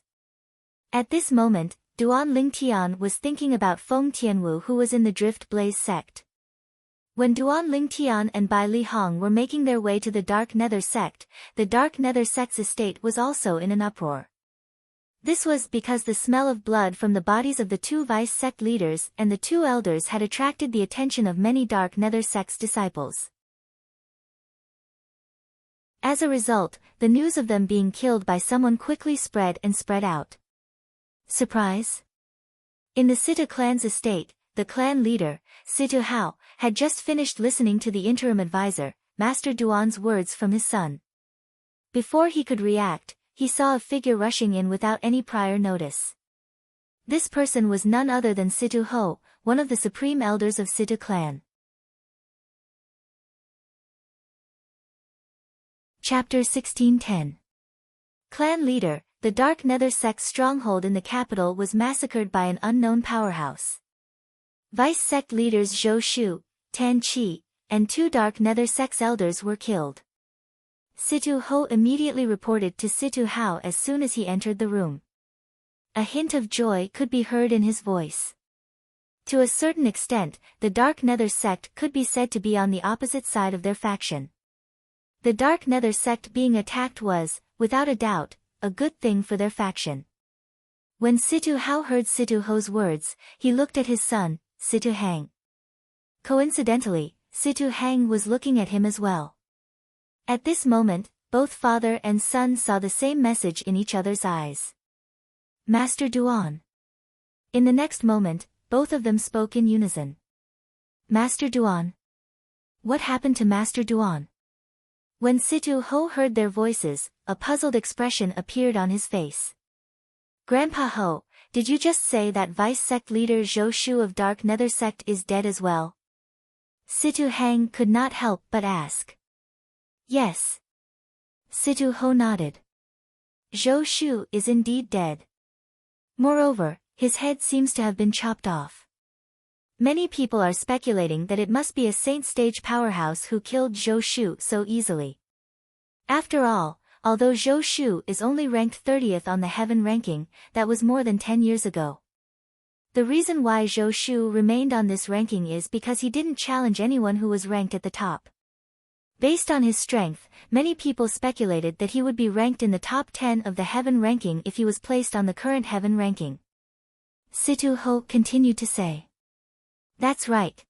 At this moment, Duan Lingtian was thinking about Feng Tianwu, who was in the Drift Blaze sect. When Duan Lingtian and Bai Li Hong were making their way to the Dark Nether sect, the Dark Nether sect's estate was also in an uproar. This was because the smell of blood from the bodies of the two vice sect leaders and the two elders had attracted the attention of many Dark Nether sect's disciples. As a result, the news of them being killed by someone quickly spread out. Surprise? In the Sita clan's estate, the clan leader, Situ Hao, had just finished listening to the interim advisor, Master Duan's words from his son. Before he could react, he saw a figure rushing in without any prior notice. This person was none other than Situ Ho, one of the supreme elders of Situ clan. Chapter 1610. Clan leader, the Dark Nether sect's stronghold in the capital was massacred by an unknown powerhouse. Vice sect leaders Zhou Shu, Tan Qi, and two Dark Nether sect's elders were killed. Situ Ho immediately reported to Situ Hao as soon as he entered the room. A hint of joy could be heard in his voice. To a certain extent, the Dark Nether sect could be said to be on the opposite side of their faction. The Dark Nether sect being attacked was, without a doubt, a good thing for their faction. When Situ Hao heard Situ Ho's words, he looked at his son, Situ Hang. Coincidentally, Situ Hang was looking at him as well. At this moment, both father and son saw the same message in each other's eyes. Master Duan. In the next moment, both of them spoke in unison. Master Duan. What happened to Master Duan? When Situ Ho heard their voices, a puzzled expression appeared on his face. Grandpa Ho, did you just say that vice sect leader Zhou Shu of Dark Nether sect is dead as well? Situ Hang could not help but ask. Yes. Situ Ho nodded. Zhou Shu is indeed dead. Moreover, his head seems to have been chopped off. Many people are speculating that it must be a saint stage powerhouse who killed Zhou Shu so easily. After all, although Zhou Shu is only ranked 30th on the heaven ranking, that was more than 10 years ago. The reason why Zhou Shu remained on this ranking is because he didn't challenge anyone who was ranked at the top. Based on his strength, many people speculated that he would be ranked in the top 10 of the heaven ranking if he was placed on the current heaven ranking. Situ Ho continued to say. That's right.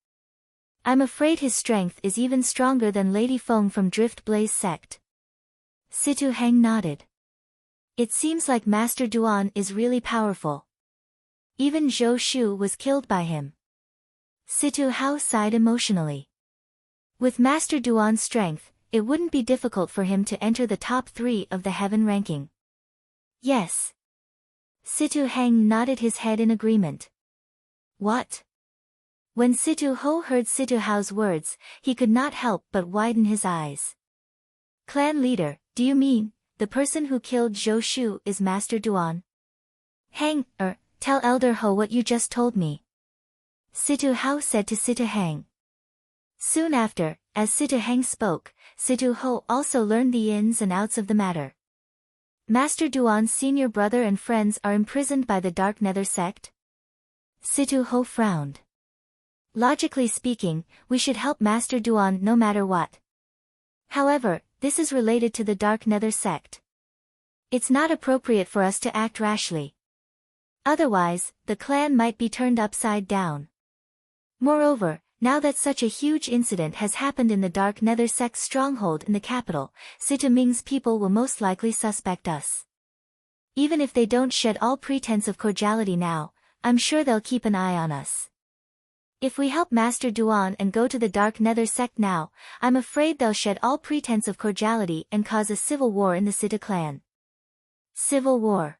I'm afraid his strength is even stronger than Lady Feng from Drift Blaze sect. Situ Hang nodded. It seems like Master Duan is really powerful. Even Zhou Shu was killed by him. Situ Hao sighed emotionally. With Master Duan's strength, it wouldn't be difficult for him to enter the top 3 of the heaven ranking. Yes. Situ Hang nodded his head in agreement. What? When Situ Ho heard Situ Hao's words, he could not help but widen his eyes. Clan leader, do you mean, the person who killed Zhou Shu is Master Duan? Hang, tell Elder Ho what you just told me. Situ Hao said to Situ Hang. Soon after, as Situ Hang spoke, Situ Ho also learned the ins and outs of the matter. Master Duan's senior brother and friends are imprisoned by the Dark Nether sect? Situ Ho frowned. Logically speaking, we should help Master Duan no matter what. However, this is related to the Dark Nether sect. It's not appropriate for us to act rashly. Otherwise, the clan might be turned upside down. Moreover, Now that such a huge incident has happened in the Dark Nether sect's stronghold in the capital, Situ Ming's people will most likely suspect us. Even if they don't shed all pretense of cordiality now, I'm sure they'll keep an eye on us. If we help Master Duan and go to the Dark Nether sect now, I'm afraid they'll shed all pretense of cordiality and cause a civil war in the Situ clan. Civil war.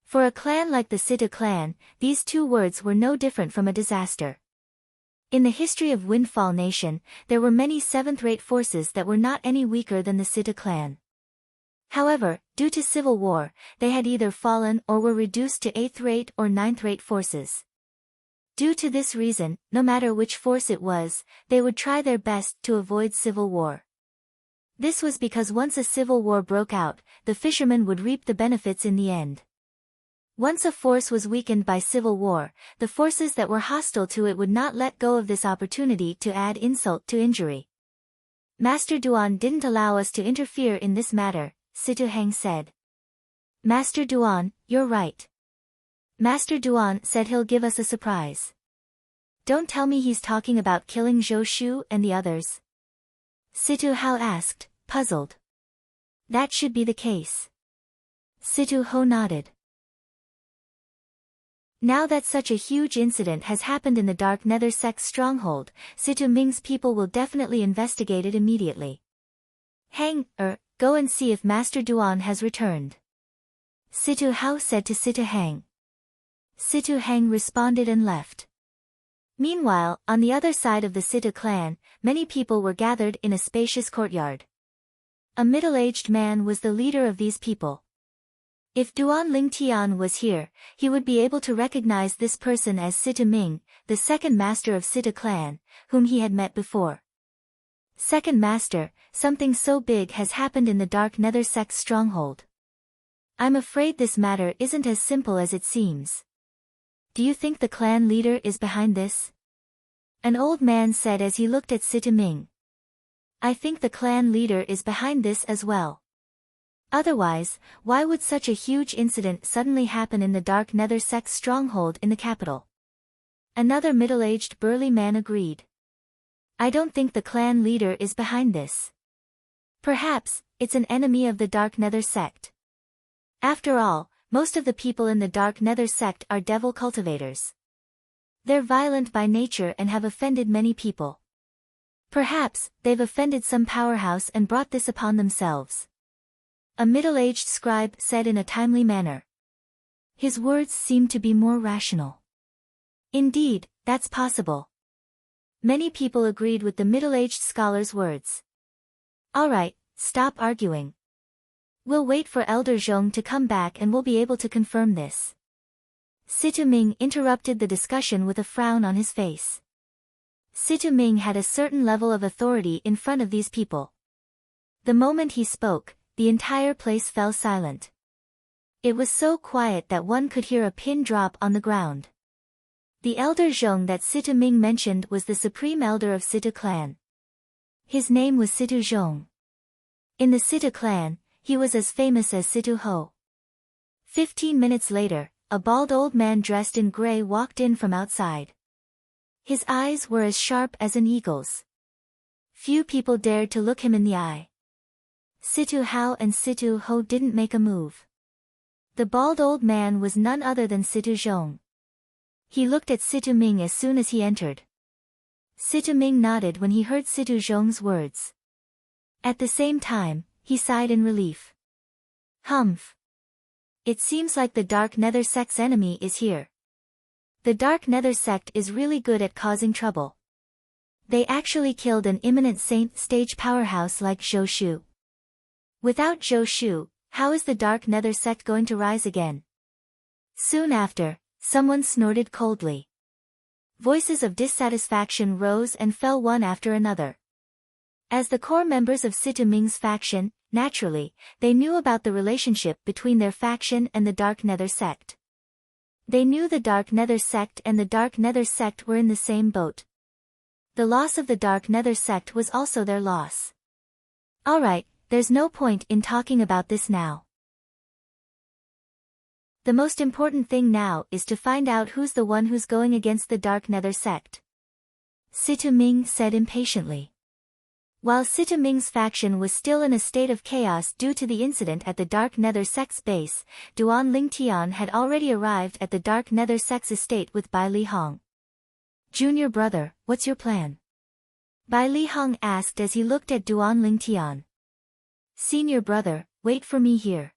For a clan like the Situ clan, these two words were no different from a disaster. In the history of Windfall Nation, there were many 7th-rate forces that were not any weaker than the Situ clan. However, due to civil war, they had either fallen or were reduced to 8th-rate or 9th-rate forces. Due to this reason, no matter which force it was, they would try their best to avoid civil war. This was because once a civil war broke out, the fishermen would reap the benefits in the end. Once a force was weakened by civil war, the forces that were hostile to it would not let go of this opportunity to add insult to injury. Master Duan didn't allow us to interfere in this matter, Situ Heng said. Master Duan, you're right. Master Duan said he'll give us a surprise. Don't tell me he's talking about killing Zhou Shu and the others. Situ Hao asked, puzzled. That should be the case. Situ Ho nodded. Now that such a huge incident has happened in the Dark Nether sect's stronghold, Situ Ming's people will definitely investigate it immediately. Go and see if Master Duan has returned. Situ Hao said to Situ Heng. Situ Heng responded and left. Meanwhile, on the other side of the Situ clan, many people were gathered in a spacious courtyard. A middle-aged man was the leader of these people. If Duan Lingtian was here, he would be able to recognize this person as Situ Ming, the second master of Situ clan, whom he had met before. Second master, something so big has happened in the Dark Nether sect's stronghold. I'm afraid this matter isn't as simple as it seems. Do you think the clan leader is behind this? An old man said as he looked at Situ Ming. I think the clan leader is behind this as well. Otherwise, why would such a huge incident suddenly happen in the Dark Nether sect's stronghold in the capital? Another middle-aged burly man agreed. I don't think the clan leader is behind this. Perhaps, it's an enemy of the Dark Nether sect. After all, most of the people in the Dark Nether sect are devil cultivators. They're violent by nature and have offended many people. Perhaps, they've offended some powerhouse and brought this upon themselves. A middle-aged scribe said in a timely manner. His words seemed to be more rational. Indeed, that's possible. Many people agreed with the middle-aged scholar's words. All right, stop arguing. We'll wait for Elder Zhong to come back and we'll be able to confirm this. Situ Ming interrupted the discussion with a frown on his face. Situ Ming had a certain level of authority in front of these people. The moment he spoke, the entire place fell silent. It was so quiet that one could hear a pin drop on the ground. The elder Zhong that Situ Ming mentioned was the supreme elder of Situ clan. His name was Situ Zhong. In the Situ clan, he was as famous as Situ Ho. 15 minutes later, a bald old man dressed in gray walked in from outside. His eyes were as sharp as an eagle's. Few people dared to look him in the eye. Situ Hao and Situ Ho didn't make a move. The bald old man was none other than Situ Zhong. He looked at Situ Ming as soon as he entered. Situ Ming nodded when he heard Situ Zhong's words. At the same time, he sighed in relief. Humph. It seems like the Dark Nether sect's enemy is here. The Dark Nether sect is really good at causing trouble. They actually killed an imminent saint stage powerhouse like Zhou Shu. Without Zhou Shu, how is the Dark Nether sect going to rise again? Soon after, someone snorted coldly. Voices of dissatisfaction rose and fell one after another. As the core members of Situ Ming's faction, naturally, they knew about the relationship between their faction and the Dark Nether sect. They knew the Dark Nether sect and the Dark Nether sect were in the same boat. The loss of the Dark Nether sect was also their loss. Alright, there's no point in talking about this now. The most important thing now is to find out who's the one who's going against the Dark Nether sect. Situ-Ming said impatiently. While Situ-Ming's faction was still in a state of chaos due to the incident at the Dark Nether Sect's base, Duan Lingtian had already arrived at the Dark Nether Sect's estate with Bai Li Hong. "Junior brother, what's your plan?" Bai Li Hong asked as he looked at Duan Lingtian. "Senior brother, wait for me here.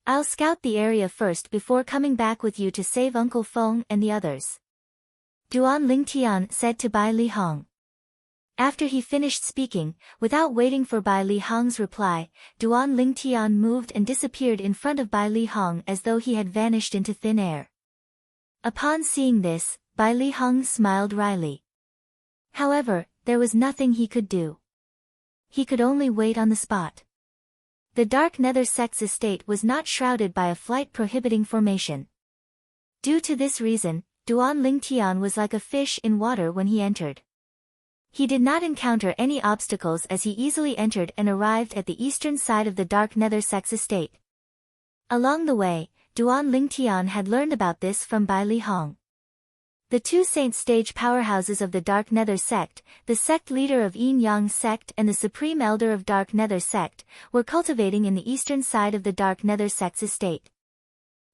I'll scout the area first before coming back with you to save Uncle Feng and the others," Duan Lingtian said to Bai Li Hong. After he finished speaking, without waiting for Bai Li Hong's reply, Duan Lingtian moved and disappeared in front of Bai Li Hong as though he had vanished into thin air. Upon seeing this, Bai Li Hong smiled wryly. However, there was nothing he could do. He could only wait on the spot. The Dark Nether Sect's estate was not shrouded by a flight-prohibiting formation. Due to this reason, Duan Lingtian was like a fish in water when he entered. He did not encounter any obstacles as he easily entered and arrived at the eastern side of the Dark Nether Sect's estate. Along the way, Duan Lingtian had learned about this from Bai Li Hong. The two saint stage powerhouses of the Dark Nether Sect, the sect leader of Yin Yang Sect and the supreme elder of Dark Nether Sect, were cultivating in the eastern side of the Dark Nether Sect's estate.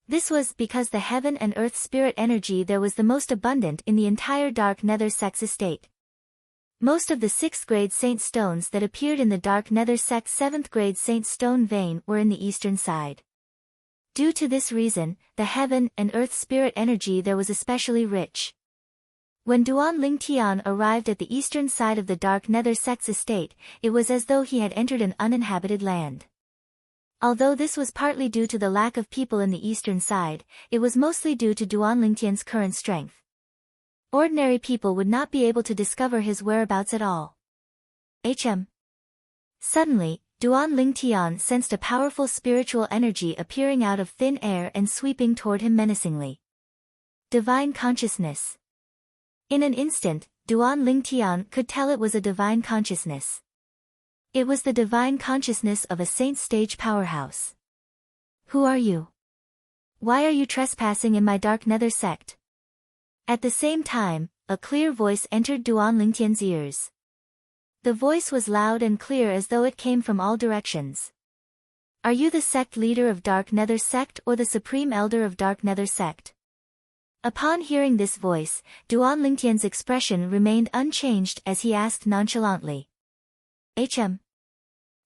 This was because the heaven and earth spirit energy there was the most abundant in the entire Dark Nether Sect's estate. Most of the 6th grade saint stones that appeared in the Dark Nether Sect's 7th grade saint stone vein were in the eastern side. Due to this reason, the heaven and earth spirit energy there was especially rich. When Duan Lingtian arrived at the eastern side of the Dark Nether Sect's estate, it was as though he had entered an uninhabited land. Although this was partly due to the lack of people in the eastern side, it was mostly due to Duan Lingtian's current strength. Ordinary people would not be able to discover his whereabouts at all. Suddenly, Duan Lingtian sensed a powerful spiritual energy appearing out of thin air and sweeping toward him menacingly. Divine consciousness. In an instant, Duan Lingtian could tell it was a divine consciousness. It was the divine consciousness of a saint stage powerhouse. "Who are you? Why are you trespassing in my Dark Nether Sect?" At the same time, a clear voice entered Duan Lingtian's ears. The voice was loud and clear as though it came from all directions. "Are you the sect leader of Dark Nether Sect or the supreme elder of Dark Nether Sect?" Upon hearing this voice, Duan Lingtian's expression remained unchanged as he asked nonchalantly.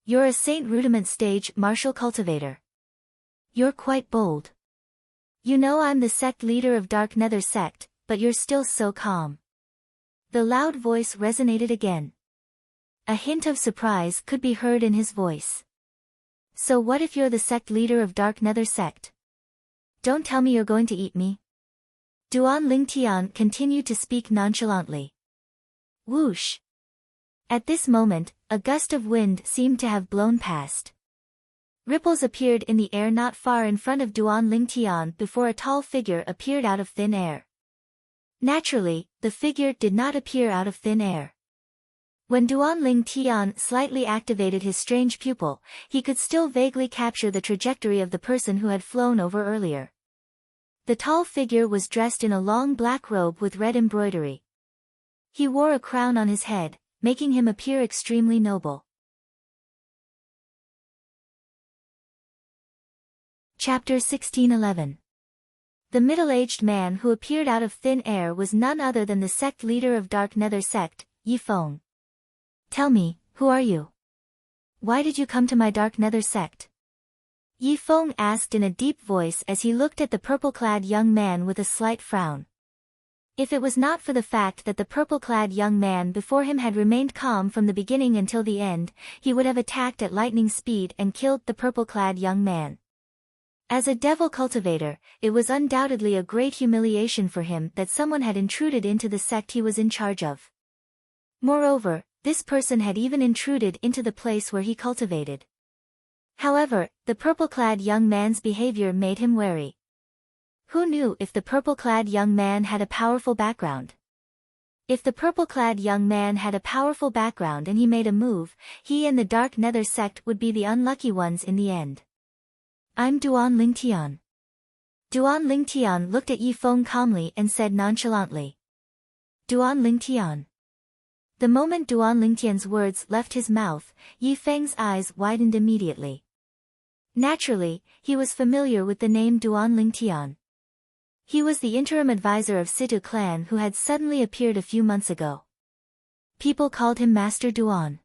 "You're a Saint Rudiment stage martial cultivator. You're quite bold. You know I'm the sect leader of Dark Nether Sect, but you're still so calm." The loud voice resonated again. A hint of surprise could be heard in his voice. "So what if you're the sect leader of Dark Nether Sect? Don't tell me you're going to eat me." Duan Lingtian continued to speak nonchalantly. Whoosh! At this moment, a gust of wind seemed to have blown past. Ripples appeared in the air not far in front of Duan Lingtian before a tall figure appeared out of thin air. Naturally, the figure did not appear out of thin air. When Duan Lingtian slightly activated his strange pupil, he could still vaguely capture the trajectory of the person who had flown over earlier. The tall figure was dressed in a long black robe with red embroidery. He wore a crown on his head, making him appear extremely noble. Chapter 1611. The middle-aged man who appeared out of thin air was none other than the sect leader of Dark Nether Sect, Yi Feng. "Tell me, who are you? Why did you come to my Dark Nether Sect?" Yi Feng asked in a deep voice as he looked at the purple-clad young man with a slight frown. If it was not for the fact that the purple-clad young man before him had remained calm from the beginning until the end, he would have attacked at lightning speed and killed the purple-clad young man. As a devil cultivator, it was undoubtedly a great humiliation for him that someone had intruded into the sect he was in charge of. Moreover, this person had even intruded into the place where he cultivated. However, the purple-clad young man's behavior made him wary. Who knew if the purple-clad young man had a powerful background? If the purple-clad young man had a powerful background and he made a move, he and the Dark Nether Sect would be the unlucky ones in the end. "I'm Duan Lingtian." Duan Lingtian looked at Yi Feng calmly and said nonchalantly. "Duan Lingtian. The moment Duan Lingtian's words left his mouth, Yi Feng's eyes widened immediately. Naturally, he was familiar with the name Duan Lingtian. He was the interim advisor of Situ clan who had suddenly appeared a few months ago. People called him Master Duan.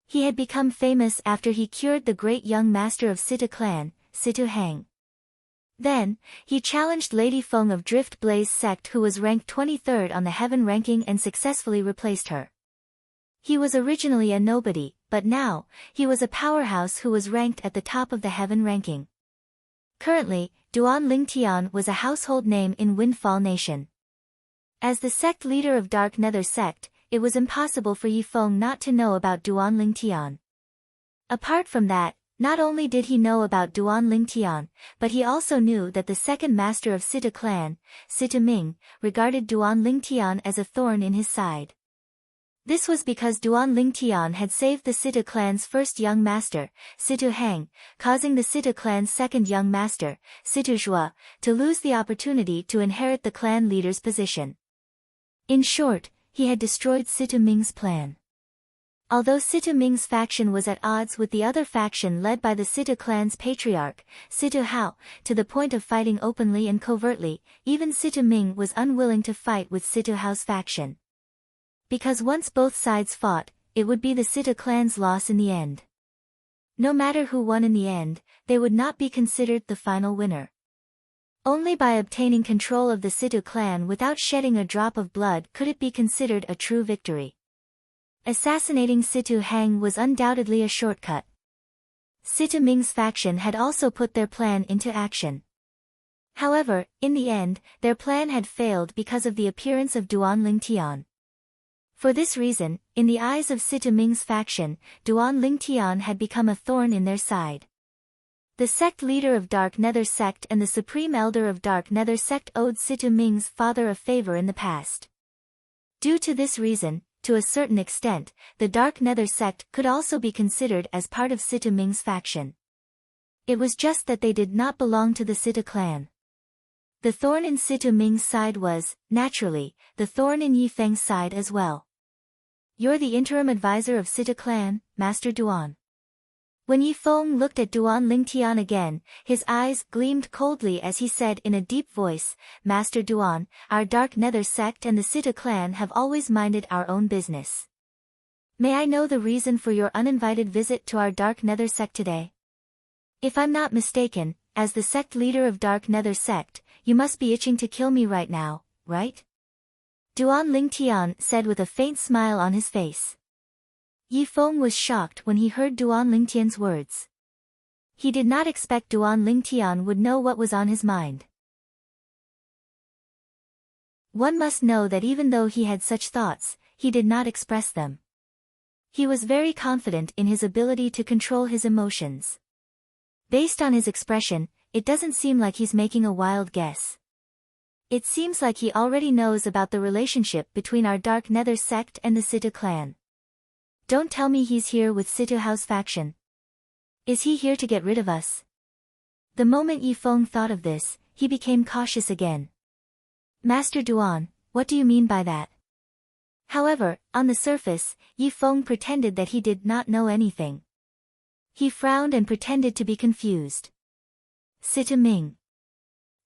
He had become famous after he cured the great young master of Situ clan, Situ Hang. Then, he challenged Lady Feng of Drift Blaze sect who was ranked 23rd on the heaven ranking and successfully replaced her. He was originally a nobody, but now, he was a powerhouse who was ranked at the top of the heaven ranking. Currently, Duan Lingtian was a household name in Windfall Nation. As the sect leader of Dark Nether sect, it was impossible for Yi Feng not to know about Duan Lingtian. Apart from that, not only did he know about Duan Lingtian, but he also knew that the second master of Situ clan, Situ Ming, regarded Duan Lingtian as a thorn in his side. This was because Duan Lingtian had saved the Situ clan's first young master, Situ Hang, causing the Situ clan's second young master, Situ Zhua, to lose the opportunity to inherit the clan leader's position. In short, he had destroyed Situ Ming's plan. Although Situ Ming's faction was at odds with the other faction led by the Situ clan's patriarch, Situ Hao, to the point of fighting openly and covertly, even Situ Ming was unwilling to fight with Situ Hao's faction. Because once both sides fought, it would be the Situ clan's loss in the end. No matter who won in the end, they would not be considered the final winner. Only by obtaining control of the Situ clan without shedding a drop of blood could it be considered a true victory. Assassinating Situ Hang was undoubtedly a shortcut. Situ Ming's faction had also put their plan into action. However, in the end, their plan had failed because of the appearance of Duan Lingtian. For this reason, in the eyes of Situ Ming's faction, Duan Lingtian had become a thorn in their side. The sect leader of Dark Nether sect and the supreme elder of Dark Nether sect owed Situ Ming's father a favor in the past. Due to this reason, to a certain extent, the Dark Nether sect could also be considered as part of Situ Ming's faction. It was just that they did not belong to the Situ clan. The thorn in Situ Ming's side was, naturally, the thorn in Yi Feng's side as well. You're the interim advisor of Situ clan, Master Duan. When Yi Feng looked at Duan Lingtian again, his eyes gleamed coldly as he said in a deep voice, Master Duan, our Dark Nether sect and the Situ clan have always minded our own business. May I know the reason for your uninvited visit to our Dark Nether sect today? If I'm not mistaken, as the sect leader of Dark Nether sect, you must be itching to kill me right now, right? Duan Lingtian said with a faint smile on his face. Yi Feng was shocked when he heard Duan Lingtian's words. He did not expect Duan Lingtian would know what was on his mind. One must know that even though he had such thoughts, he did not express them. He was very confident in his ability to control his emotions. Based on his expression, it doesn't seem like he's making a wild guess. It seems like he already knows about the relationship between our Dark Nether sect and the Situ clan. Don't tell me he's here with Situ Hao's faction. Is he here to get rid of us? The moment Yi Feng thought of this, he became cautious again. Master Duan, what do you mean by that? However, on the surface, Yi Feng pretended that he did not know anything. He frowned and pretended to be confused. Situ Ming.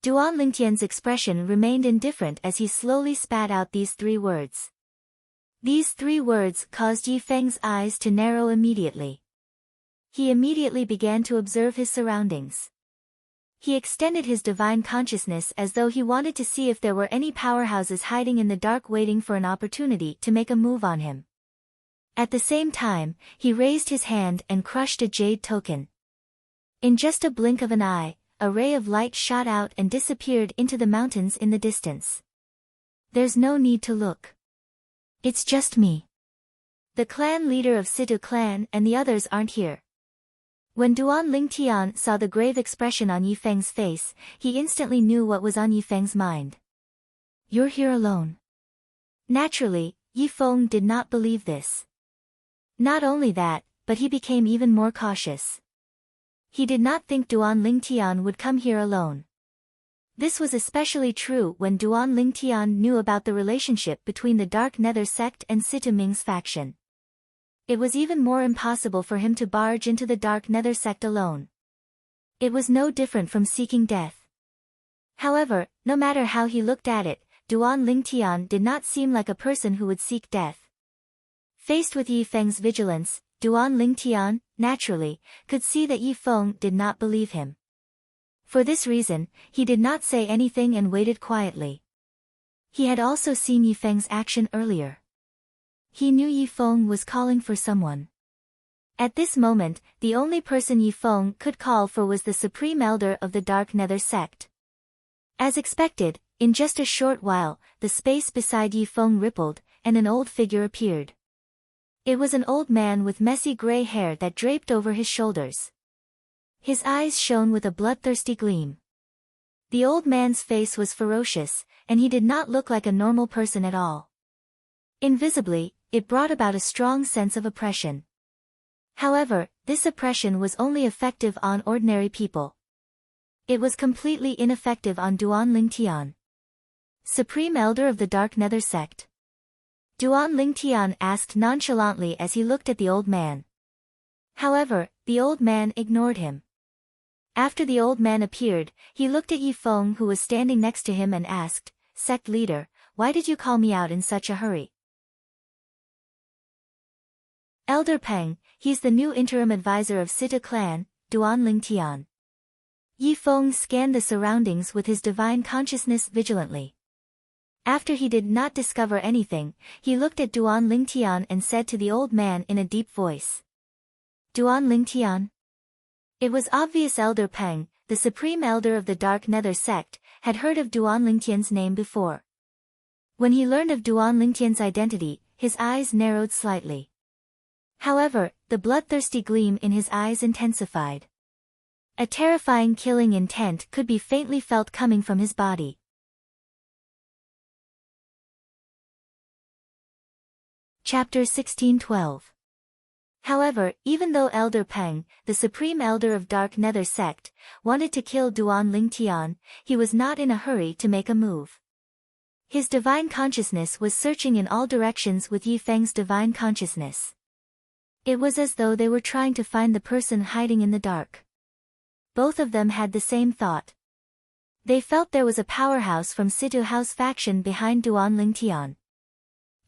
Duan Lingtian's expression remained indifferent as he slowly spat out these three words. These three words caused Yi Feng's eyes to narrow immediately. He immediately began to observe his surroundings. He extended his divine consciousness as though he wanted to see if there were any powerhouses hiding in the dark waiting for an opportunity to make a move on him. At the same time, he raised his hand and crushed a jade token. In just a blink of an eye, a ray of light shot out and disappeared into the mountains in the distance. There's no need to look. It's just me. The clan leader of Situ clan and the others aren't here. When Duan Lingtian saw the grave expression on Yi Feng's face, he instantly knew what was on Yi Feng's mind. You're here alone. Naturally, Yi Feng did not believe this. Not only that, but he became even more cautious. He did not think Duan Lingtian would come here alone. This was especially true when Duan Lingtian knew about the relationship between the Dark Nether sect and Situ Ming's faction. It was even more impossible for him to barge into the Dark Nether sect alone. It was no different from seeking death. However, no matter how he looked at it, Duan Lingtian did not seem like a person who would seek death. Faced with Yi Feng's vigilance, Duan Lingtian, naturally, could see that Yi Feng did not believe him. For this reason, he did not say anything and waited quietly. He had also seen Yi Feng's action earlier. He knew Yi Feng was calling for someone. At this moment, the only person Yi Feng could call for was the Supreme Elder of the Dark Nether sect. As expected, in just a short while, the space beside Yi Feng rippled, and an old figure appeared. It was an old man with messy gray hair that draped over his shoulders. His eyes shone with a bloodthirsty gleam. The old man's face was ferocious, and he did not look like a normal person at all. Invisibly, it brought about a strong sense of oppression. However, this oppression was only effective on ordinary people. It was completely ineffective on Duan Lingtian. Supreme Elder of the Dark Nether sect. Duan Lingtian asked nonchalantly as he looked at the old man. However, the old man ignored him. After the old man appeared, he looked at Yi Feng who was standing next to him and asked, "Sect leader, why did you call me out in such a hurry?" Elder Peng, he's the new interim advisor of Situ clan, Duan Lingtian. Yi Feng scanned the surroundings with his divine consciousness vigilantly. After he did not discover anything, he looked at Duan Lingtian and said to the old man in a deep voice. "Duan Lingtian?" It was obvious Elder Peng, the Supreme Elder of the Dark Nether sect, had heard of Duan Lingtian's name before. When he learned of Duan Lingtian's identity, his eyes narrowed slightly. However, the bloodthirsty gleam in his eyes intensified. A terrifying killing intent could be faintly felt coming from his body. Chapter 16:12. However, even though Elder Peng, the Supreme Elder of Dark Nether sect, wanted to kill Duan Lingtian, he was not in a hurry to make a move. His divine consciousness was searching in all directions with Yi Feng's divine consciousness. It was as though they were trying to find the person hiding in the dark. Both of them had the same thought. They felt there was a powerhouse from Situ House faction behind Duan Lingtian.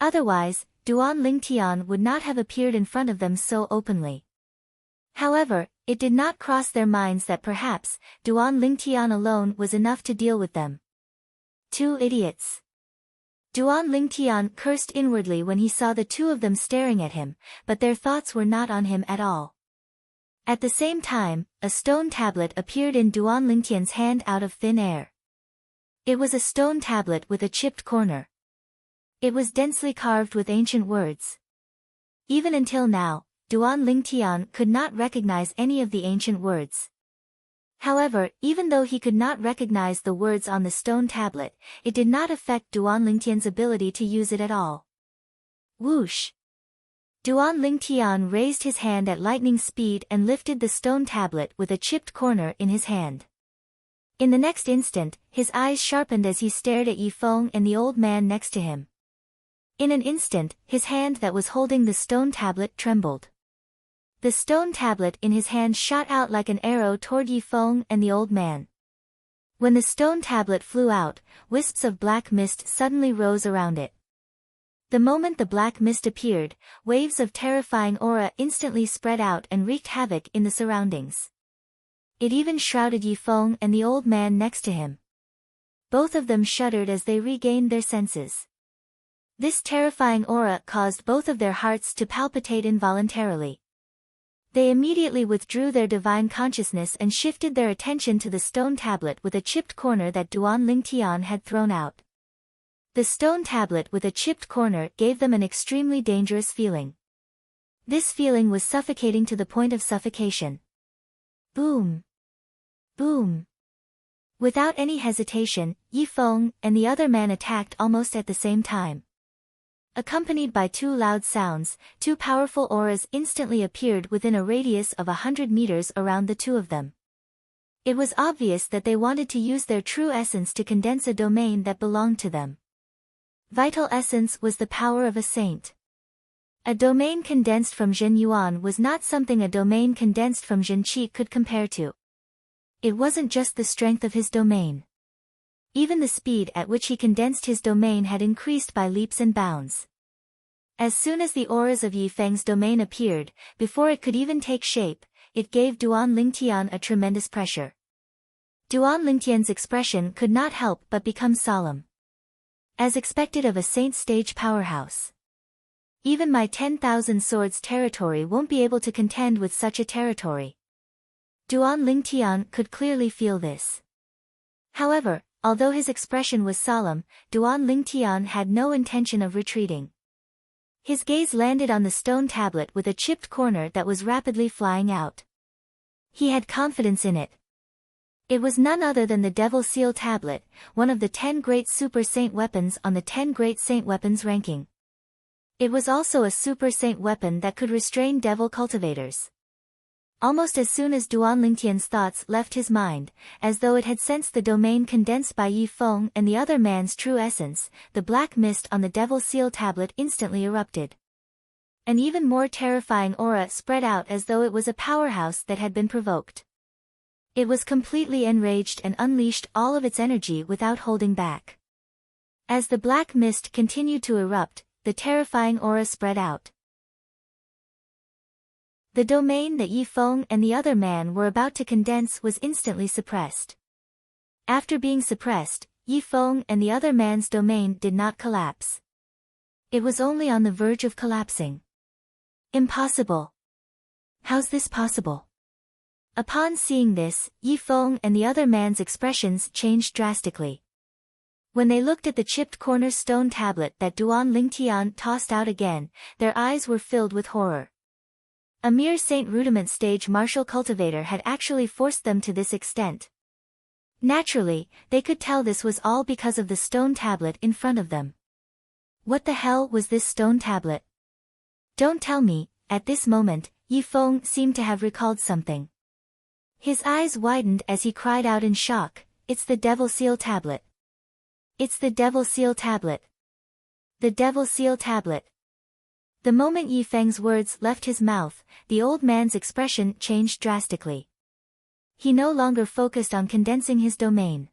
Otherwise, Duan Lingtian would not have appeared in front of them so openly. However, it did not cross their minds that perhaps, Duan Lingtian alone was enough to deal with them. Two idiots. Duan Lingtian cursed inwardly when he saw the two of them staring at him, but their thoughts were not on him at all. At the same time, a stone tablet appeared in Duan Lingtian's hand out of thin air. It was a stone tablet with a chipped corner. It was densely carved with ancient words. Even until now, Duan Lingtian could not recognize any of the ancient words. However, even though he could not recognize the words on the stone tablet, it did not affect Duan Lingtian's ability to use it at all. Whoosh! Duan Lingtian raised his hand at lightning speed and lifted the stone tablet with a chipped corner in his hand. In the next instant, his eyes sharpened as he stared at Yi Feng and the old man next to him. In an instant, his hand that was holding the stone tablet trembled. The stone tablet in his hand shot out like an arrow toward Yi Feng and the old man. When the stone tablet flew out, wisps of black mist suddenly rose around it. The moment the black mist appeared, waves of terrifying aura instantly spread out and wreaked havoc in the surroundings. It even shrouded Yi Feng and the old man next to him. Both of them shuddered as they regained their senses. This terrifying aura caused both of their hearts to palpitate involuntarily. They immediately withdrew their divine consciousness and shifted their attention to the stone tablet with a chipped corner that Duan Lingtian had thrown out. The stone tablet with a chipped corner gave them an extremely dangerous feeling. This feeling was suffocating to the point of suffocation. Boom! Boom! Without any hesitation, Yi Feng and the other man attacked almost at the same time. Accompanied by two loud sounds, two powerful auras instantly appeared within a radius of 100 meters around the two of them. It was obvious that they wanted to use their true essence to condense a domain that belonged to them. Vital essence was the power of a saint. A domain condensed from Zhen Yuan was not something a domain condensed from Xueqi could compare to. It wasn't just the strength of his domain. Even the speed at which he condensed his domain had increased by leaps and bounds. As soon as the auras of Yifeng's domain appeared, before it could even take shape, it gave Duan Lingtian a tremendous pressure. Duan Lingtian's expression could not help but become solemn. As expected of a saint stage powerhouse. Even my 10,000 swords territory won't be able to contend with such a territory. Duan Lingtian could clearly feel this. However, although his expression was solemn, Duan Lingtian had no intention of retreating. His gaze landed on the stone tablet with a chipped corner that was rapidly flying out. He had confidence in it. It was none other than the Devil Seal Tablet, one of the 10 great Super Saint weapons on the 10 great Saint weapons ranking. It was also a Super Saint weapon that could restrain devil cultivators. Almost as soon as Duan Lingtian's thoughts left his mind, as though it had sensed the domain condensed by Yi Feng and the other man's true essence, the black mist on the Devil Seal Tablet instantly erupted. An even more terrifying aura spread out as though it was a powerhouse that had been provoked. It was completely enraged and unleashed all of its energy without holding back. As the black mist continued to erupt, the terrifying aura spread out. The domain that Yi Feng and the other man were about to condense was instantly suppressed. After being suppressed, Yi Feng and the other man's domain did not collapse. It was only on the verge of collapsing. Impossible. How's this possible? Upon seeing this, Yi Feng and the other man's expressions changed drastically. When they looked at the chipped corner stone tablet that Duan Lingtian tossed out again, their eyes were filled with horror. A mere Saint Rudiment stage martial cultivator had actually forced them to this extent. Naturally, they could tell this was all because of the stone tablet in front of them. What the hell was this stone tablet? Don't tell me. At this moment, Yi Feng seemed to have recalled something. His eyes widened as he cried out in shock, "It's the Devil Seal Tablet! It's the Devil Seal Tablet! The Devil Seal Tablet!" The moment Yi Feng's words left his mouth, the old man's expression changed drastically. He no longer focused on condensing his domain.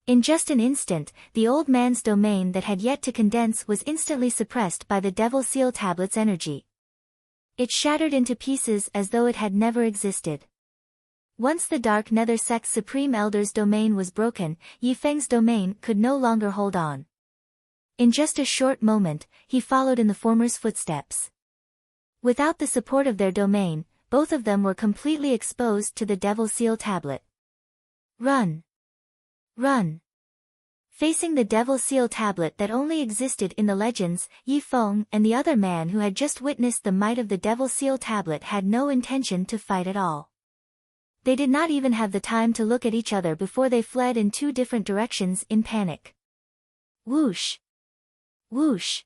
In just an instant, the old man's domain that had yet to condense was instantly suppressed by the Devil Seal Tablet's energy. It shattered into pieces as though it had never existed. Once the Dark Nether Sect's Supreme Elder's domain was broken, Yi Feng's domain could no longer hold on. In just a short moment, he followed in the former's footsteps. Without the support of their domain, both of them were completely exposed to the Devil Seal Tablet. Run! Run! Facing the Devil Seal Tablet that only existed in the legends, Yi Feng and the other man who had just witnessed the might of the Devil Seal Tablet had no intention to fight at all. They did not even have the time to look at each other before they fled in 2 different directions in panic. Whoosh! Whoosh!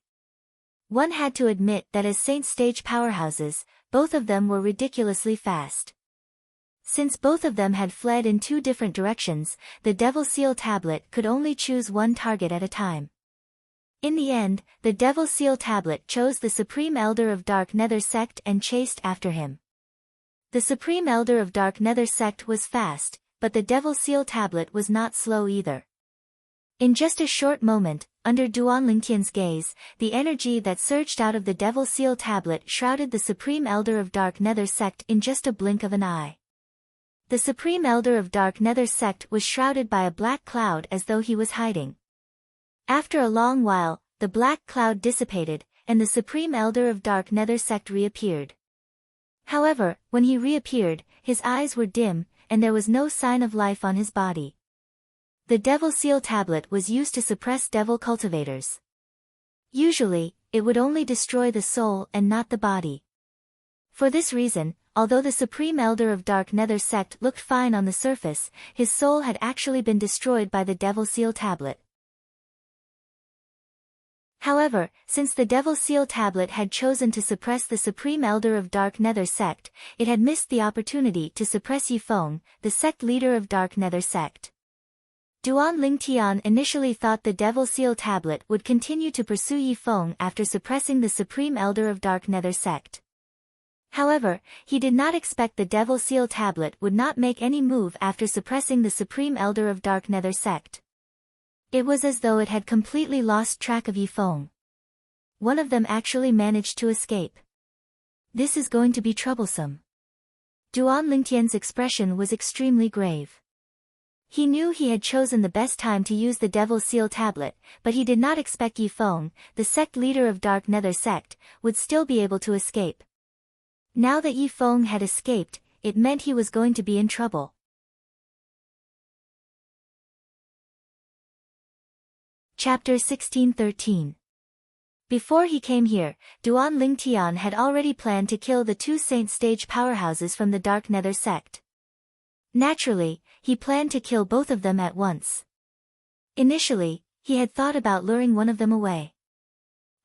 One had to admit that as Saint Stage powerhouses, both of them were ridiculously fast. Since both of them had fled in 2 different directions, the Devil Seal Tablet could only choose one target at a time. In the end, the Devil Seal Tablet chose the Supreme Elder of Dark Nether Sect and chased after him. The Supreme Elder of Dark Nether Sect was fast, but the Devil Seal Tablet was not slow either. In just a short moment, under Duan Lingtian's gaze, the energy that surged out of the Devil Seal Tablet shrouded the Supreme Elder of Dark Nether Sect in just a blink of an eye. The Supreme Elder of Dark Nether Sect was shrouded by a black cloud as though he was hiding. After a long while, the black cloud dissipated, and the Supreme Elder of Dark Nether Sect reappeared. However, when he reappeared, his eyes were dim, and there was no sign of life on his body. The Devil Seal Tablet was used to suppress devil cultivators. Usually, it would only destroy the soul and not the body. For this reason, although the Supreme Elder of Dark Nether Sect looked fine on the surface, his soul had actually been destroyed by the Devil Seal Tablet. However, since the Devil Seal Tablet had chosen to suppress the Supreme Elder of Dark Nether Sect, it had missed the opportunity to suppress Yifeng, the sect leader of Dark Nether Sect. Duan Lingtian initially thought the Devil Seal Tablet would continue to pursue Yifeng after suppressing the Supreme Elder of Dark Nether Sect. However, he did not expect the Devil Seal Tablet would not make any move after suppressing the Supreme Elder of Dark Nether Sect. It was as though it had completely lost track of Yifeng. One of them actually managed to escape. This is going to be troublesome. Duan Lingtian's expression was extremely grave. He knew he had chosen the best time to use the Devil Seal Tablet, but he did not expect Yifeng, the sect leader of Dark Nether Sect, would still be able to escape. Now that Yifeng had escaped, it meant he was going to be in trouble. Chapter 1613. Before he came here, Duan Lingtian had already planned to kill the two Saint Stage powerhouses from the Dark Nether Sect. Naturally, he planned to kill both of them at once. Initially, he had thought about luring one of them away.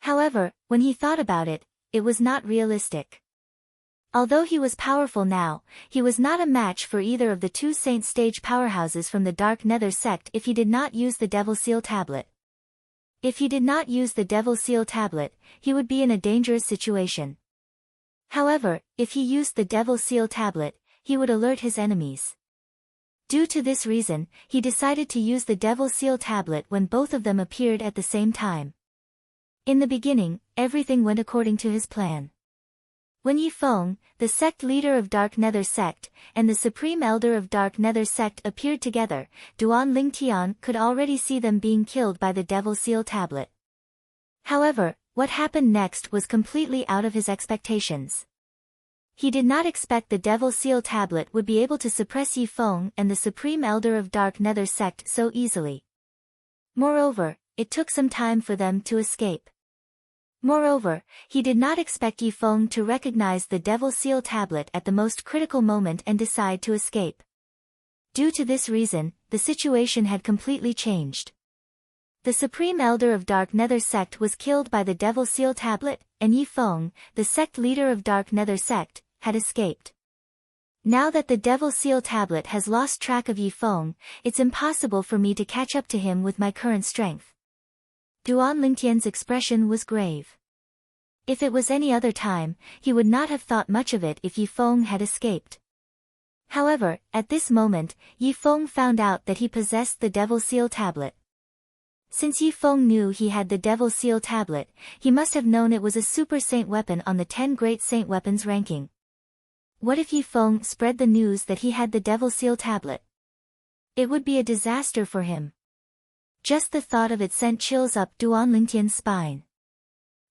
However, when he thought about it, it was not realistic. Although he was powerful now, he was not a match for either of the two Saint Stage powerhouses from the Dark Nether Sect if he did not use the Devil Seal Tablet. If he did not use the Devil Seal Tablet, he would be in a dangerous situation. However, if he used the Devil Seal Tablet, he would alert his enemies. Due to this reason, he decided to use the Devil Seal Tablet when both of them appeared at the same time. In the beginning, everything went according to his plan. When Yifeng, the sect leader of Dark Nether Sect, and the Supreme Elder of Dark Nether Sect appeared together, Duan Lingtian could already see them being killed by the Devil Seal Tablet. However, what happened next was completely out of his expectations. He did not expect the Devil Seal Tablet would be able to suppress Yifeng and the Supreme Elder of Dark Nether Sect so easily. Moreover, it took some time for them to escape. Moreover, he did not expect Yifeng to recognize the Devil Seal Tablet at the most critical moment and decide to escape. Due to this reason, the situation had completely changed. The Supreme Elder of Dark Nether Sect was killed by the Devil Seal Tablet, and Yifeng, the sect leader of Dark Nether Sect, had escaped. Now that the Devil Seal Tablet has lost track of Yifeng, it's impossible for me to catch up to him with my current strength. Duan Lingtian's expression was grave. If it was any other time, he would not have thought much of it if Yifeng had escaped. However, at this moment, Yifeng found out that he possessed the Devil Seal Tablet. Since Yifeng knew he had the Devil Seal Tablet, he must have known it was a Super Saint weapon on the 10 Great Saint Weapons ranking. What if Yifeng spread the news that he had the Devil Seal Tablet? It would be a disaster for him. Just the thought of it sent chills up Duan Lingtian's spine.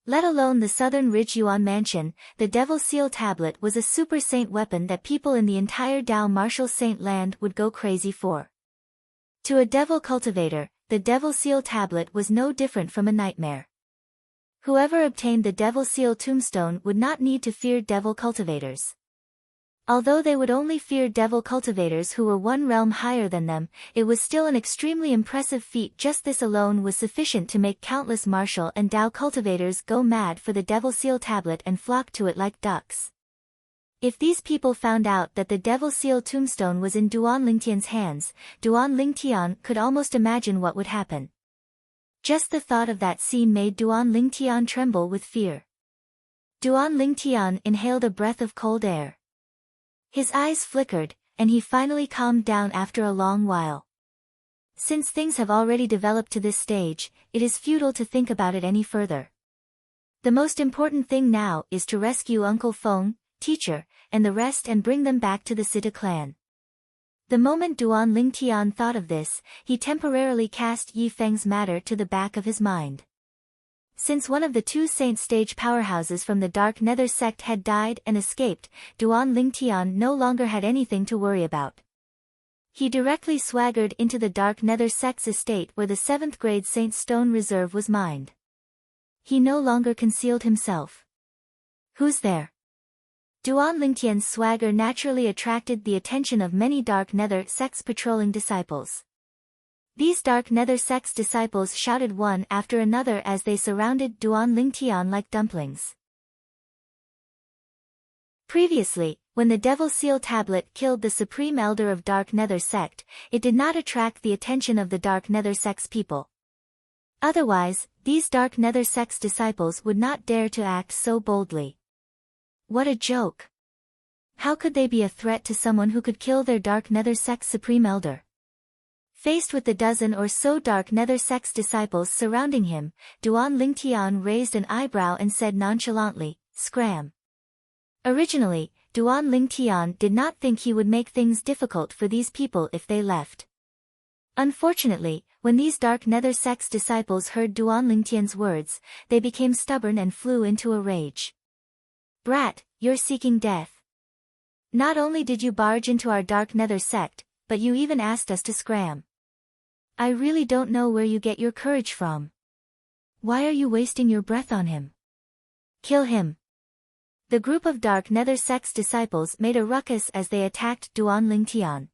Let alone the Southern Ridge Yuan Mansion, the Devil Seal Tablet was a Super Saint weapon that people in the entire Dao Martial Saint land would go crazy for. To a devil cultivator, the Devil Seal Tablet was no different from a nightmare. Whoever obtained the Devil Seal Tombstone would not need to fear devil cultivators. Although they would only fear devil cultivators who were one realm higher than them, it was still an extremely impressive feat. Just this alone was sufficient to make countless martial and Dao cultivators go mad for the Devil Seal Tablet and flock to it like ducks. If these people found out that the Devil Seal Tombstone was in Duan Lingtian's hands, Duan Lingtian could almost imagine what would happen. Just the thought of that scene made Duan Lingtian tremble with fear. Duan Lingtian inhaled a breath of cold air. His eyes flickered, and he finally calmed down after a long while. Since things have already developed to this stage, it is futile to think about it any further. The most important thing now is to rescue Uncle Feng, teacher, and the rest and bring them back to the Sita clan. The moment Duan Lingtian thought of this, he temporarily cast Yifeng's matter to the back of his mind. Since one of the two Saint Stage powerhouses from the Dark Nether Sect had died and escaped, Duan Lingtian no longer had anything to worry about. He directly swaggered into the Dark Nether Sect's estate where the 7th grade Saint Stone Reserve was mined. He no longer concealed himself. Who's there? Duan Lingtian's swagger naturally attracted the attention of many Dark Nether Sect's patrolling disciples. These dark nether sect's disciples shouted one after another as they surrounded Duan Lingtian like dumplings. Previously, when the Devil Seal Tablet killed the Supreme Elder of Dark Nether Sect, it did not attract the attention of the Dark Nether Sect's people. Otherwise, these Dark Nether Sect's disciples would not dare to act so boldly. What a joke! How could they be a threat to someone who could kill their Dark Nether Sect's Supreme Elder? Faced with the dozen or so Dark Nether Sect's disciples surrounding him, Duan Lingtian raised an eyebrow and said nonchalantly, "Scram." Originally, Duan Lingtian did not think he would make things difficult for these people if they left. Unfortunately, when these Dark Nether Sect's disciples heard Duan Lingtian's words, they became stubborn and flew into a rage. "Brat, you're seeking death. Not only did you barge into our Dark Nether Sect, but you even asked us to scram. I really don't know where you get your courage from. Why are you wasting your breath on him? Kill him." The group of Dark Nether Sect's disciples made a ruckus as they attacked Duan Lingtian.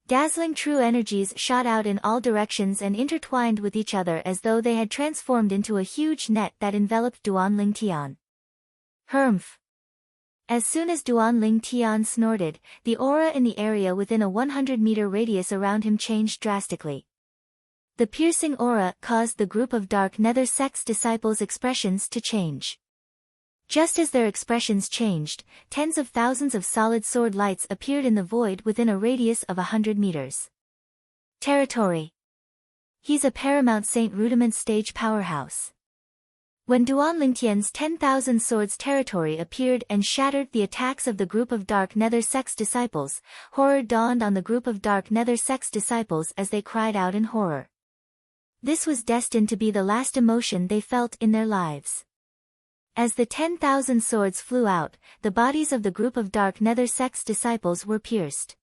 Dazzling true energies shot out in all directions and intertwined with each other as though they had transformed into a huge net that enveloped Duan Lingtian. Humph! As soon as Duan Lingtian snorted, the aura in the area within a 100-meter radius around him changed drastically. The piercing aura caused the group of Dark Nether Sect's disciples' expressions to change. Just as their expressions changed, tens of thousands of solid sword lights appeared in the void within a radius of 100 meters. Territory. He's a Paramount Saint Rudiment stage powerhouse. When Duan Lingtian's 10,000 swords territory appeared and shattered the attacks of the group of Dark Nether Sect's disciples, horror dawned on the group of Dark Nether Sect's disciples as they cried out in horror. This was destined to be the last emotion they felt in their lives. As the 10,000 swords flew out, the bodies of the group of Dark Nether Sect's disciples were pierced.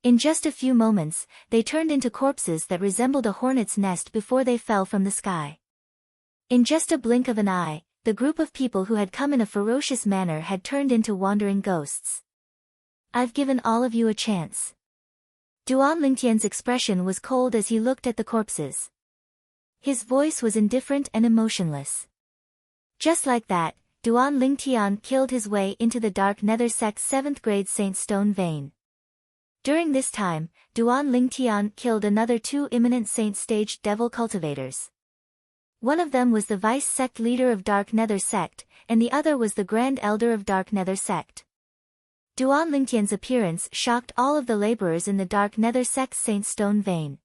In just a few moments, they turned into corpses that resembled a hornet's nest before they fell from the sky. In just a blink of an eye, the group of people who had come in a ferocious manner had turned into wandering ghosts. "I've given all of you a chance." Duan Lingtian's expression was cold as he looked at the corpses. His voice was indifferent and emotionless. Just like that, Duan Lingtian killed his way into the Dark Nether Sect's 7th grade Saint Stone Vein. During this time, Duan Lingtian killed another 2 imminent Saint Stage Devil cultivators. One of them was the Vice Sect leader of Dark Nether Sect, and the other was the Grand Elder of Dark Nether Sect. Duan Lingtian's appearance shocked all of the laborers in the Dark Nether Sect's Saint Stone Vein.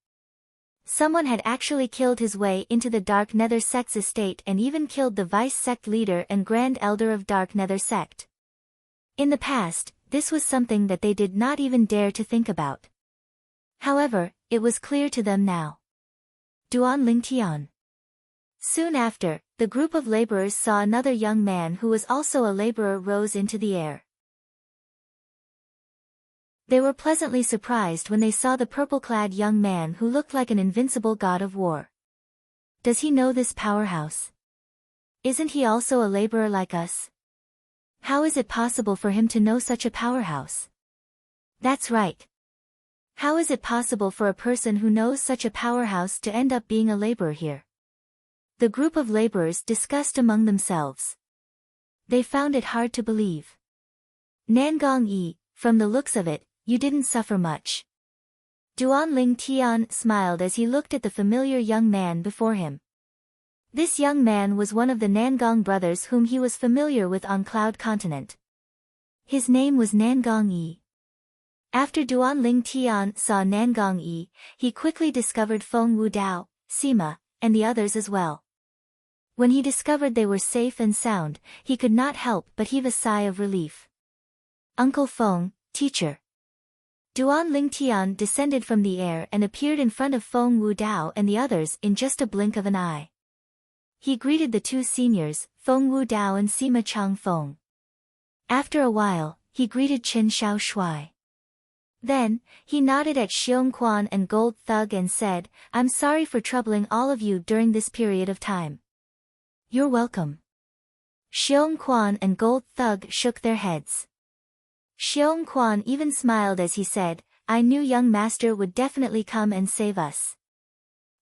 Someone had actually killed his way into the Dark Nether Sect's estate and even killed the Vice Sect leader and Grand Elder of Dark Nether Sect. In the past, this was something that they did not even dare to think about. However, it was clear to them now. Duan Lingtian. Soon after, the group of laborers saw another young man who was also a laborer rose into the air. They were pleasantly surprised when they saw the purple-clad young man who looked like an invincible god of war. Does he know this powerhouse? Isn't he also a laborer like us? How is it possible for him to know such a powerhouse? That's right. How is it possible for a person who knows such a powerhouse to end up being a laborer here? The group of laborers discussed among themselves. They found it hard to believe. Nangong Yi, from the looks of it, you didn't suffer much. Duan Lingtian smiled as he looked at the familiar young man before him. This young man was one of the Nangong brothers whom he was familiar with on Cloud Continent. His name was Nangong Yi. After Duan Lingtian saw Nangong Yi, he quickly discovered Feng Wudao, Sima, and the others as well. When he discovered they were safe and sound, he could not help but heave a sigh of relief. Uncle Feng, teacher. Duan Lingtian descended from the air and appeared in front of Feng Wudao and the others in just a blink of an eye. He greeted the 2 seniors, Feng Wudao and Sima Changfeng. After a while, he greeted Qin Shao Shui. Then, he nodded at Xueqi and Gold Thug and said, "I'm sorry for troubling all of you during this period of time." "You're welcome." Xueqi and Gold Thug shook their heads. Xueqi even smiled as he said, "I knew young master would definitely come and save us."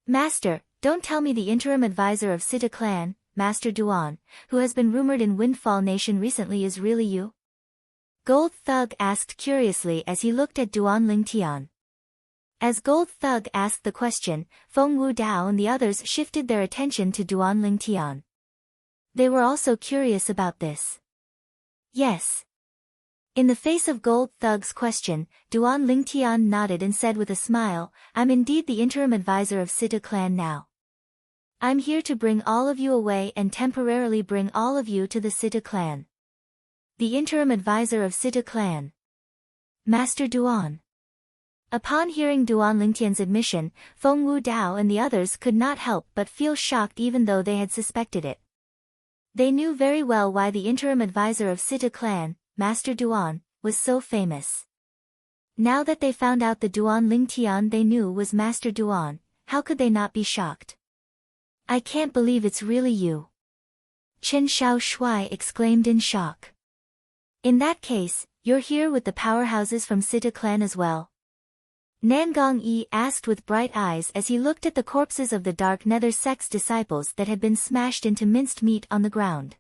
Master, don't tell me the interim advisor of Sita clan, Master Duan, who has been rumored in Windfall Nation recently is really you? Gold Thug asked curiously as he looked at Duan Lingtian. As Gold Thug asked the question, Feng Wu Dao and the others shifted their attention to Duan Lingtian. They were also curious about this. Yes. In the face of Gold Thug's question, Duan Lingtian nodded and said with a smile, I'm indeed the interim advisor of Sita clan now. I'm here to bring all of you away and temporarily bring all of you to the Sita clan. The interim advisor of Sita clan. Master Duan. Upon hearing Duan Lingtian's admission, Feng Wu Dao and the others could not help but feel shocked even though they had suspected it. They knew very well why the interim advisor of Sita clan, Master Duan, was so famous. Now that they found out the Duan Lingtian they knew was Master Duan, how could they not be shocked? I can't believe it's really you. Chen Xiaoshui exclaimed in shock. In that case, you're here with the powerhouses from Sita clan as well? Nangong Yi asked with bright eyes as he looked at the corpses of the Dark Nether sect's disciples that had been smashed into minced meat on the ground.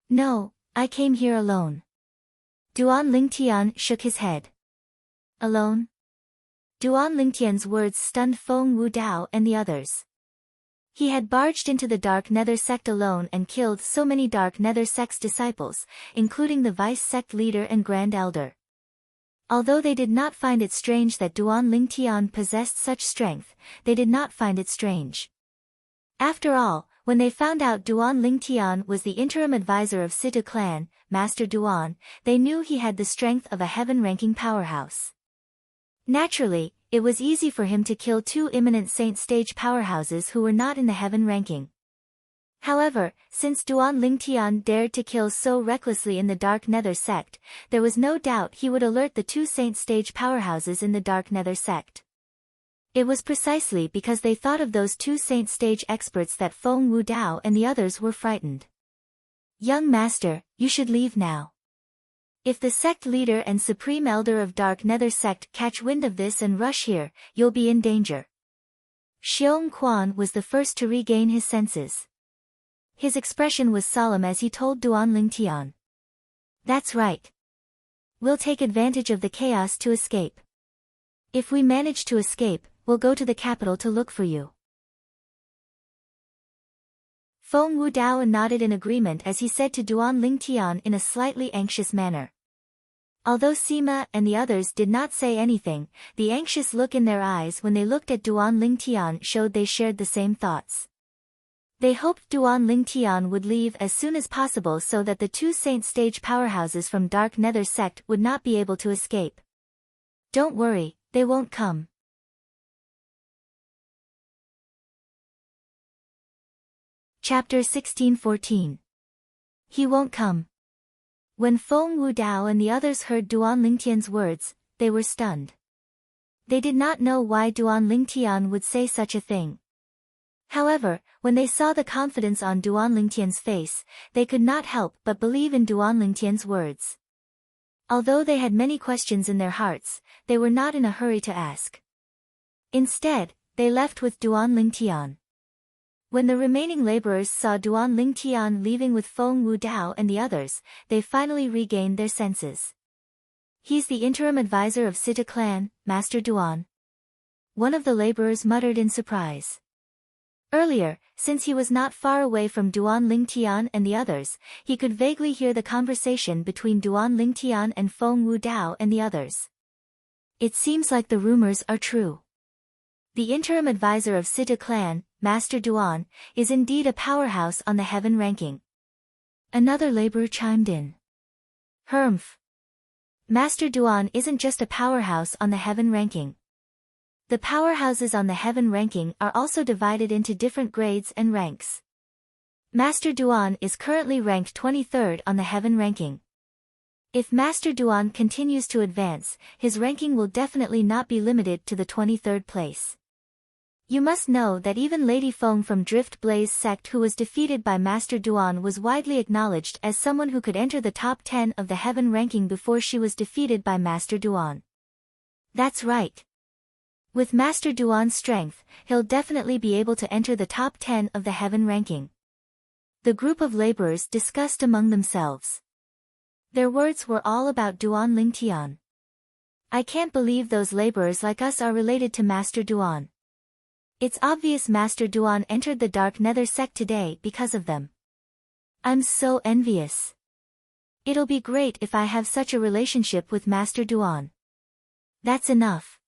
No, I came here alone. Duan Lingtian shook his head. Alone? Duan Lingtian's words stunned Feng Wu Dao and the others. He had barged into the Dark Nether sect alone and killed so many Dark Nether sect's disciples, including the vice sect leader and grand elder. Although they did not find it strange that Duan Lingtian possessed such strength, they did not find it strange. After all, when they found out Duan Lingtian was the interim advisor of Sita clan, Master Duan, they knew he had the strength of a heaven-ranking powerhouse. Naturally, it was easy for him to kill two imminent saint stage powerhouses who were not in the heaven ranking. However, since Duan Lingtian dared to kill so recklessly in the Dark Nether sect, there was no doubt he would alert the two saint stage powerhouses in the Dark Nether sect. It was precisely because they thought of those two saint stage experts that Feng Wu Dao and the others were frightened. Young master, you should leave now. If the sect leader and supreme elder of Dark Nether sect catch wind of this and rush here, you'll be in danger. Xiong Quan was the first to regain his senses. His expression was solemn as he told Duan Lingtian. That's right. We'll take advantage of the chaos to escape. If we manage to escape, we'll go to the capital to look for you. Feng Wu Dao nodded in agreement as he said to Duan Lingtian in a slightly anxious manner. Although Sima and the others did not say anything, the anxious look in their eyes when they looked at Duan Lingtian showed they shared the same thoughts. They hoped Duan Lingtian would leave as soon as possible so that the two saint stage powerhouses from Dark Nether sect would not be able to escape. Don't worry, they won't come. Chapter 1614. He won't come. When Feng Wu Dao and the others heard Duan Lingtian's words, they were stunned. They did not know why Duan Lingtian would say such a thing. However, when they saw the confidence on Duan Lingtian's face, they could not help but believe in Duan Lingtian's words. Although they had many questions in their hearts, they were not in a hurry to ask. Instead, they left with Duan Lingtian. When the remaining laborers saw Duan Lingtian leaving with Feng Wu Dao and the others, they finally regained their senses. He's the interim advisor of Sita clan, Master Duan. One of the laborers muttered in surprise. Earlier, since he was not far away from Duan Lingtian and the others, he could vaguely hear the conversation between Duan Lingtian and Feng Wu Dao and the others. It seems like the rumors are true. The interim advisor of Sita clan, Master Duan, is indeed a powerhouse on the heaven ranking. Another laborer chimed in. Humph. Master Duan isn't just a powerhouse on the heaven ranking. The powerhouses on the heaven ranking are also divided into different grades and ranks. Master Duan is currently ranked 23rd on the heaven ranking. If Master Duan continues to advance, his ranking will definitely not be limited to the 23rd place. You must know that even Lady Feng from Drift Blaze sect who was defeated by Master Duan was widely acknowledged as someone who could enter the top 10 of the heaven ranking before she was defeated by Master Duan. That's right. With Master Duan's strength, he'll definitely be able to enter the top 10 of the heaven ranking. The group of laborers discussed among themselves. Their words were all about Duan Lingtian. I can't believe those laborers like us are related to Master Duan. It's obvious Master Duan entered the Dark Nether sect today because of them. I'm so envious. It'll be great if I have such a relationship with Master Duan. That's enough.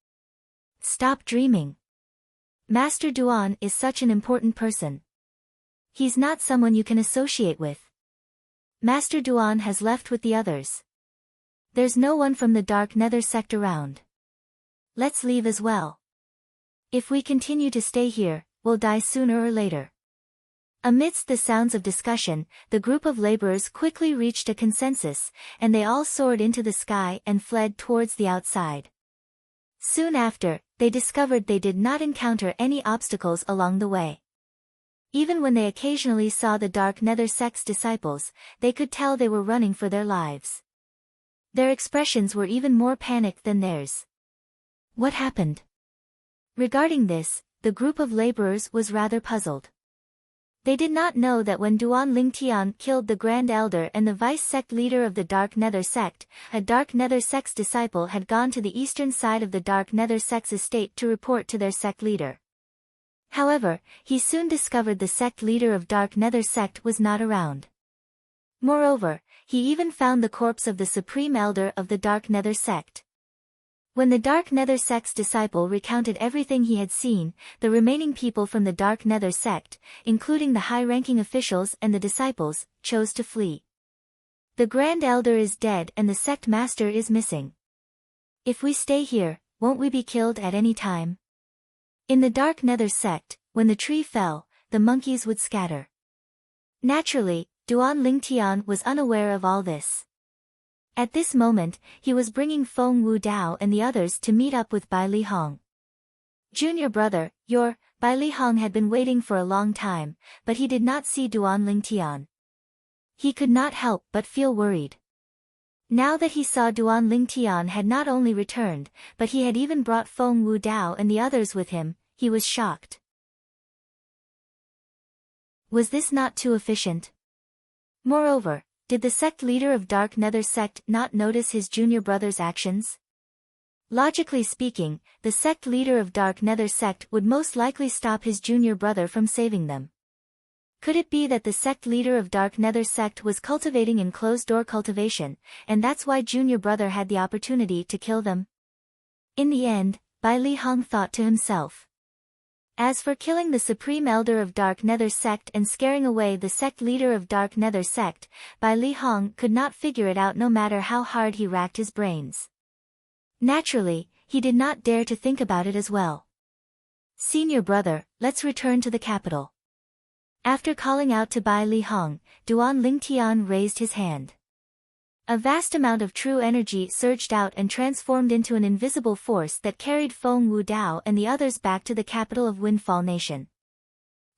Stop dreaming. Master Duan is such an important person. He's not someone you can associate with. Master Duan has left with the others. There's no one from the Dark Nether sect around. Let's leave as well. If we continue to stay here, we'll die sooner or later. Amidst the sounds of discussion, the group of laborers quickly reached a consensus, and they all soared into the sky and fled towards the outside. Soon after, they discovered they did not encounter any obstacles along the way. Even when they occasionally saw the Dark Nether sect's disciples, they could tell they were running for their lives. Their expressions were even more panicked than theirs. What happened? Regarding this, the group of laborers was rather puzzled. They did not know that when Duan Lingtian killed the Grand Elder and the vice-sect leader of the Dark Nether sect, a Dark Nether sect's disciple had gone to the eastern side of the Dark Nether sect's estate to report to their sect leader. However, he soon discovered the sect leader of Dark Nether sect was not around. Moreover, he even found the corpse of the Supreme Elder of the Dark Nether sect. When the Dark Nether sect's disciple recounted everything he had seen, the remaining people from the Dark Nether sect, including the high-ranking officials and the disciples, chose to flee. The Grand Elder is dead and the sect master is missing. If we stay here, won't we be killed at any time? In the Dark Nether sect, when the tree fell, the monkeys would scatter. Naturally, Duan Lingtian was unaware of all this. At this moment, he was bringing Feng Wu Dao and the others to meet up with Bai Li Hong. Junior brother, Bai Li Hong had been waiting for a long time, but he did not see Duan Lingtian. He could not help but feel worried. Now that he saw Duan Lingtian had not only returned, but he had even brought Feng Wu Dao and the others with him, he was shocked. Was this not too efficient? Moreover, did the sect leader of Dark Nether sect not notice his junior brother's actions? Logically speaking, the sect leader of Dark Nether sect would most likely stop his junior brother from saving them. Could it be that the sect leader of Dark Nether sect was cultivating in closed-door cultivation, and that's why junior brother had the opportunity to kill them? In the end, Bai Li Hong thought to himself. As for killing the Supreme Elder of Dark Nether sect and scaring away the sect leader of Dark Nether sect, Bai Li Hong could not figure it out no matter how hard he racked his brains. Naturally, he did not dare to think about it as well. Senior brother, let's return to the capital. After calling out to Bai Li Hong, Duan Lingtian raised his hand. A vast amount of true energy surged out and transformed into an invisible force that carried Feng Wu Dao and the others back to the capital of Windfall Nation.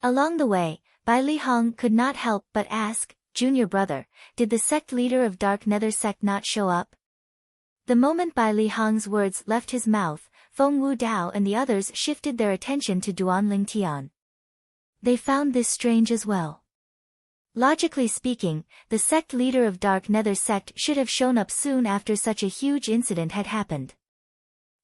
Along the way, Bai Li Hong could not help but ask, Junior brother, did the sect leader of Dark Nether sect not show up? The moment Bai Li Hong's words left his mouth, Feng Wu Dao and the others shifted their attention to Duan Lingtian. They found this strange as well. Logically speaking, the sect leader of Dark Nether sect should have shown up soon after such a huge incident had happened.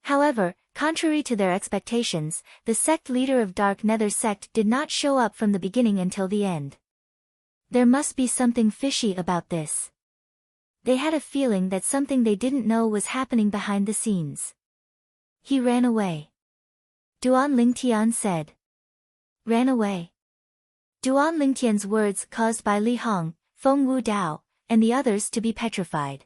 However, contrary to their expectations, the sect leader of Dark Nether sect did not show up from the beginning until the end. There must be something fishy about this. They had a feeling that something they didn't know was happening behind the scenes. He ran away. Duan Lingtian said. Ran away. Duan Lingtian's words caused Bai Li Hong, Feng Wu Dao, and the others to be petrified.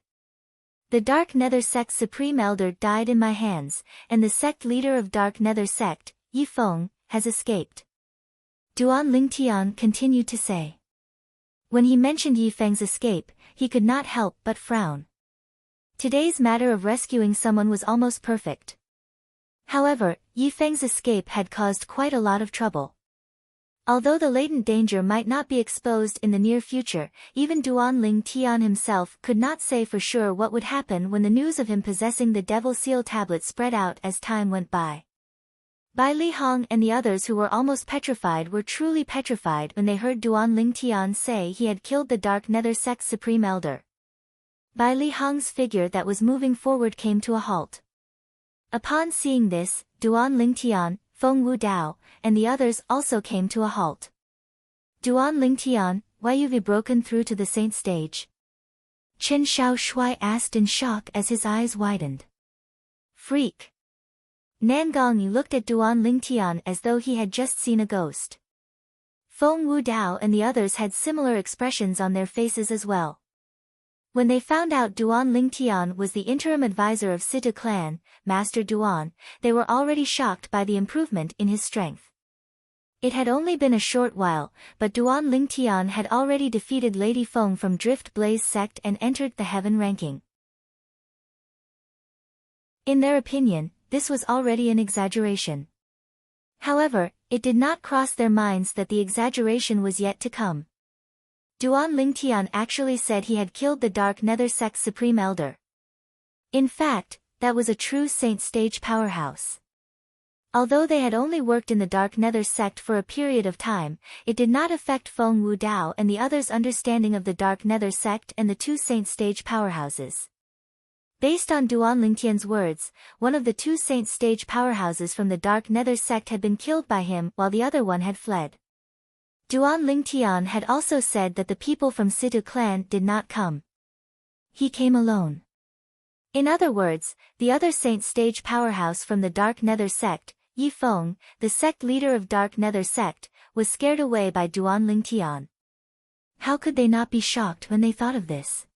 The Dark Nether sect's Supreme Elder died in my hands, and the sect leader of Dark Nether sect, Yi Feng, has escaped. Duan Lingtian continued to say. When he mentioned Yi Feng's escape, he could not help but frown. Today's matter of rescuing someone was almost perfect. However, Yi Feng's escape had caused quite a lot of trouble. Although the latent danger might not be exposed in the near future, even Duan Lingtian himself could not say for sure what would happen when the news of him possessing the Devil Seal tablet spread out as time went by. Bai Li Hong and the others who were almost petrified were truly petrified when they heard Duan Lingtian say he had killed the Dark Nether Sect's Supreme Elder. Bai Li Hong's figure that was moving forward came to a halt. Upon seeing this, Duan Lingtian, Feng Wu Dao, and the others also came to a halt. Duan Lingtian, why have you broken through to the saint stage? Chen Shaoshui asked in shock as his eyes widened. Freak. Nan Gongyi looked at Duan Lingtian as though he had just seen a ghost. Feng Wu Dao and the others had similar expressions on their faces as well. When they found out Duan Lingtian was the interim advisor of Sita clan, Master Duan, they were already shocked by the improvement in his strength. It had only been a short while, but Duan Lingtian had already defeated Lady Feng from Drift Blaze sect and entered the heaven ranking. In their opinion, this was already an exaggeration. However, it did not cross their minds that the exaggeration was yet to come. Duan Lingtian actually said he had killed the Dark Nether Sect's Supreme Elder. In fact, that was a true saint stage powerhouse. Although they had only worked in the Dark Nether Sect for a period of time, it did not affect Feng Wu Dao and the others' understanding of the Dark Nether Sect and the two saint stage powerhouses. Based on Duan Lingtian's words, one of the two saint stage powerhouses from the Dark Nether Sect had been killed by him while the other one had fled. Duan Lingtian had also said that the people from Situ clan did not come. He came alone. In other words, the other saint stage powerhouse from the Dark Nether Sect, Yi Feng, the sect leader of Dark Nether Sect, was scared away by Duan Lingtian. How could they not be shocked when they thought of this?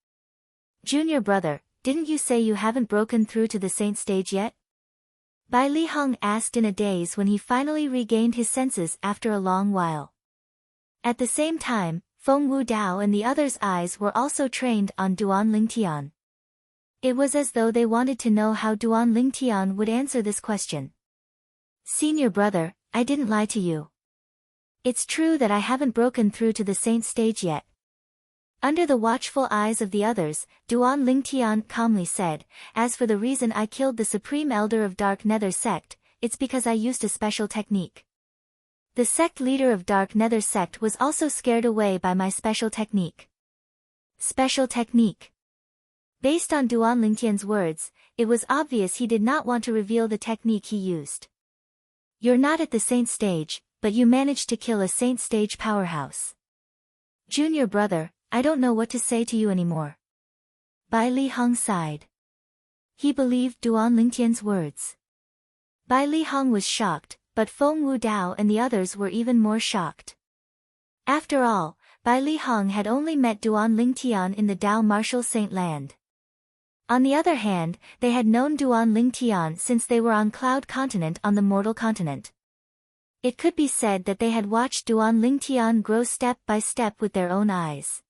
Junior brother, didn't you say you haven't broken through to the saint stage yet? Bai Li Hong asked in a daze when he finally regained his senses after a long while. At the same time, Feng Wu Dao and the others' eyes were also trained on Duan Lingtian. It was as though they wanted to know how Duan Lingtian would answer this question. Senior brother, I didn't lie to you. It's true that I haven't broken through to the saint stage yet. Under the watchful eyes of the others, Duan Lingtian calmly said, as for the reason I killed the Supreme Elder of Dark Nether Sect, it's because I used a special technique. The sect leader of Dark Nether Sect was also scared away by my special technique. Special technique. Based on Duan Lingtian's words, it was obvious he did not want to reveal the technique he used. You're not at the saint stage, but you managed to kill a saint stage powerhouse. Junior brother, I don't know what to say to you anymore. Bai Li Hong sighed. He believed Duan Lingtian's words. Bai Li Hong was shocked, but Feng Wu Dao and the others were even more shocked. After all, Bai Li Hong had only met Duan Lingtian in the Dao Martial Saint Land. On the other hand, they had known Duan Lingtian since they were on Cloud Continent on the Mortal Continent. It could be said that they had watched Duan Lingtian grow step by step with their own eyes.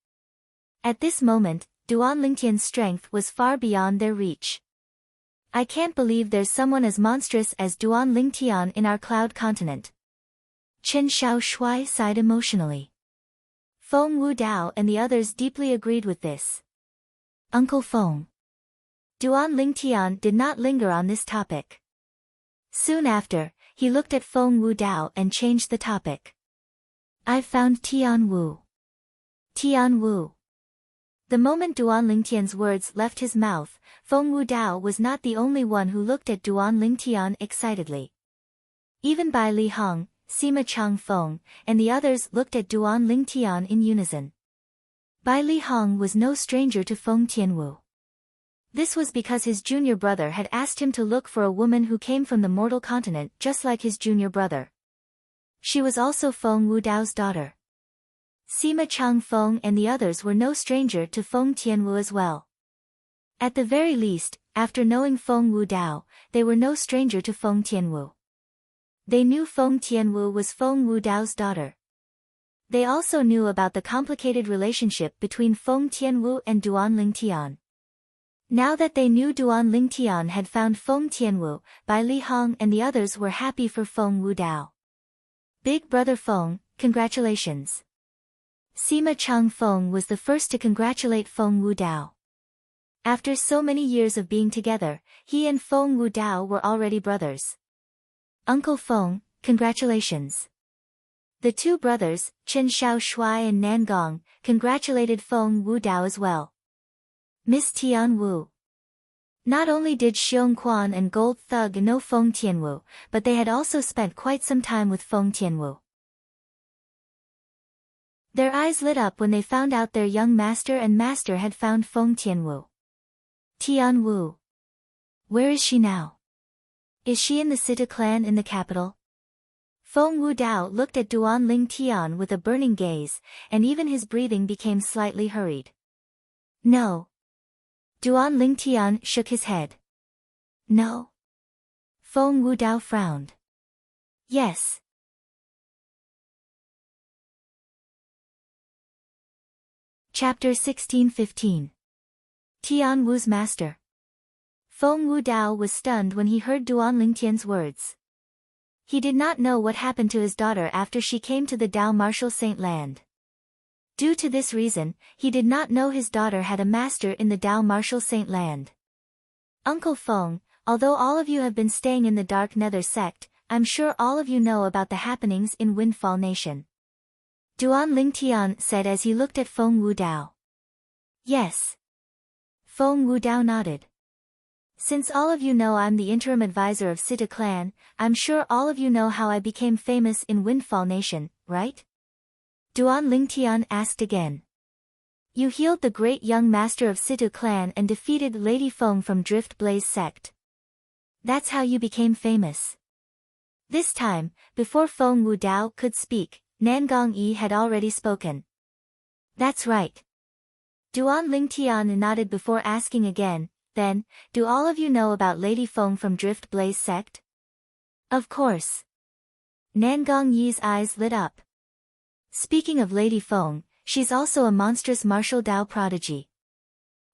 At this moment, Duan Lingtian's strength was far beyond their reach. I can't believe there's someone as monstrous as Duan Lingtian in our Cloud Continent. Chen Shaoshui sighed emotionally. Feng Wu Dao and the others deeply agreed with this. Uncle Feng. Duan Lingtian did not linger on this topic. Soon after, he looked at Feng Wu Dao and changed the topic. I've found Tian Wu. Tian Wu. The moment Duan Lingtian's words left his mouth, Feng Wu Dao was not the only one who looked at Duan Lingtian excitedly. Even Bai Li Hong, Sima Chang Feng, and the others looked at Duan Lingtian in unison. Bai Li Hong was no stranger to Feng Tianwu. This was because his junior brother had asked him to look for a woman who came from the Mortal Continent just like his junior brother. She was also Feng Wu Dao's daughter. Sima Chang Feng and the others were no stranger to Feng Tianwu as well. At the very least, after knowing Feng Wu Dao, they were no stranger to Feng Tianwu. They knew Feng Tianwu was Feng Wu Dao's daughter. They also knew about the complicated relationship between Feng Tianwu and Duan Lingtian. Now that they knew Duan Lingtian had found Feng Tianwu, Bai Li Hong and the others were happy for Feng Wu Dao. Big brother Feng, congratulations. Sima Chang Feng was the first to congratulate Feng Wu Dao. After so many years of being together, he and Feng Wu Dao were already brothers. Uncle Feng, congratulations. The two brothers, Chen Xiaoshuai and Nan Gong, congratulated Feng Wudao as well. Miss Tianwu. Not only did Xiong Quan and Gold Thug know Feng Tianwu, but they had also spent quite some time with Feng Tianwu. Their eyes lit up when they found out their young master and master had found Feng Tianwu. Tianwu. Where is she now? Is she in the Sita clan in the capital? Feng Wudao looked at Duan Ling Tian with a burning gaze, and even his breathing became slightly hurried. No. Duan Ling Tian shook his head. No. Feng Wudao frowned. Yes. Chapter 16-15. Tian Wu's master. Feng Wudao was stunned when he heard Duan Ling Tian's words. He did not know what happened to his daughter after she came to the Dao Martial Saint Land. Due to this reason, he did not know his daughter had a master in the Dao Martial Saint Land. Uncle Feng, although all of you have been staying in the Dark Nether sect, I'm sure all of you know about the happenings in Windfall Nation. Duan Ling Tian said as he looked at Feng Wudao. Yes. Feng Wudao nodded. Since all of you know I'm the interim advisor of Sita clan, I'm sure all of you know how I became famous in Windfall Nation, right? Duan Ling Tian asked again. You healed the great young master of Sita clan and defeated Lady Feng from Drift Blaze sect. That's how you became famous. This time, before Feng Wudao could speak, Nan Gongyi had already spoken. That's right. Duan Ling Tian nodded before asking again. Then, do all of you know about Lady Feng from Drift Blaze sect? Of course. Nan Gongyi's eyes lit up. Speaking of Lady Feng, she's also a monstrous martial Dao prodigy.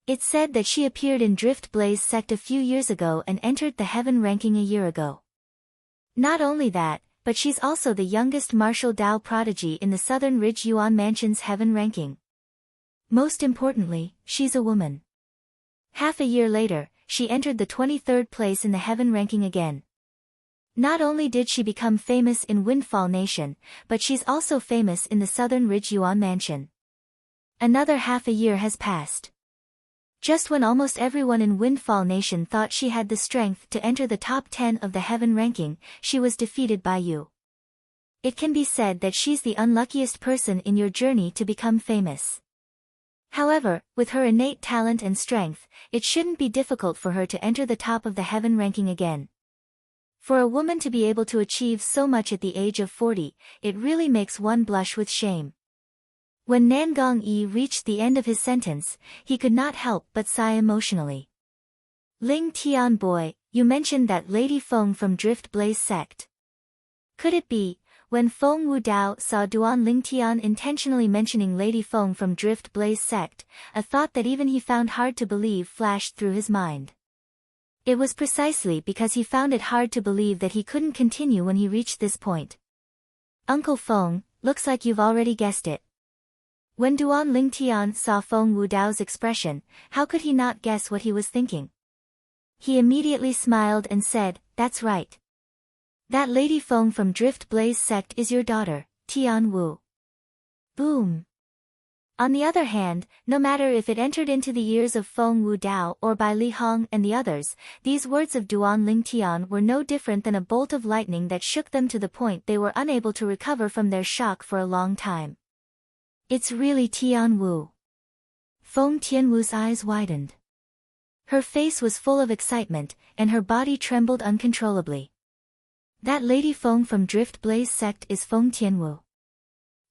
It's said that she appeared in Drift Blaze sect a few years ago and entered the heaven ranking a year ago. Not only that, but she's also the youngest martial Dao prodigy in the Southern Ridge Yuan Mansion's heaven ranking. Most importantly, she's a woman. Half a year later, she entered the 23rd place in the heaven ranking again. Not only did she become famous in Windfall Nation, but she's also famous in the Southern Ridge Yuan Mansion. Another half a year has passed. Just when almost everyone in Windfall Nation thought she had the strength to enter the top 10 of the heaven ranking, she was defeated by you. It can be said that she's the unluckiest person in your journey to become famous. However, with her innate talent and strength, it shouldn't be difficult for her to enter the top of the heaven ranking again. For a woman to be able to achieve so much at the age of 40, it really makes one blush with shame. When Nan Gongyi reached the end of his sentence, he could not help but sigh emotionally. Ling Tian boy, you mentioned that Lady Feng from Drift Blaze sect. Could it be? When Feng Wudao saw Duan Ling Tian intentionally mentioning Lady Feng from Drift Blaze sect, a thought that even he found hard to believe flashed through his mind. It was precisely because he found it hard to believe that he couldn't continue when he reached this point. Uncle Feng, looks like you've already guessed it. When Duan Ling Tian saw Feng Wudao's expression, how could he not guess what he was thinking? He immediately smiled and said, that's right. That Lady Feng from Drift Blaze sect is your daughter, Tian Wu. Boom. On the other hand, no matter if it entered into the ears of Feng Wudao or by Li Hong and the others, these words of Duan Ling Tian were no different than a bolt of lightning that shook them to the point they were unable to recover from their shock for a long time. It's really Tian Wu. Feng Tianwu's eyes widened. Her face was full of excitement, and her body trembled uncontrollably. That Lady Feng from Drift Blaze sect is Feng Tianwu.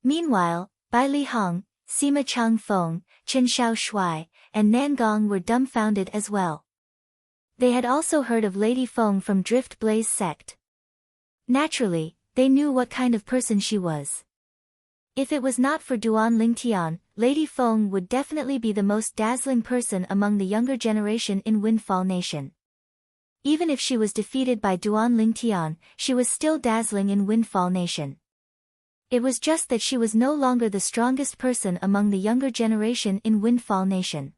Meanwhile, Bai Li Hong, Sima Chang Feng, Chen Xiaoshuai, and Nan Gong were dumbfounded as well. They had also heard of Lady Feng from Drift Blaze sect. Naturally, they knew what kind of person she was. If it was not for Duan Ling Tian, Lady Feng would definitely be the most dazzling person among the younger generation in Windfall Nation. Even if she was defeated by Duan Ling Tian, she was still dazzling in Windfall Nation. It was just that she was no longer the strongest person among the younger generation in Windfall Nation.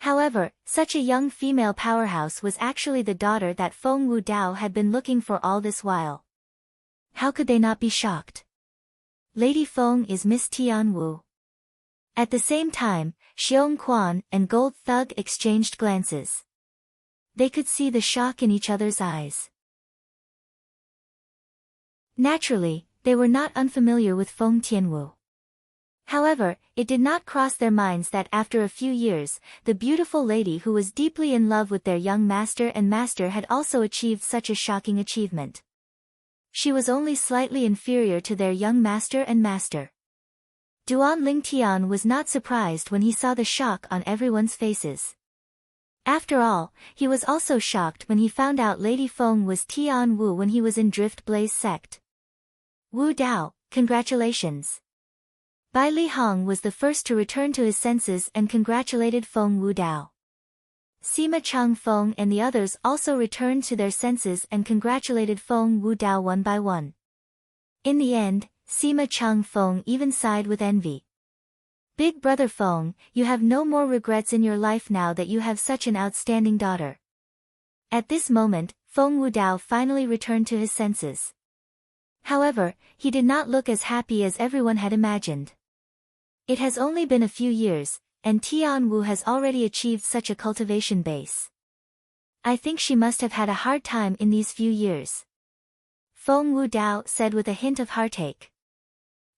However, such a young female powerhouse was actually the daughter that Feng Wudao had been looking for all this while. How could they not be shocked? Lady Feng is Miss Tianwu. At the same time, Xiong Quan and Gold Thug exchanged glances. They could see the shock in each other's eyes. Naturally, they were not unfamiliar with Feng Tianwu. However, it did not cross their minds that after a few years, the beautiful lady who was deeply in love with their young master and master had also achieved such a shocking achievement. She was only slightly inferior to their young master and master. Duan Lingtian was not surprised when he saw the shock on everyone's faces. After all, he was also shocked when he found out Lady Feng was Tian Wu when he was in Drift Blaze sect. Wu Dao, congratulations. Bai Li Hong was the first to return to his senses and congratulated Feng Wu Dao. Sima Chang Feng and the others also returned to their senses and congratulated Feng Wu Dao one by one. In the end, Sima Chang Feng even sighed with envy. Big brother Feng, you have no more regrets in your life now that you have such an outstanding daughter. At this moment, Feng Wu Dao finally returned to his senses. However, he did not look as happy as everyone had imagined. It has only been a few years, and Tian Wu has already achieved such a cultivation base. I think she must have had a hard time in these few years. Feng Wu Dao said with a hint of heartache.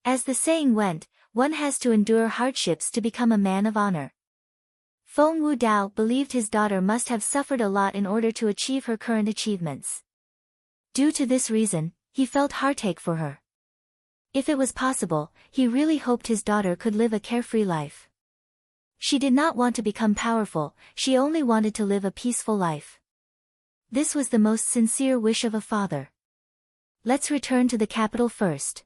As the saying went, one has to endure hardships to become a man of honor. Feng Wu Dao believed his daughter must have suffered a lot in order to achieve her current achievements. Due to this reason, he felt heartache for her. If it was possible, he really hoped his daughter could live a carefree life. She did not want to become powerful, she only wanted to live a peaceful life. This was the most sincere wish of a father. Let's return to the capital first.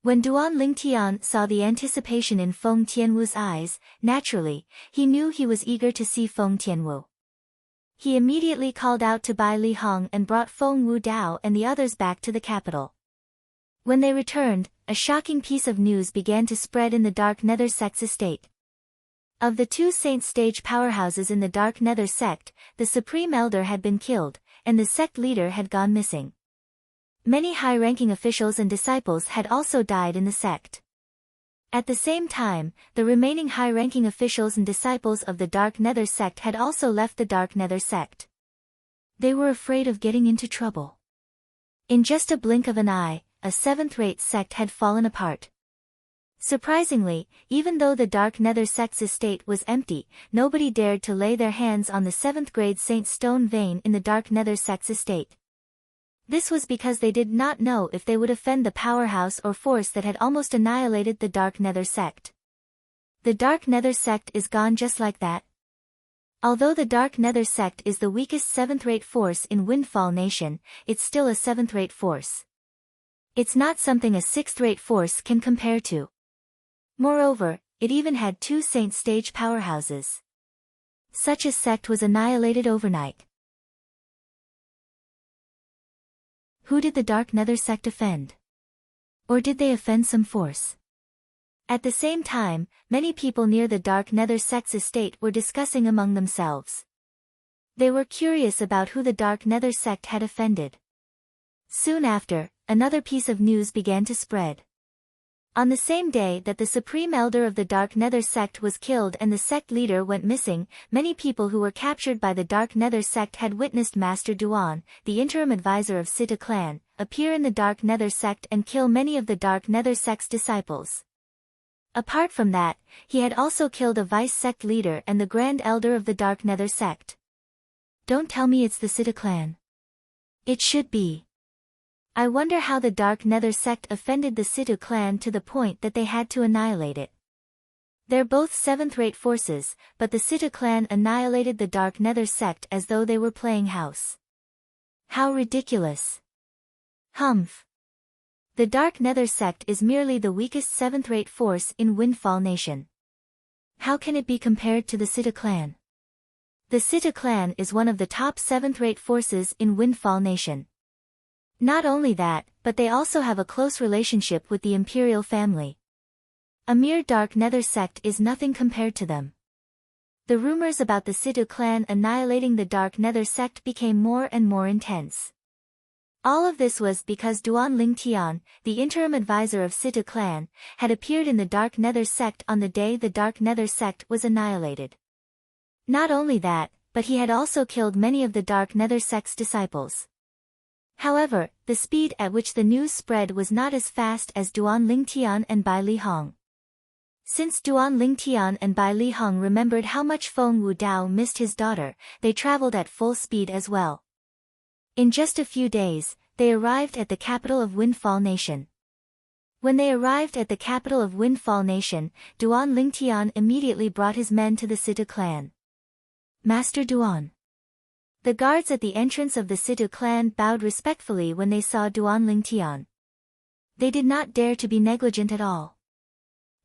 When Duan Lingtian saw the anticipation in Feng Tianwu's eyes, naturally, he knew he was eager to see Feng Tianwu. He immediately called out to Bai Li Hong and brought Feng Wu Dao and the others back to the capital. When they returned, a shocking piece of news began to spread in the Dark Nether Sect's estate. Of the two Saint Stage powerhouses in the Dark Nether Sect, the Supreme Elder had been killed, and the sect leader had gone missing. Many high-ranking officials and disciples had also died in the sect. At the same time, the remaining high-ranking officials and disciples of the Dark Nether Sect had also left the Dark Nether Sect. They were afraid of getting into trouble. In just a blink of an eye, a seventh-rate sect had fallen apart. Surprisingly, even though the Dark Nether Sect's estate was empty, nobody dared to lay their hands on the 7th-grade Saint Stone Vein in the Dark Nether Sect's estate. This was because they did not know if they would offend the powerhouse or force that had almost annihilated the Dark Nether Sect. The Dark Nether Sect is gone just like that. Although the Dark Nether Sect is the weakest 7th-rate force in Windfall Nation, it's still a 7th-rate force. It's not something a 6th-rate force can compare to. Moreover, it even had 2 Saint Stage powerhouses. Such a sect was annihilated overnight. Who did the Dark Nether Sect offend? Or did they offend some force? At the same time, many people near the Dark Nether Sect's estate were discussing among themselves. They were curious about who the Dark Nether Sect had offended. Soon after, another piece of news began to spread. On the same day that the Supreme Elder of the Dark Nether Sect was killed and the sect leader went missing, many people who were captured by the Dark Nether Sect had witnessed Master Duan, the interim advisor of Sita clan, appear in the Dark Nether Sect and kill many of the Dark Nether Sect's disciples. Apart from that, he had also killed a vice-sect leader and the Grand Elder of the Dark Nether Sect. Don't tell me it's the Sita clan. It should be. I wonder how the Dark Nether Sect offended the Situ clan to the point that they had to annihilate it. They're both 7th-rate forces, but the Situ clan annihilated the Dark Nether Sect as though they were playing house. How ridiculous. Humph. The Dark Nether Sect is merely the weakest 7th-rate force in Windfall Nation. How can it be compared to the Situ clan? The Situ clan is one of the top 7th-rate forces in Windfall Nation. Not only that, but they also have a close relationship with the Imperial family. A mere Dark Nether Sect is nothing compared to them. The rumors about the Situ clan annihilating the Dark Nether sect became more and more intense. All of this was because Duan Lingtian, the interim advisor of Situ clan, had appeared in the Dark Nether sect on the day the Dark Nether sect was annihilated. Not only that, but he had also killed many of the Dark Nether sect's disciples. However, the speed at which the news spread was not as fast as Duan Lingtian and Bai Li Hong. Since Duan Lingtian and Bai Li Hong remembered how much Feng Wu Dao missed his daughter, they traveled at full speed as well. In just a few days, they arrived at the capital of Windfall Nation. When they arrived at the capital of Windfall Nation, Duan Lingtian immediately brought his men to the Situ clan. Master Duan. The guards at the entrance of the Situ clan bowed respectfully when they saw Duan Lingtian. They did not dare to be negligent at all.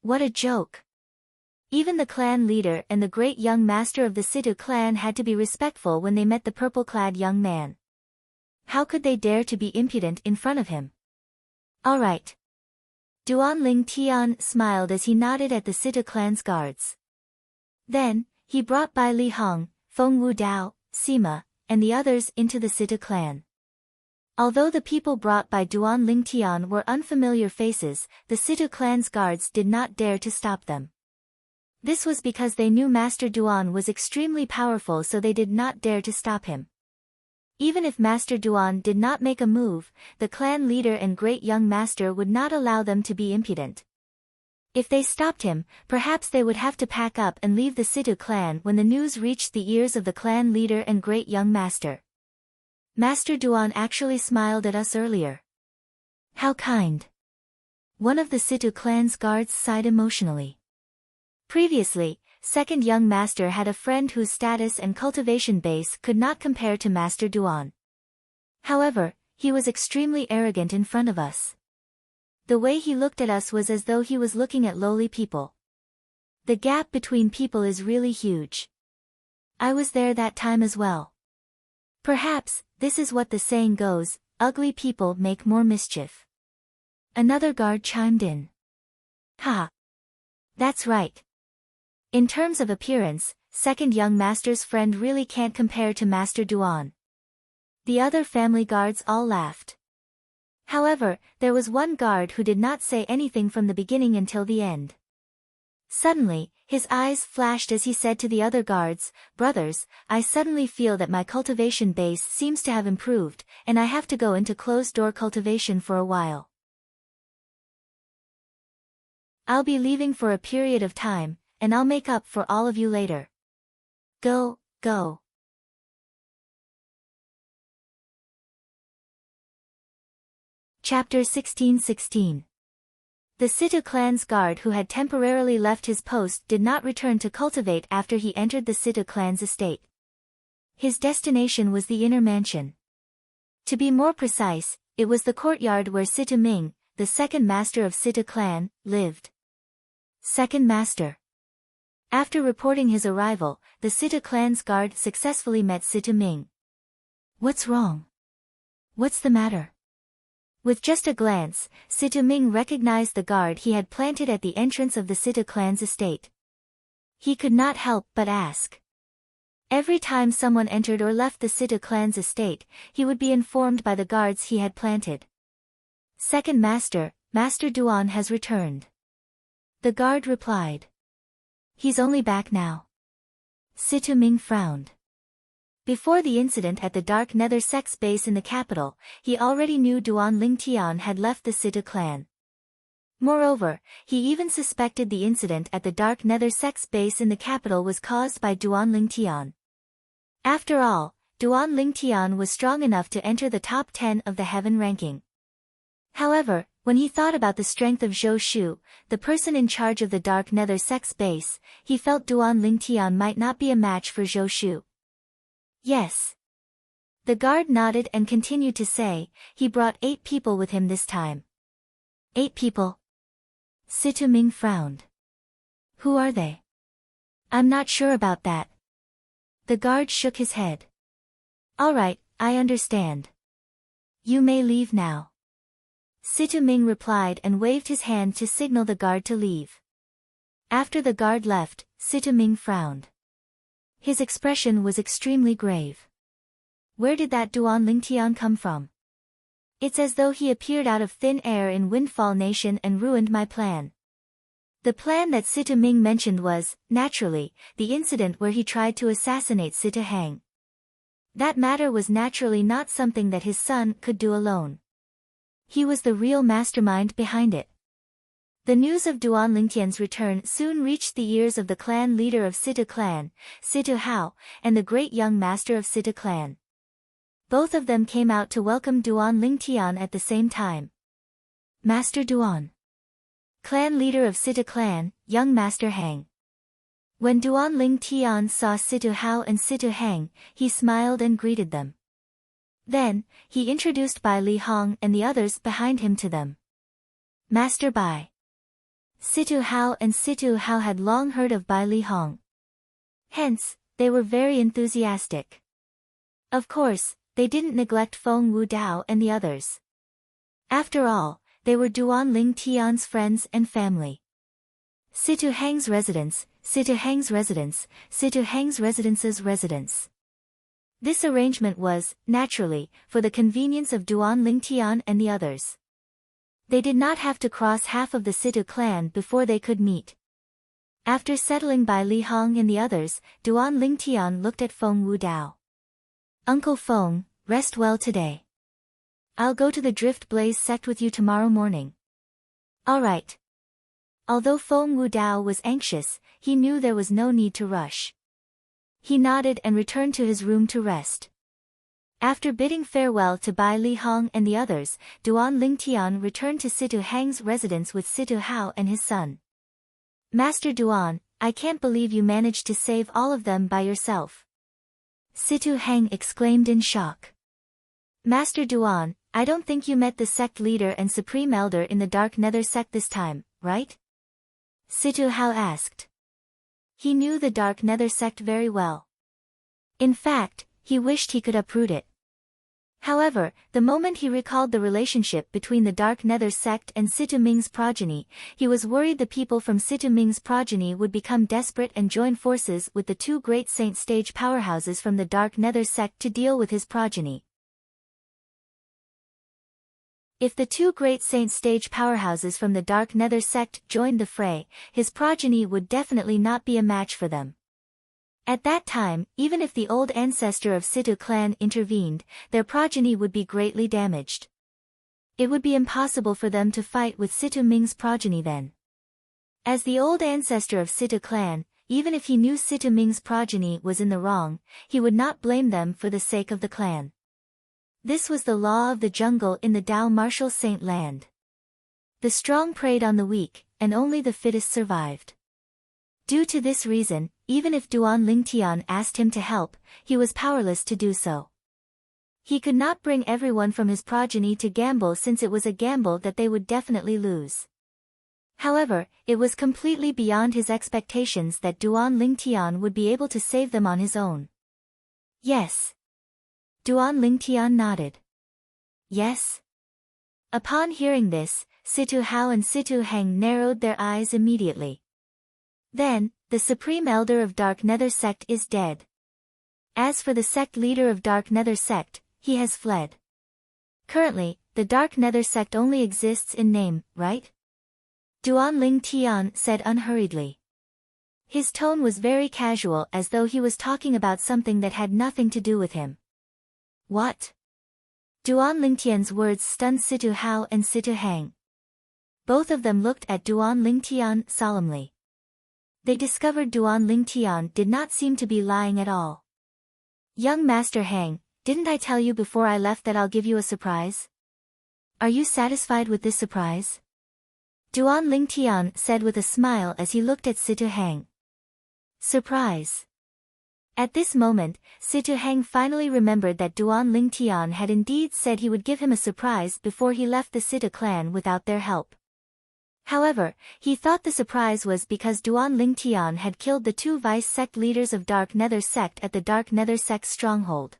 What a joke! Even the clan leader and the great young master of the Situ clan had to be respectful when they met the purple-clad young man. How could they dare to be impudent in front of him? All right. Duan Lingtian smiled as he nodded at the Situ clan's guards. Then, he brought Bai Li Hong, Feng Wu Dao, Sima, and the others into the Situ clan. Although the people brought by Duan Lingtian were unfamiliar faces, the Situ clan's guards did not dare to stop them. This was because they knew Master Duan was extremely powerful, so they did not dare to stop him. Even if Master Duan did not make a move, the clan leader and great young master would not allow them to be impudent. If they stopped him, perhaps they would have to pack up and leave the Situ clan when the news reached the ears of the clan leader and great young master. Master Duan actually smiled at us earlier. How kind. One of the Situ clan's guards sighed emotionally. Previously, second young master had a friend whose status and cultivation base could not compare to Master Duan. However, he was extremely arrogant in front of us. The way he looked at us was as though he was looking at lowly people. The gap between people is really huge. I was there that time as well. Perhaps, this is what the saying goes, ugly people make more mischief. Another guard chimed in. Ha! That's right. In terms of appearance, second young master's friend really can't compare to Master Duan. The other family guards all laughed. However, there was one guard who did not say anything from the beginning until the end. Suddenly, his eyes flashed as he said to the other guards, "Brothers, I suddenly feel that my cultivation base seems to have improved, and I have to go into closed-door cultivation for a while. I'll be leaving for a period of time, and I'll make up for all of you later. Go, go." Chapter 16:16. The Situ clan's guard who had temporarily left his post did not return to cultivate after he entered the Situ clan's estate. His destination was the inner mansion. To be more precise, it was the courtyard where Situ Ming, the second master of Situ clan, lived. Second master. After reporting his arrival, the Situ clan's guard successfully met Situ Ming. What's wrong? What's the matter? With just a glance, Situ Ming recognized the guard he had planted at the entrance of the Situ clan's estate. He could not help but ask. Every time someone entered or left the Situ clan's estate, he would be informed by the guards he had planted. "Second master, Master Duan has returned." The guard replied. "He's only back now." Situ Ming frowned. Before the incident at the Dark Nether sect's base in the capital, he already knew Duan Lingtian had left the Situ clan. Moreover, he even suspected the incident at the Dark Nether sect's base in the capital was caused by Duan Lingtian. After all, Duan Lingtian was strong enough to enter the top 10 of the heaven ranking. However, when he thought about the strength of Zhou Shu, the person in charge of the Dark Nether sect's base, he felt Duan Lingtian might not be a match for Zhou Shu. Yes. The guard nodded and continued to say, he brought 8 people with him this time. 8 people? Situ Ming frowned. Who are they? I'm not sure about that. The guard shook his head. All right, I understand. You may leave now. Situ Ming replied and waved his hand to signal the guard to leave. After the guard left, Situ Ming frowned. His expression was extremely grave. Where did that Duan Lingtian come from? It's as though he appeared out of thin air in Windfall Nation and ruined my plan. The plan that Sita Ming mentioned was, naturally, the incident where he tried to assassinate Sita Hang. That matter was naturally not something that his son could do alone. He was the real mastermind behind it. The news of Duan Lingtian's return soon reached the ears of the clan leader of Sita clan, Sita Hao, and the great young master of Sita clan. Both of them came out to welcome Duan Lingtian at the same time. Master Duan. Clan leader of Sita clan, young Master Hang. When Duan Lingtian saw Sita Hao and Sita Hang, he smiled and greeted them. Then, he introduced Bai Li Hong and the others behind him to them. Master Bai. Sita Hao and Sita Hao had long heard of Bai Li Hong. Hence, they were very enthusiastic. Of course, they didn't neglect Feng Wu Dao and the others. After all, they were Duan Lingtian's friends and family. Sita Hang's residence, Sita Hang's residence, Sita Hang's residence's residence. This arrangement was, naturally, for the convenience of Duan Lingtian and the others. They did not have to cross half of the Sita clan before they could meet. After settling by Li Hong and the others, Duan Lingtian looked at Feng Wu Dao. Uncle Feng, rest well today. I'll go to the Drift Blaze sect with you tomorrow morning. All right. Although Feng Wu Dao was anxious, he knew there was no need to rush. He nodded and returned to his room to rest. After bidding farewell to Bai Li Hong and the others, Duan Lingtian returned to Sita Hang's residence with Sita Hao and his son. Master Duan, I can't believe you managed to save all of them by yourself. Sita Hang exclaimed in shock. Master Duan, I don't think you met the sect leader and supreme elder in the Dark Nether sect this time, right? Sita Hao asked. He knew the Dark Nether sect very well. In fact, he wished he could uproot it. However, the moment he recalled the relationship between the Dark Nether sect and Sita Ming's progeny, he was worried the people from Sita Ming's progeny would become desperate and join forces with the two great Saint Stage powerhouses from the Dark Nether sect to deal with his progeny. If the two great Saint Stage powerhouses from the Dark Nether sect joined the fray, his progeny would definitely not be a match for them. At that time, even if the old ancestor of Sita clan intervened, their progeny would be greatly damaged. It would be impossible for them to fight with Sita Ming's progeny then. As the old ancestor of Sita clan, even if he knew Sita Ming's progeny was in the wrong, he would not blame them for the sake of the clan. This was the law of the jungle in the Dao Martial Saint land. The strong preyed on the weak, and only the fittest survived. Due to this reason, even if Duan Lingtian asked him to help, he was powerless to do so. He could not bring everyone from his progeny to gamble since it was a gamble that they would definitely lose. However, it was completely beyond his expectations that Duan Lingtian would be able to save them on his own. Yes. Duan Lingtian nodded. Yes? Upon hearing this, Sita Hao and Sita Hang narrowed their eyes immediately. Then, the Supreme Elder of Dark Nether sect is dead. As for the sect leader of Dark Nether sect, he has fled. Currently, the Dark Nether sect only exists in name, right? Duan Lingtian said unhurriedly. His tone was very casual as though he was talking about something that had nothing to do with him. What? Duan Lingtian's words stunned Sita Hao and Sita Hang. Both of them looked at Duan Lingtian solemnly. They discovered Duan Lingtian did not seem to be lying at all. Young Master Hang, didn't I tell you before I left that I'll give you a surprise? Are you satisfied with this surprise? Duan Lingtian said with a smile as he looked at Sita Hang. Surprise. At this moment, Sita Hang finally remembered that Duan Lingtian had indeed said he would give him a surprise before he left the Sita clan without their help. However, he thought the surprise was because Duan Lingtian had killed the two vice sect leaders of Dark Nether sect at the Dark Nether sect's stronghold.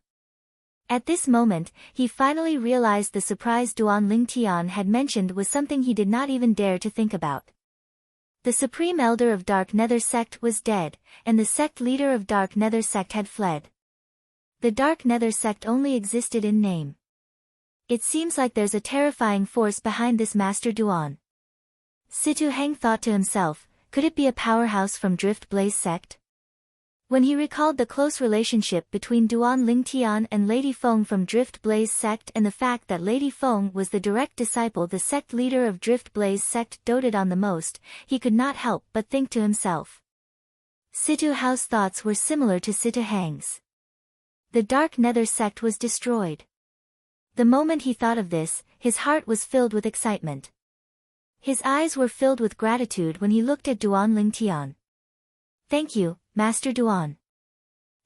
At this moment, he finally realized the surprise Duan Lingtian had mentioned was something he did not even dare to think about. The supreme elder of Dark Nether sect was dead, and the sect leader of Dark Nether sect had fled. The Dark Nether sect only existed in name. It seems like there's a terrifying force behind this Master Duan. Situ Heng thought to himself, could it be a powerhouse from Drift Blaze sect? When he recalled the close relationship between Duan Lingtian and Lady Feng from Drift Blaze sect and the fact that Lady Feng was the direct disciple the sect leader of Drift Blaze sect doted on the most, he could not help but think to himself. Situ Hao's thoughts were similar to Situ Heng's. The Dark Nether sect was destroyed. The moment he thought of this, his heart was filled with excitement. His eyes were filled with gratitude when he looked at Duan Lingtian. Thank you, Master Duan.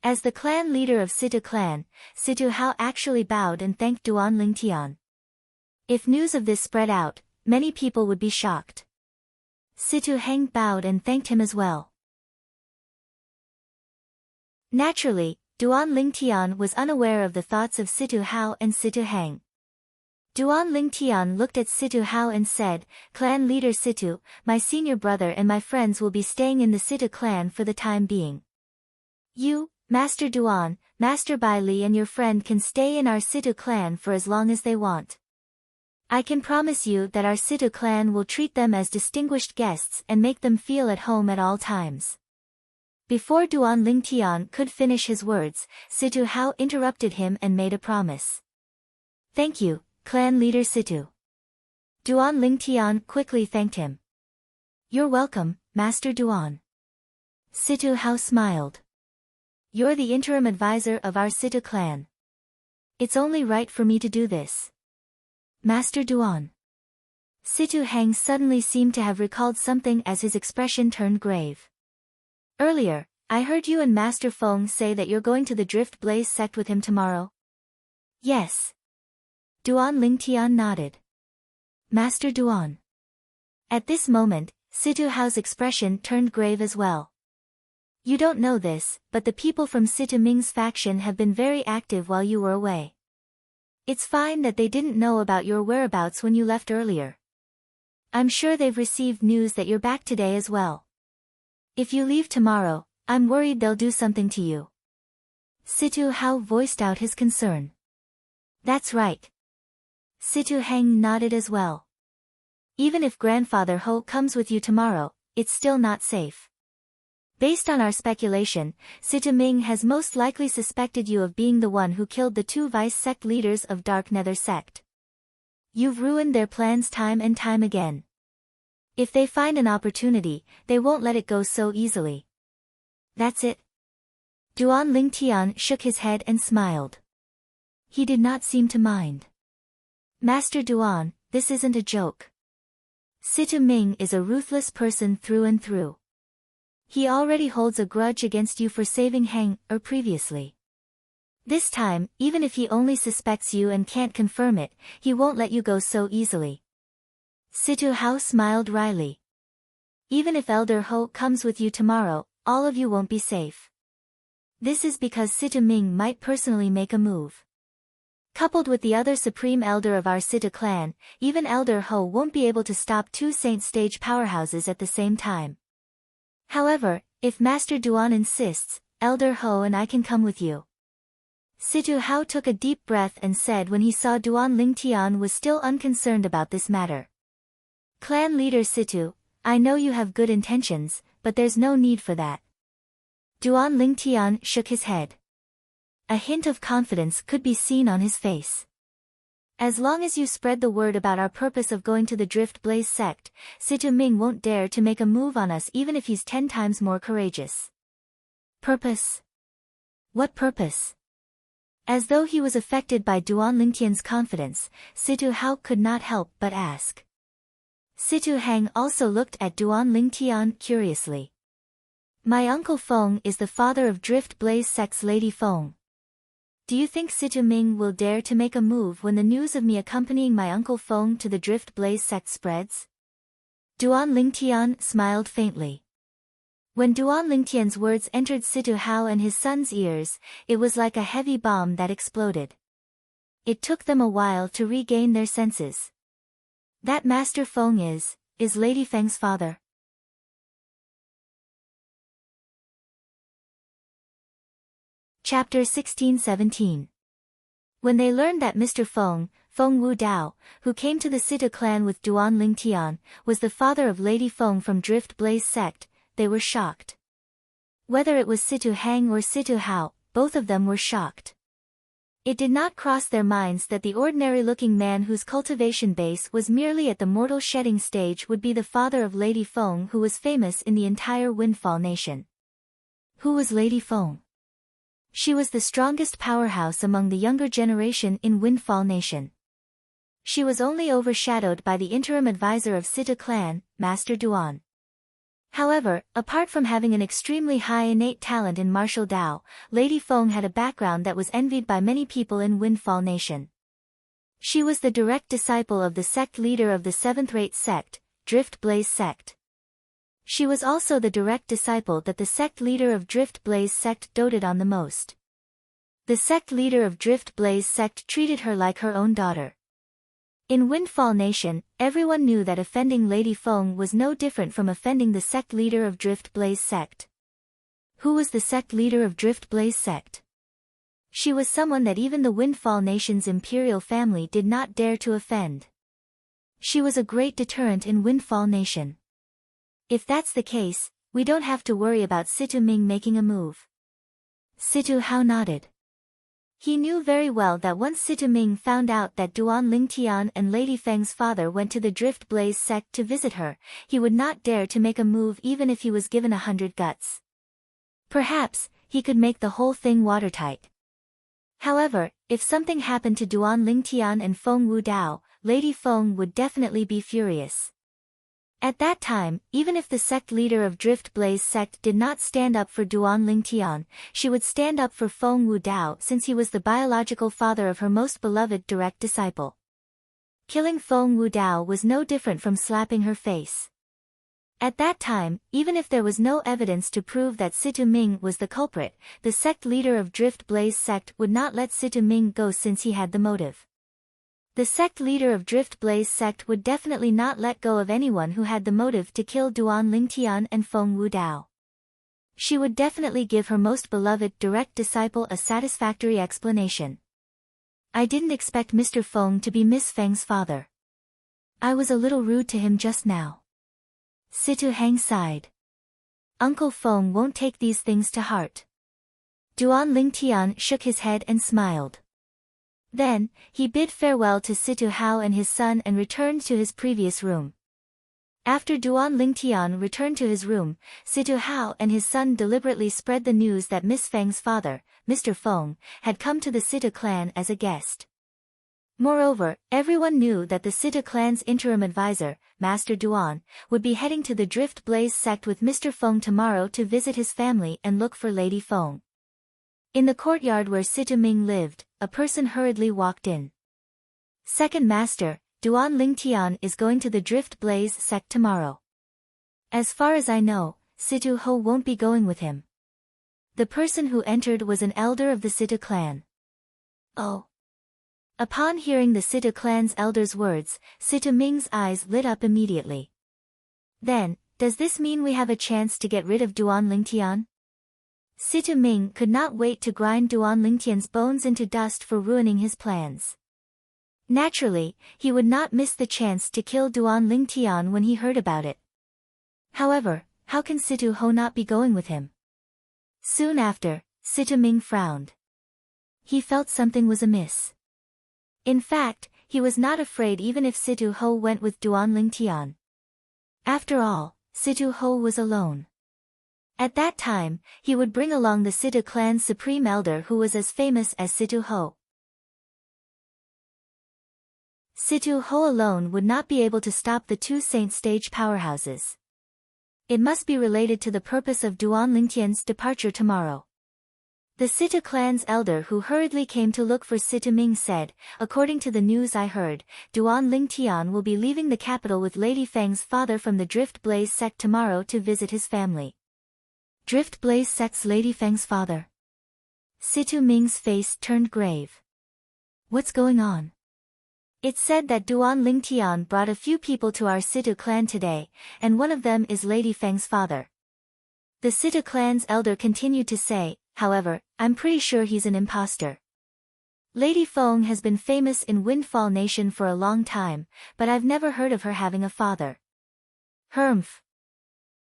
As the clan leader of Situ clan, Situ Hao actually bowed and thanked Duan Lingtian. If news of this spread out, many people would be shocked. Situ Heng bowed and thanked him as well. Naturally, Duan Lingtian was unaware of the thoughts of Situ Hao and Situ Heng. Duan Lingtian looked at Situ Hao and said, Clan leader Situ, my senior brother and my friends will be staying in the Situ clan for the time being. You, Master Duan, Master Bai Li and your friend can stay in our Situ clan for as long as they want. I can promise you that our Situ clan will treat them as distinguished guests and make them feel at home at all times. Before Duan Lingtian could finish his words, Situ Hao interrupted him and made a promise. Thank you, Clan leader Situ. Duan Lingtian quickly thanked him. You're welcome, Master Duan. Situ Hao smiled. You're the interim advisor of our Situ clan. It's only right for me to do this. Master Duan. Situ Heng suddenly seemed to have recalled something as his expression turned grave. Earlier, I heard you and Master Feng say that you're going to the Drift Blaze sect with him tomorrow. Yes. Duan Lingtian nodded. Master Duan. At this moment, Situ Hao's expression turned grave as well. You don't know this, but the people from Situ Ming's faction have been very active while you were away. It's fine that they didn't know about your whereabouts when you left earlier. I'm sure they've received news that you're back today as well. If you leave tomorrow, I'm worried they'll do something to you. Situ Hao voiced out his concern. That's right. Situ Heng nodded as well. Even if Grandfather Ho comes with you tomorrow, it's still not safe. Based on our speculation, Situ Ming has most likely suspected you of being the one who killed the two vice sect leaders of Dark Nether sect. You've ruined their plans time and time again. If they find an opportunity, they won't let it go so easily. That's it. Duan Lingtian shook his head and smiled. He did not seem to mind. Master Duan, this isn't a joke. Situ Ming is a ruthless person through and through. He already holds a grudge against you for saving Heng, previously. This time, even if he only suspects you and can't confirm it, he won't let you go so easily. Situ Hao smiled wryly. Even if Elder Ho comes with you tomorrow, all of you won't be safe. This is because Situ Ming might personally make a move. Coupled with the other supreme elder of our Situ clan, even Elder Ho won't be able to stop two saint stage powerhouses at the same time. However, if Master Duan insists, Elder Ho and I can come with you. Situ Hao took a deep breath and said when he saw Duan Lingtian was still unconcerned about this matter. Clan leader Situ, I know you have good intentions, but there's no need for that. Duan Lingtian shook his head. A hint of confidence could be seen on his face. As long as you spread the word about our purpose of going to the Drift Blaze sect, Situ Ming won't dare to make a move on us even if he's 10 times more courageous. Purpose? What purpose? As though he was affected by Duan Lingtian's confidence, Situ Hao could not help but ask. Situ Heng also looked at Duan Lingtian curiously. My uncle Feng is the father of Drift Blaze sect's Lady Feng. Do you think Situ Ming will dare to make a move when the news of me accompanying my uncle Feng to the Drift Blaze sect spreads? Duan Lingtian smiled faintly. When Duan Lingtian's words entered Situ Hao and his son's ears, it was like a heavy bomb that exploded. It took them a while to regain their senses. That Master Feng is Lady Feng's father. Chapter 16-17. When they learned that Mr. Feng Wu Dao, who came to the Sita clan with Duan Ling Tian, was the father of Lady Feng from Drift Blaze sect, they were shocked. Whether it was Situ Hang or Situ Hao, both of them were shocked. It did not cross their minds that the ordinary-looking man whose cultivation base was merely at the mortal shedding stage would be the father of Lady Feng, who was famous in the entire Windfall Nation. Who was Lady Feng? She was the strongest powerhouse among the younger generation in Windfall Nation. She was only overshadowed by the interim advisor of Sita clan, Master Duan. However, apart from having an extremely high innate talent in martial Dao, Lady Feng had a background that was envied by many people in Windfall Nation. She was the direct disciple of the sect leader of the 7th-rate sect, Drift Blaze sect. She was also the direct disciple that the sect leader of Drift Blaze sect doted on the most. The sect leader of Drift Blaze sect treated her like her own daughter. In Windfall Nation, everyone knew that offending Lady Feng was no different from offending the sect leader of Drift Blaze sect. Who was the sect leader of Drift Blaze sect? She was someone that even the Windfall Nation's imperial family did not dare to offend. She was a great deterrent in Windfall Nation. If that's the case, we don't have to worry about Situ Ming making a move. Situ Hao nodded. He knew very well that once Situ Ming found out that Duan Ling Tian and Lady Feng's father went to the Drift Blaze sect to visit her, he would not dare to make a move even if he was given 100 guts. Perhaps, he could make the whole thing watertight. However, if something happened to Duan Ling Tian and Feng Wu Dao, Lady Feng would definitely be furious. At that time, even if the sect leader of Drift Blaze sect did not stand up for Duan Ling Tian, she would stand up for Feng Wu Dao since he was the biological father of her most beloved direct disciple. Killing Feng Wu Dao was no different from slapping her face. At that time, even if there was no evidence to prove that Situ Ming was the culprit, the sect leader of Drift Blaze sect would not let Situ Ming go since he had the motive. The sect leader of Drift Blaze sect would definitely not let go of anyone who had the motive to kill Duan Ling Tian and Feng Wu Dao. She would definitely give her most beloved direct disciple a satisfactory explanation. I didn't expect Mr. Feng to be Miss Feng's father. I was a little rude to him just now. Situ Hang sighed. Uncle Feng won't take these things to heart. Duan Ling Tian shook his head and smiled. Then, he bid farewell to Situ Hao and his son and returned to his previous room. After Duan Ling Tian returned to his room, Situ Hao and his son deliberately spread the news that Miss Feng's father, Mr. Feng, had come to the Sita clan as a guest. Moreover, everyone knew that the Sita clan's interim advisor, Master Duan, would be heading to the Drift Blaze sect with Mr. Feng tomorrow to visit his family and look for Lady Feng. In the courtyard where Situ Ming lived, a person hurriedly walked in. Second Master, Duan Ling Tian is going to the Drift Blaze sect tomorrow. As far as I know, Situ Ho won't be going with him. The person who entered was an elder of the Sita clan. Oh. Upon hearing the Sita clan's elder's words, Situ Ming's eyes lit up immediately. Then, does this mean we have a chance to get rid of Duan Ling Tian? Situ Ming could not wait to grind Duan Ling Tian's bones into dust for ruining his plans. Naturally, he would not miss the chance to kill Duan Ling Tian when he heard about it. However, how can Situ Ho not be going with him? Soon after, Situ Ming frowned. He felt something was amiss. In fact, he was not afraid even if Situ Ho went with Duan Ling Tian. After all, Situ Ho was alone. At that time, he would bring along the Sita clan's supreme elder who was as famous as Situ Ho. Situ Ho alone would not be able to stop the two saint stage powerhouses. It must be related to the purpose of Duan Ling Tian's departure tomorrow. The Sita clan's elder who hurriedly came to look for Situ Ming said, according to the news I heard, Duan Ling Tian will be leaving the capital with Lady Feng's father from the Drift Blaze sect tomorrow to visit his family. Drift Blaze sect's Lady Feng's father. Situ Ming's face turned grave. What's going on? It's said that Duan Ling Tian brought a few people to our Situ clan today, and one of them is Lady Feng's father. The Sita clan's elder continued to say, however, I'm pretty sure he's an imposter. Lady Feng has been famous in Windfall Nation for a long time, but I've never heard of her having a father. Humph.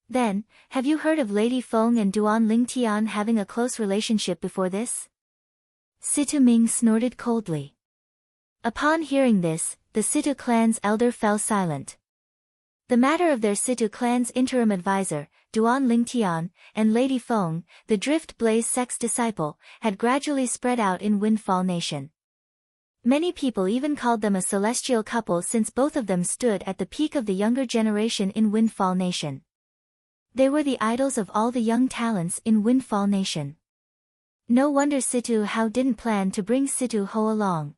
Then, have you heard of Lady Feng and Duan Lingtian having a close relationship before this? Situ Ming snorted coldly. Upon hearing this, the Situ clan's elder fell silent. The matter of their Situ clan's interim advisor, Duan Lingtian, and Lady Feng, the Drift Blaze sect's disciple, had gradually spread out in Windfall Nation. Many people even called them a celestial couple since both of them stood at the peak of the younger generation in Windfall Nation. They were the idols of all the young talents in Windfall Nation. No wonder Situ Hao didn't plan to bring Situ Ho along.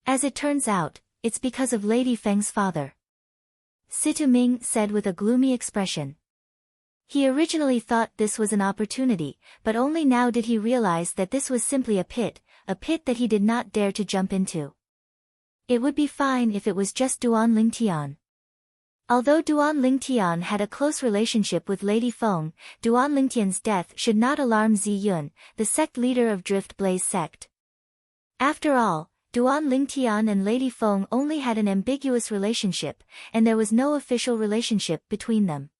As it turns out, it's because of Lady Feng's father. Situ Ming said with a gloomy expression. He originally thought this was an opportunity, but only now did he realize that this was simply a pit that he did not dare to jump into. It would be fine if it was just Duan Lingtian. Although Duan Lingtian had a close relationship with Lady Feng, Duan Lingtian's death should not alarm Zi Yun, the sect leader of Drift Blaze sect. After all, Duan Lingtian and Lady Feng only had an ambiguous relationship, and there was no official relationship between them.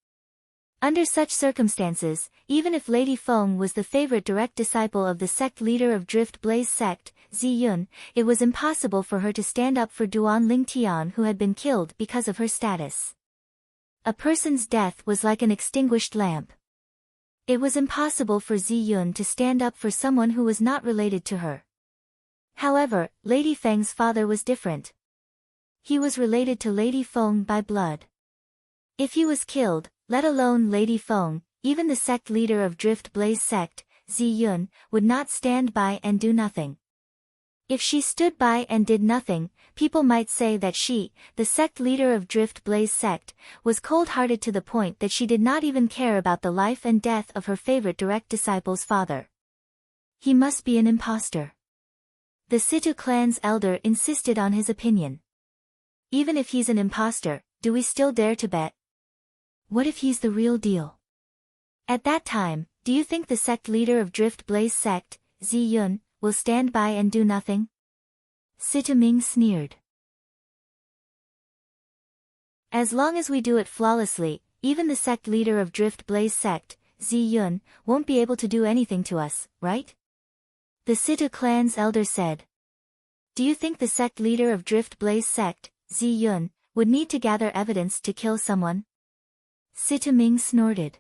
Under such circumstances, even if Lady Feng was the favorite direct disciple of the sect leader of Drift Blaze sect, Zi Yun, it was impossible for her to stand up for Duan Lingtian who had been killed because of her status. A person's death was like an extinguished lamp. It was impossible for Zi Yun to stand up for someone who was not related to her. However, Lady Feng's father was different. He was related to Lady Feng by blood. If he was killed, let alone Lady Feng, even the sect leader of Drift Blaze sect, Zi Yun, would not stand by and do nothing. If she stood by and did nothing, people might say that she, the sect leader of Drift Blaze sect, was cold-hearted to the point that she did not even care about the life and death of her favorite direct disciple's father. He must be an imposter. The Situ clan's elder insisted on his opinion. Even if he's an imposter, do we still dare to bet? What if he's the real deal? At that time, do you think the sect leader of Drift Blaze sect, Zi Yun, will stand by and do nothing? Situ Ming sneered. As long as we do it flawlessly, even the sect leader of Drift Blaze sect, Zi Yun, won't be able to do anything to us, right? The Situ clan's elder said. Do you think the sect leader of Drift Blaze sect, Zi Yun, would need to gather evidence to kill someone? Situ Ming snorted.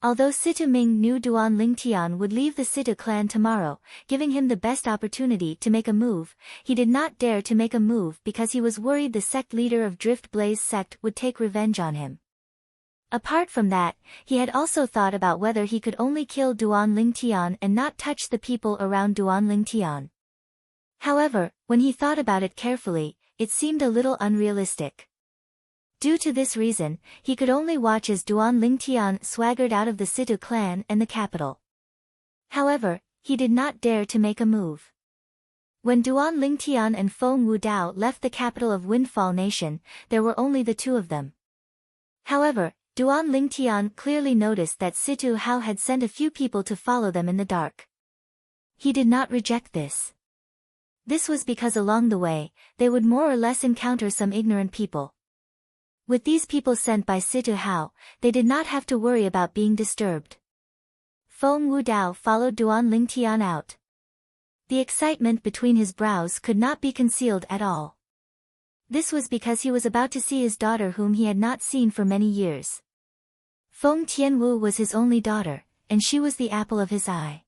Although Situ Ming knew Duan Lingtian would leave the Situ clan tomorrow, giving him the best opportunity to make a move, he did not dare to make a move because he was worried the sect leader of Drift Blaze sect would take revenge on him. Apart from that, he had also thought about whether he could only kill Duan Lingtian and not touch the people around Duan Lingtian. However, when he thought about it carefully, it seemed a little unrealistic. Due to this reason, he could only watch as Duan Lingtian swaggered out of the Situ clan and the capital. However, he did not dare to make a move. When Duan Lingtian and Feng Wudao left the capital of Windfall Nation, there were only the two of them. However, Duan Lingtian clearly noticed that Situ Hao had sent a few people to follow them in the dark. He did not reject this. This was because along the way, they would more or less encounter some ignorant people. With these people sent by Situ Hao, they did not have to worry about being disturbed. Feng Wudao followed Duan Lingtian out. The excitement between his brows could not be concealed at all. This was because he was about to see his daughter whom he had not seen for many years. Feng Tianwu was his only daughter, and she was the apple of his eye.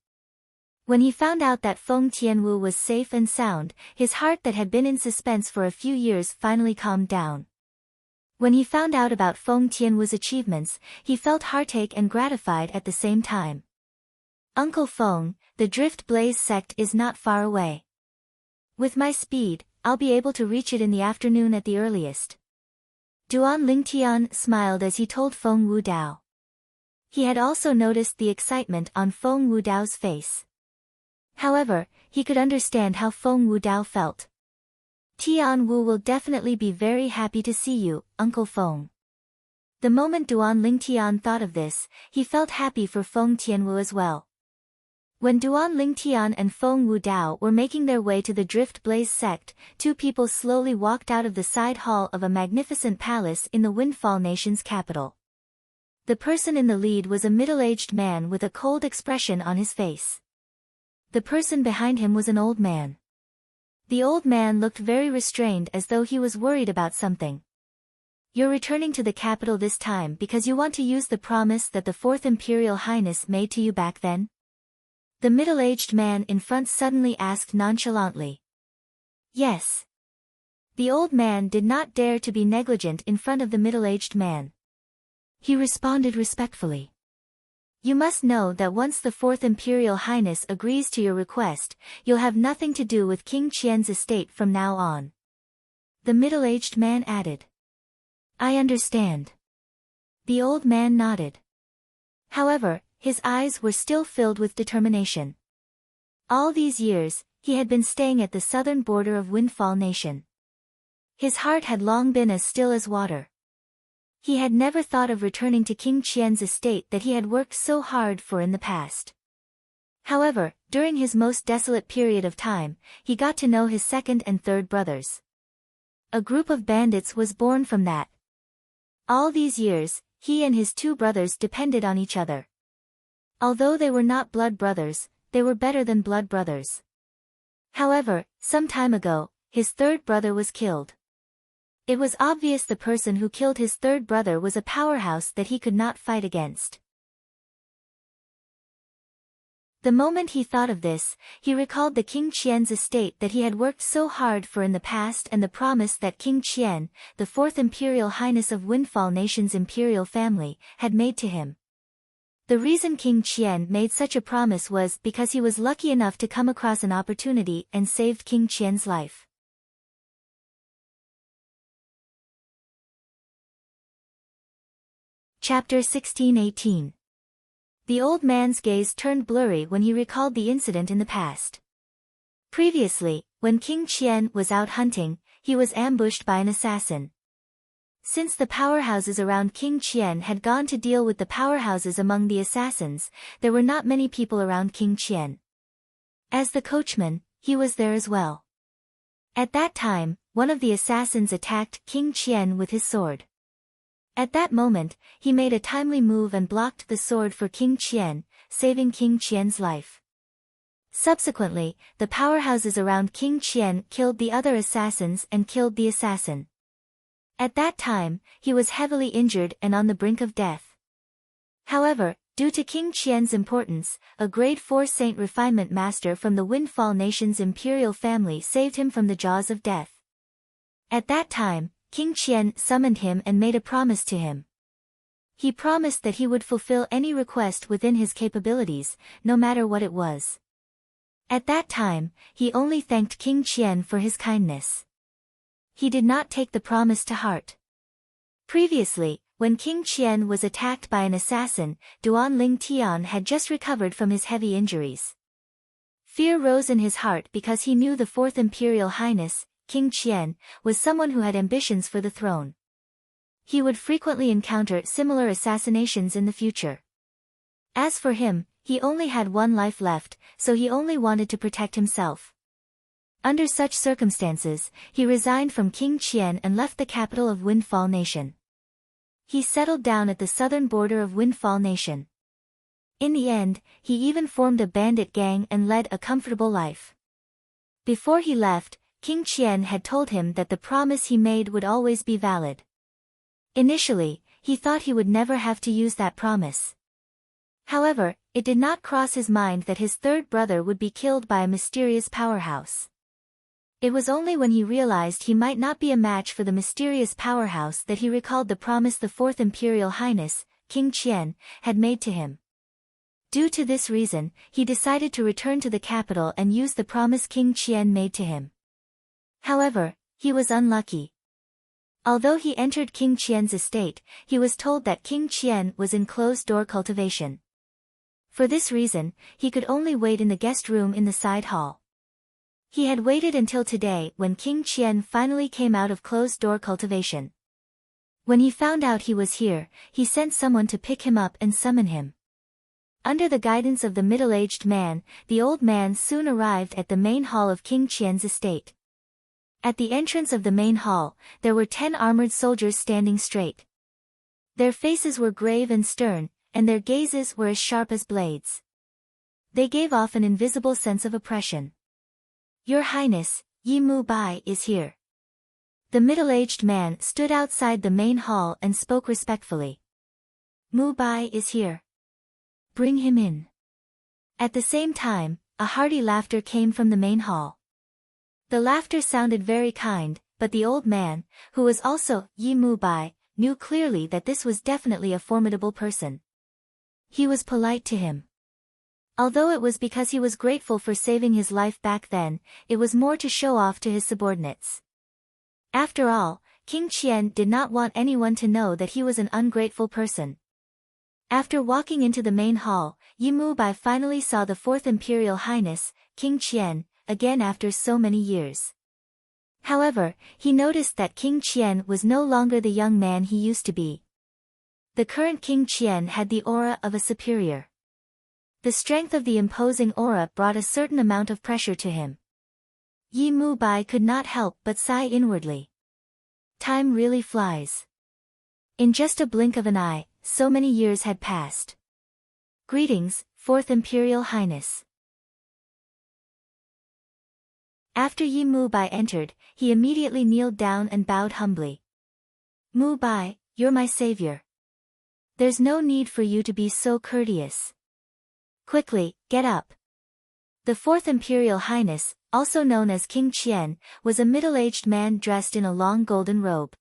When he found out that Feng Tianwu was safe and sound, his heart that had been in suspense for a few years finally calmed down. When he found out about Feng Tianwu's achievements, he felt heartache and gratified at the same time. Uncle Feng, the Drift Blaze sect is not far away. With my speed, I'll be able to reach it in the afternoon at the earliest. Duan Lingtian smiled as he told Feng Wudao. He had also noticed the excitement on Feng Wudao's face. However, he could understand how Feng Wudao felt. Tianwu will definitely be very happy to see you, Uncle Feng. The moment Duan Lingtian thought of this, he felt happy for Feng Tianwu as well. When Duan Lingtian and Feng Wudao were making their way to the Drift Blaze sect, two people slowly walked out of the side hall of a magnificent palace in the Windfall Nation's capital. The person in the lead was a middle-aged man with a cold expression on his face. The person behind him was an old man. The old man looked very restrained, as though he was worried about something. "You're returning to the capital this time because you want to use the promise that the Fourth Imperial Highness made to you back then?" The middle-aged man in front suddenly asked nonchalantly. "Yes." The old man did not dare to be negligent in front of the middle-aged man. He responded respectfully. "You must know that once the Fourth Imperial Highness agrees to your request, you'll have nothing to do with King Qian's estate from now on." The middle-aged man added. "I understand." The old man nodded. However, his eyes were still filled with determination. All these years, he had been staying at the southern border of Windfall Nation. His heart had long been as still as water. He had never thought of returning to King Qian's estate that he had worked so hard for in the past. However, during his most desolate period of time, he got to know his second and third brothers. A group of bandits was born from that. All these years, he and his two brothers depended on each other. Although they were not blood brothers, they were better than blood brothers. However, some time ago, his third brother was killed. It was obvious the person who killed his third brother was a powerhouse that he could not fight against. The moment he thought of this, he recalled the King Qian's estate that he had worked so hard for in the past and the promise that King Qian, the Fourth Imperial Highness of Windfall Nation's imperial family, had made to him. The reason King Qian made such a promise was because he was lucky enough to come across an opportunity and saved King Qian's life. Chapter 16-18. The old man's gaze turned blurry when he recalled the incident in the past. Previously, when King Qian was out hunting, he was ambushed by an assassin. Since the powerhouses around King Qian had gone to deal with the powerhouses among the assassins, there were not many people around King Qian. As the coachman, he was there as well. At that time, one of the assassins attacked King Qian with his sword. At that moment, he made a timely move and blocked the sword for King Qian, saving King Qian's life. Subsequently, the powerhouses around King Qian killed the other assassins and killed the assassin. At that time, he was heavily injured and on the brink of death. However, due to King Qian's importance, a grade 4 Saint Refinement Master from the Windfall Nation's imperial family saved him from the jaws of death. At that time, King Qian summoned him and made a promise to him. He promised that he would fulfill any request within his capabilities, no matter what it was. At that time, he only thanked King Qian for his kindness. He did not take the promise to heart. Previously, when King Qian was attacked by an assassin, Duan Lingtian had just recovered from his heavy injuries. Fear rose in his heart because he knew the Fourth Imperial Highness, King Qian, was someone who had ambitions for the throne. He would frequently encounter similar assassinations in the future. As for him, he only had one life left, so he only wanted to protect himself. Under such circumstances, he resigned from King Qian and left the capital of Windfall Nation. He settled down at the southern border of Windfall Nation. In the end, he even formed a bandit gang and led a comfortable life. Before he left, King Qian had told him that the promise he made would always be valid. Initially, he thought he would never have to use that promise. However, it did not cross his mind that his third brother would be killed by a mysterious powerhouse. It was only when he realized he might not be a match for the mysterious powerhouse that he recalled the promise the Fourth Imperial Highness, King Qian, had made to him. Due to this reason, he decided to return to the capital and use the promise King Qian made to him. However, he was unlucky. Although he entered King Qian's estate, he was told that King Qian was in closed-door cultivation. For this reason, he could only wait in the guest room in the side hall. He had waited until today when King Qian finally came out of closed-door cultivation. When he found out he was here, he sent someone to pick him up and summon him. Under the guidance of the middle-aged man, the old man soon arrived at the main hall of King Qian's estate. At the entrance of the main hall, there were 10 armored soldiers standing straight. Their faces were grave and stern, and their gazes were as sharp as blades. They gave off an invisible sense of oppression. "Your Highness, Yi Mu Bai is here." The middle-aged man stood outside the main hall and spoke respectfully. "Mu Bai is here. Bring him in." At the same time, a hearty laughter came from the main hall. The laughter sounded very kind, but the old man, who was also Yi Mu Bai, knew clearly that this was definitely a formidable person. He was polite to him. Although it was because he was grateful for saving his life back then, it was more to show off to his subordinates. After all, King Qian did not want anyone to know that he was an ungrateful person. After walking into the main hall, Yi Mu Bai finally saw the 4th Imperial Highness, King Qian, again after so many years. However, he noticed that King Qian was no longer the young man he used to be. The current King Qian had the aura of a superior. The strength of the imposing aura brought a certain amount of pressure to him. Yi Mu Bai could not help but sigh inwardly. Time really flies. In just a blink of an eye, so many years had passed. Greetings, 4th Imperial Highness. After Yi Mu Bai entered, he immediately kneeled down and bowed humbly. "Mu Bai, you're my savior. There's no need for you to be so courteous. Quickly, get up." The 4th Imperial Highness, also known as King Qian, was a middle-aged man dressed in a long golden robe.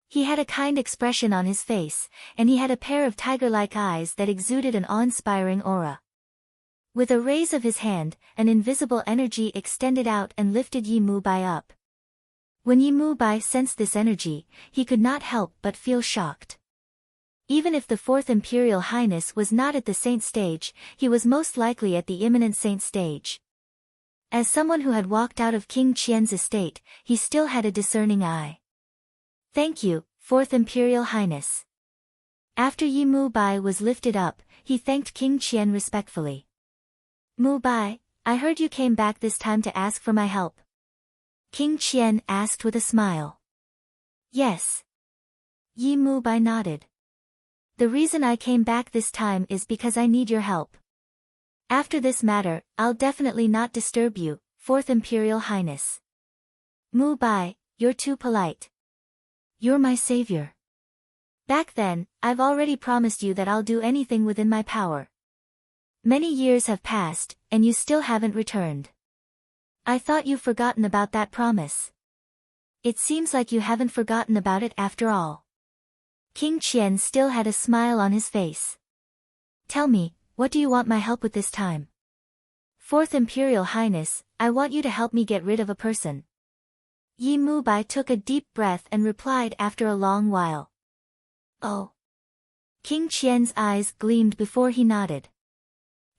He had a kind expression on his face, and he had a pair of tiger-like eyes that exuded an awe-inspiring aura. With a raise of his hand, an invisible energy extended out and lifted Yi Mu Bai up. When Yi Mu Bai sensed this energy, he could not help but feel shocked. Even if the 4th Imperial Highness was not at the saint stage, he was most likely at the imminent saint stage. As someone who had walked out of King Qian's estate, he still had a discerning eye. "Thank you, 4th Imperial Highness." After Yi Mu Bai was lifted up, he thanked King Qian respectfully. "Mu Bai, I heard you came back this time to ask for my help." King Qian asked with a smile. "Yes." Yi Mu Bai nodded. "The reason I came back this time is because I need your help. After this matter, I'll definitely not disturb you, 4th Imperial Highness." "Mu Bai, you're too polite. You're my savior. Back then, I've already promised you that I'll do anything within my power. Many years have passed, and you still haven't returned. I thought you've forgotten about that promise. It seems like you haven't forgotten about it after all." King Qian still had a smile on his face. "Tell me, what do you want my help with this time?" "4th Imperial Highness, I want you to help me get rid of a person." Yi Mu Bai took a deep breath and replied after a long while. "Oh." King Qian's eyes gleamed before he nodded.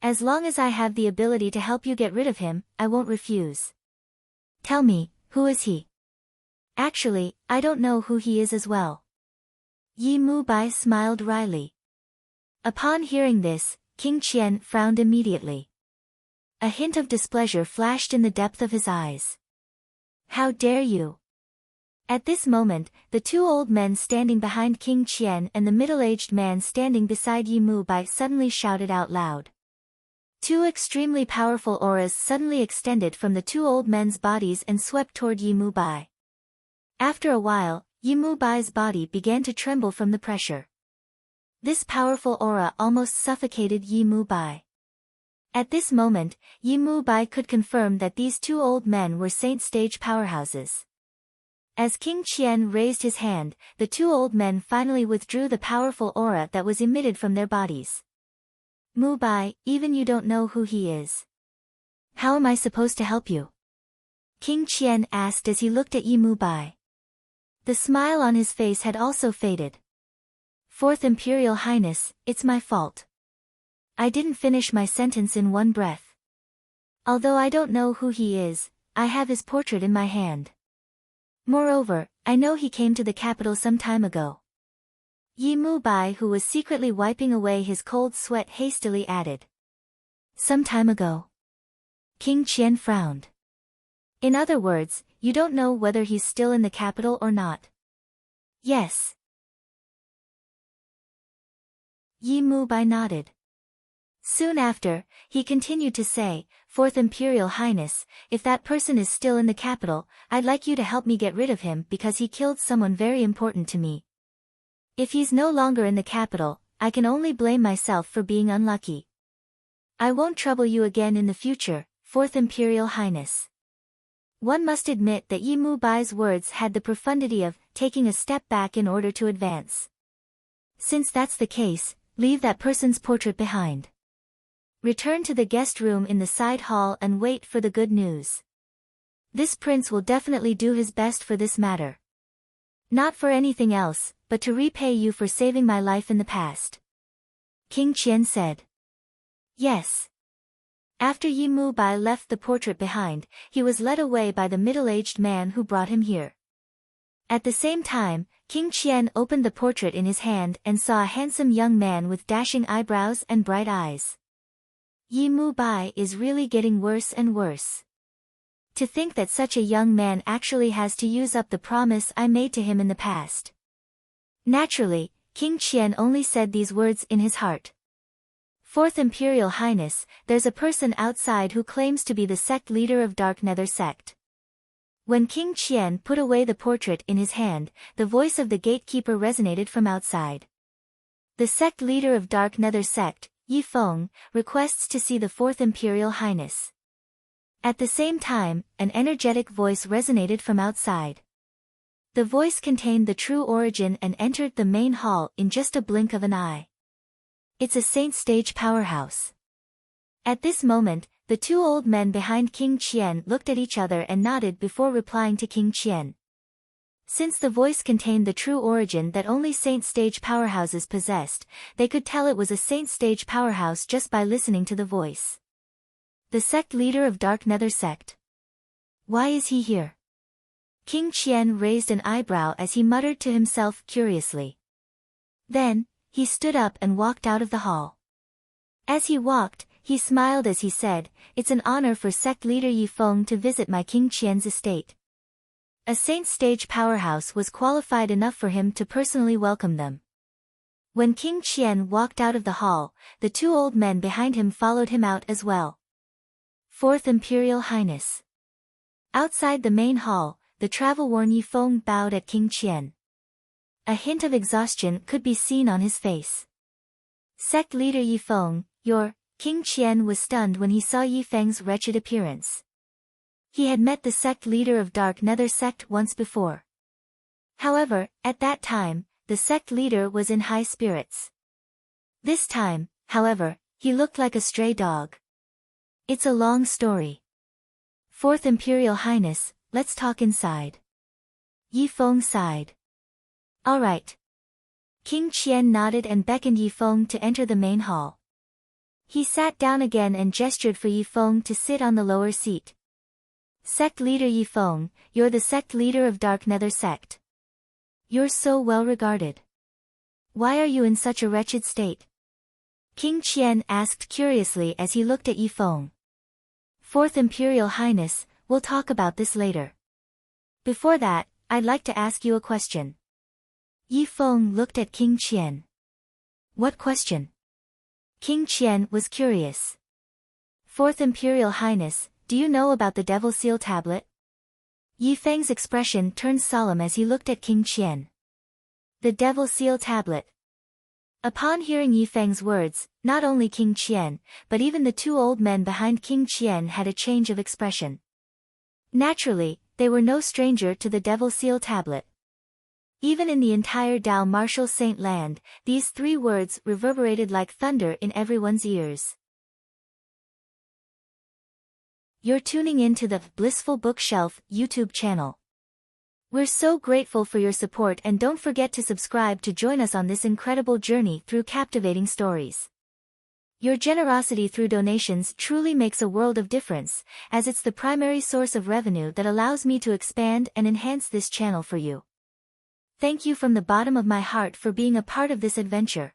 "As long as I have the ability to help you get rid of him, I won't refuse. Tell me, who is he?" "Actually, I don't know who he is as well." Yi Mu Bai smiled wryly. Upon hearing this, King Qian frowned immediately. A hint of displeasure flashed in the depth of his eyes. "How dare you!" At this moment, the 2 old men standing behind King Qian and the middle-aged man standing beside Yi Mu Bai suddenly shouted out loud. 2 extremely powerful auras suddenly extended from the 2 old men's bodies and swept toward Yi Mu Bai. After a while, Yi Mu Bai's body began to tremble from the pressure. This powerful aura almost suffocated Yi Mu Bai. At this moment, Yi Mu Bai could confirm that these 2 old men were saint-stage powerhouses. As King Qian raised his hand, the 2 old men finally withdrew the powerful aura that was emitted from their bodies. "Mu Bai, even you don't know who he is. How am I supposed to help you?" King Qian asked as he looked at Yi Mu Bai. The smile on his face had also faded. "4th Imperial Highness, it's my fault. I didn't finish my sentence in one breath. Although I don't know who he is, I have his portrait in my hand. Moreover, I know he came to the capital some time ago." Yi Mubai, who was secretly wiping away his cold sweat, hastily added. Some time ago. King Qian frowned. In other words, you don't know whether he's still in the capital or not. Yes. Yi Mubai nodded. Soon after, he continued to say, Fourth Imperial Highness, if that person is still in the capital, I'd like you to help me get rid of him because he killed someone very important to me. If he's no longer in the capital, I can only blame myself for being unlucky. I won't trouble you again in the future, Fourth Imperial Highness. One must admit that Yi Mubai's words had the profundity of taking a step back in order to advance. Since that's the case, leave that person's portrait behind. Return to the guest room in the side hall and wait for the good news. This prince will definitely do his best for this matter. Not for anything else, but to repay you for saving my life in the past. King Qian said. Yes. After Yi Mubai left the portrait behind, he was led away by the middle-aged man who brought him here. At the same time, King Qian opened the portrait in his hand and saw a handsome young man with dashing eyebrows and bright eyes. Yi Mubai is really getting worse and worse. To think that such a young man actually has to use up the promise I made to him in the past. Naturally, King Qian only said these words in his heart. Fourth Imperial Highness, there's a person outside who claims to be the sect leader of Dark Nether sect. When King Qian put away the portrait in his hand, the voice of the gatekeeper resonated from outside. The sect leader of Dark Nether sect, Yi Feng, requests to see the Fourth Imperial Highness. At the same time, an energetic voice resonated from outside. The voice contained the true origin and entered the main hall in just a blink of an eye. It's a Saint Stage powerhouse. At this moment, the two old men behind King Qian looked at each other and nodded before replying to King Qian. Since the voice contained the true origin that only Saint Stage powerhouses possessed, they could tell it was a Saint Stage powerhouse just by listening to the voice. The sect leader of Dark Nether sect. Why is he here? King Qian raised an eyebrow as he muttered to himself curiously. Then, he stood up and walked out of the hall. As he walked, he smiled as he said, It's an honor for sect leader Yi Feng to visit my King Qian's estate. A Saint Stage powerhouse was qualified enough for him to personally welcome them. When King Qian walked out of the hall, the two old men behind him followed him out as well. Fourth Imperial Highness. Outside the main hall, the travel-worn Yi Feng bowed at King Qian. A hint of exhaustion could be seen on his face. Sect leader Yi Feng, King Qian was stunned when he saw Yi Feng's wretched appearance. He had met the sect leader of Dark Nether sect once before. However, at that time, the sect leader was in high spirits. This time, however, he looked like a stray dog. It's a long story. Fourth Imperial Highness, let's talk inside. Yi Feng sighed. All right. King Qian nodded and beckoned Yi Feng to enter the main hall. He sat down again and gestured for Yi Feng to sit on the lower seat. Sect leader Yi Feng, you're the sect leader of Dark Nether sect. You're so well regarded. Why are you in such a wretched state? King Qian asked curiously as he looked at Yi Feng. Fourth Imperial Highness, we'll talk about this later. Before that, I'd like to ask you a question. Yi Feng looked at King Qian. What question? King Qian was curious. Fourth Imperial Highness, do you know about the Devil Seal tablet? Yi Feng's expression turned solemn as he looked at King Qian. The Devil Seal tablet. Upon hearing Yi Feng's words, not only King Qian, but even the two old men behind King Qian had a change of expression. Naturally, they were no stranger to the Devil Seal tablet. Even in the entire Dao Martial Saint land, these three words reverberated like thunder in everyone's ears. You're tuning in to the Blissful Bookshelf YouTube channel. We're so grateful for your support and don't forget to subscribe to join us on this incredible journey through captivating stories. Your generosity through donations truly makes a world of difference, as it's the primary source of revenue that allows me to expand and enhance this channel for you. Thank you from the bottom of my heart for being a part of this adventure.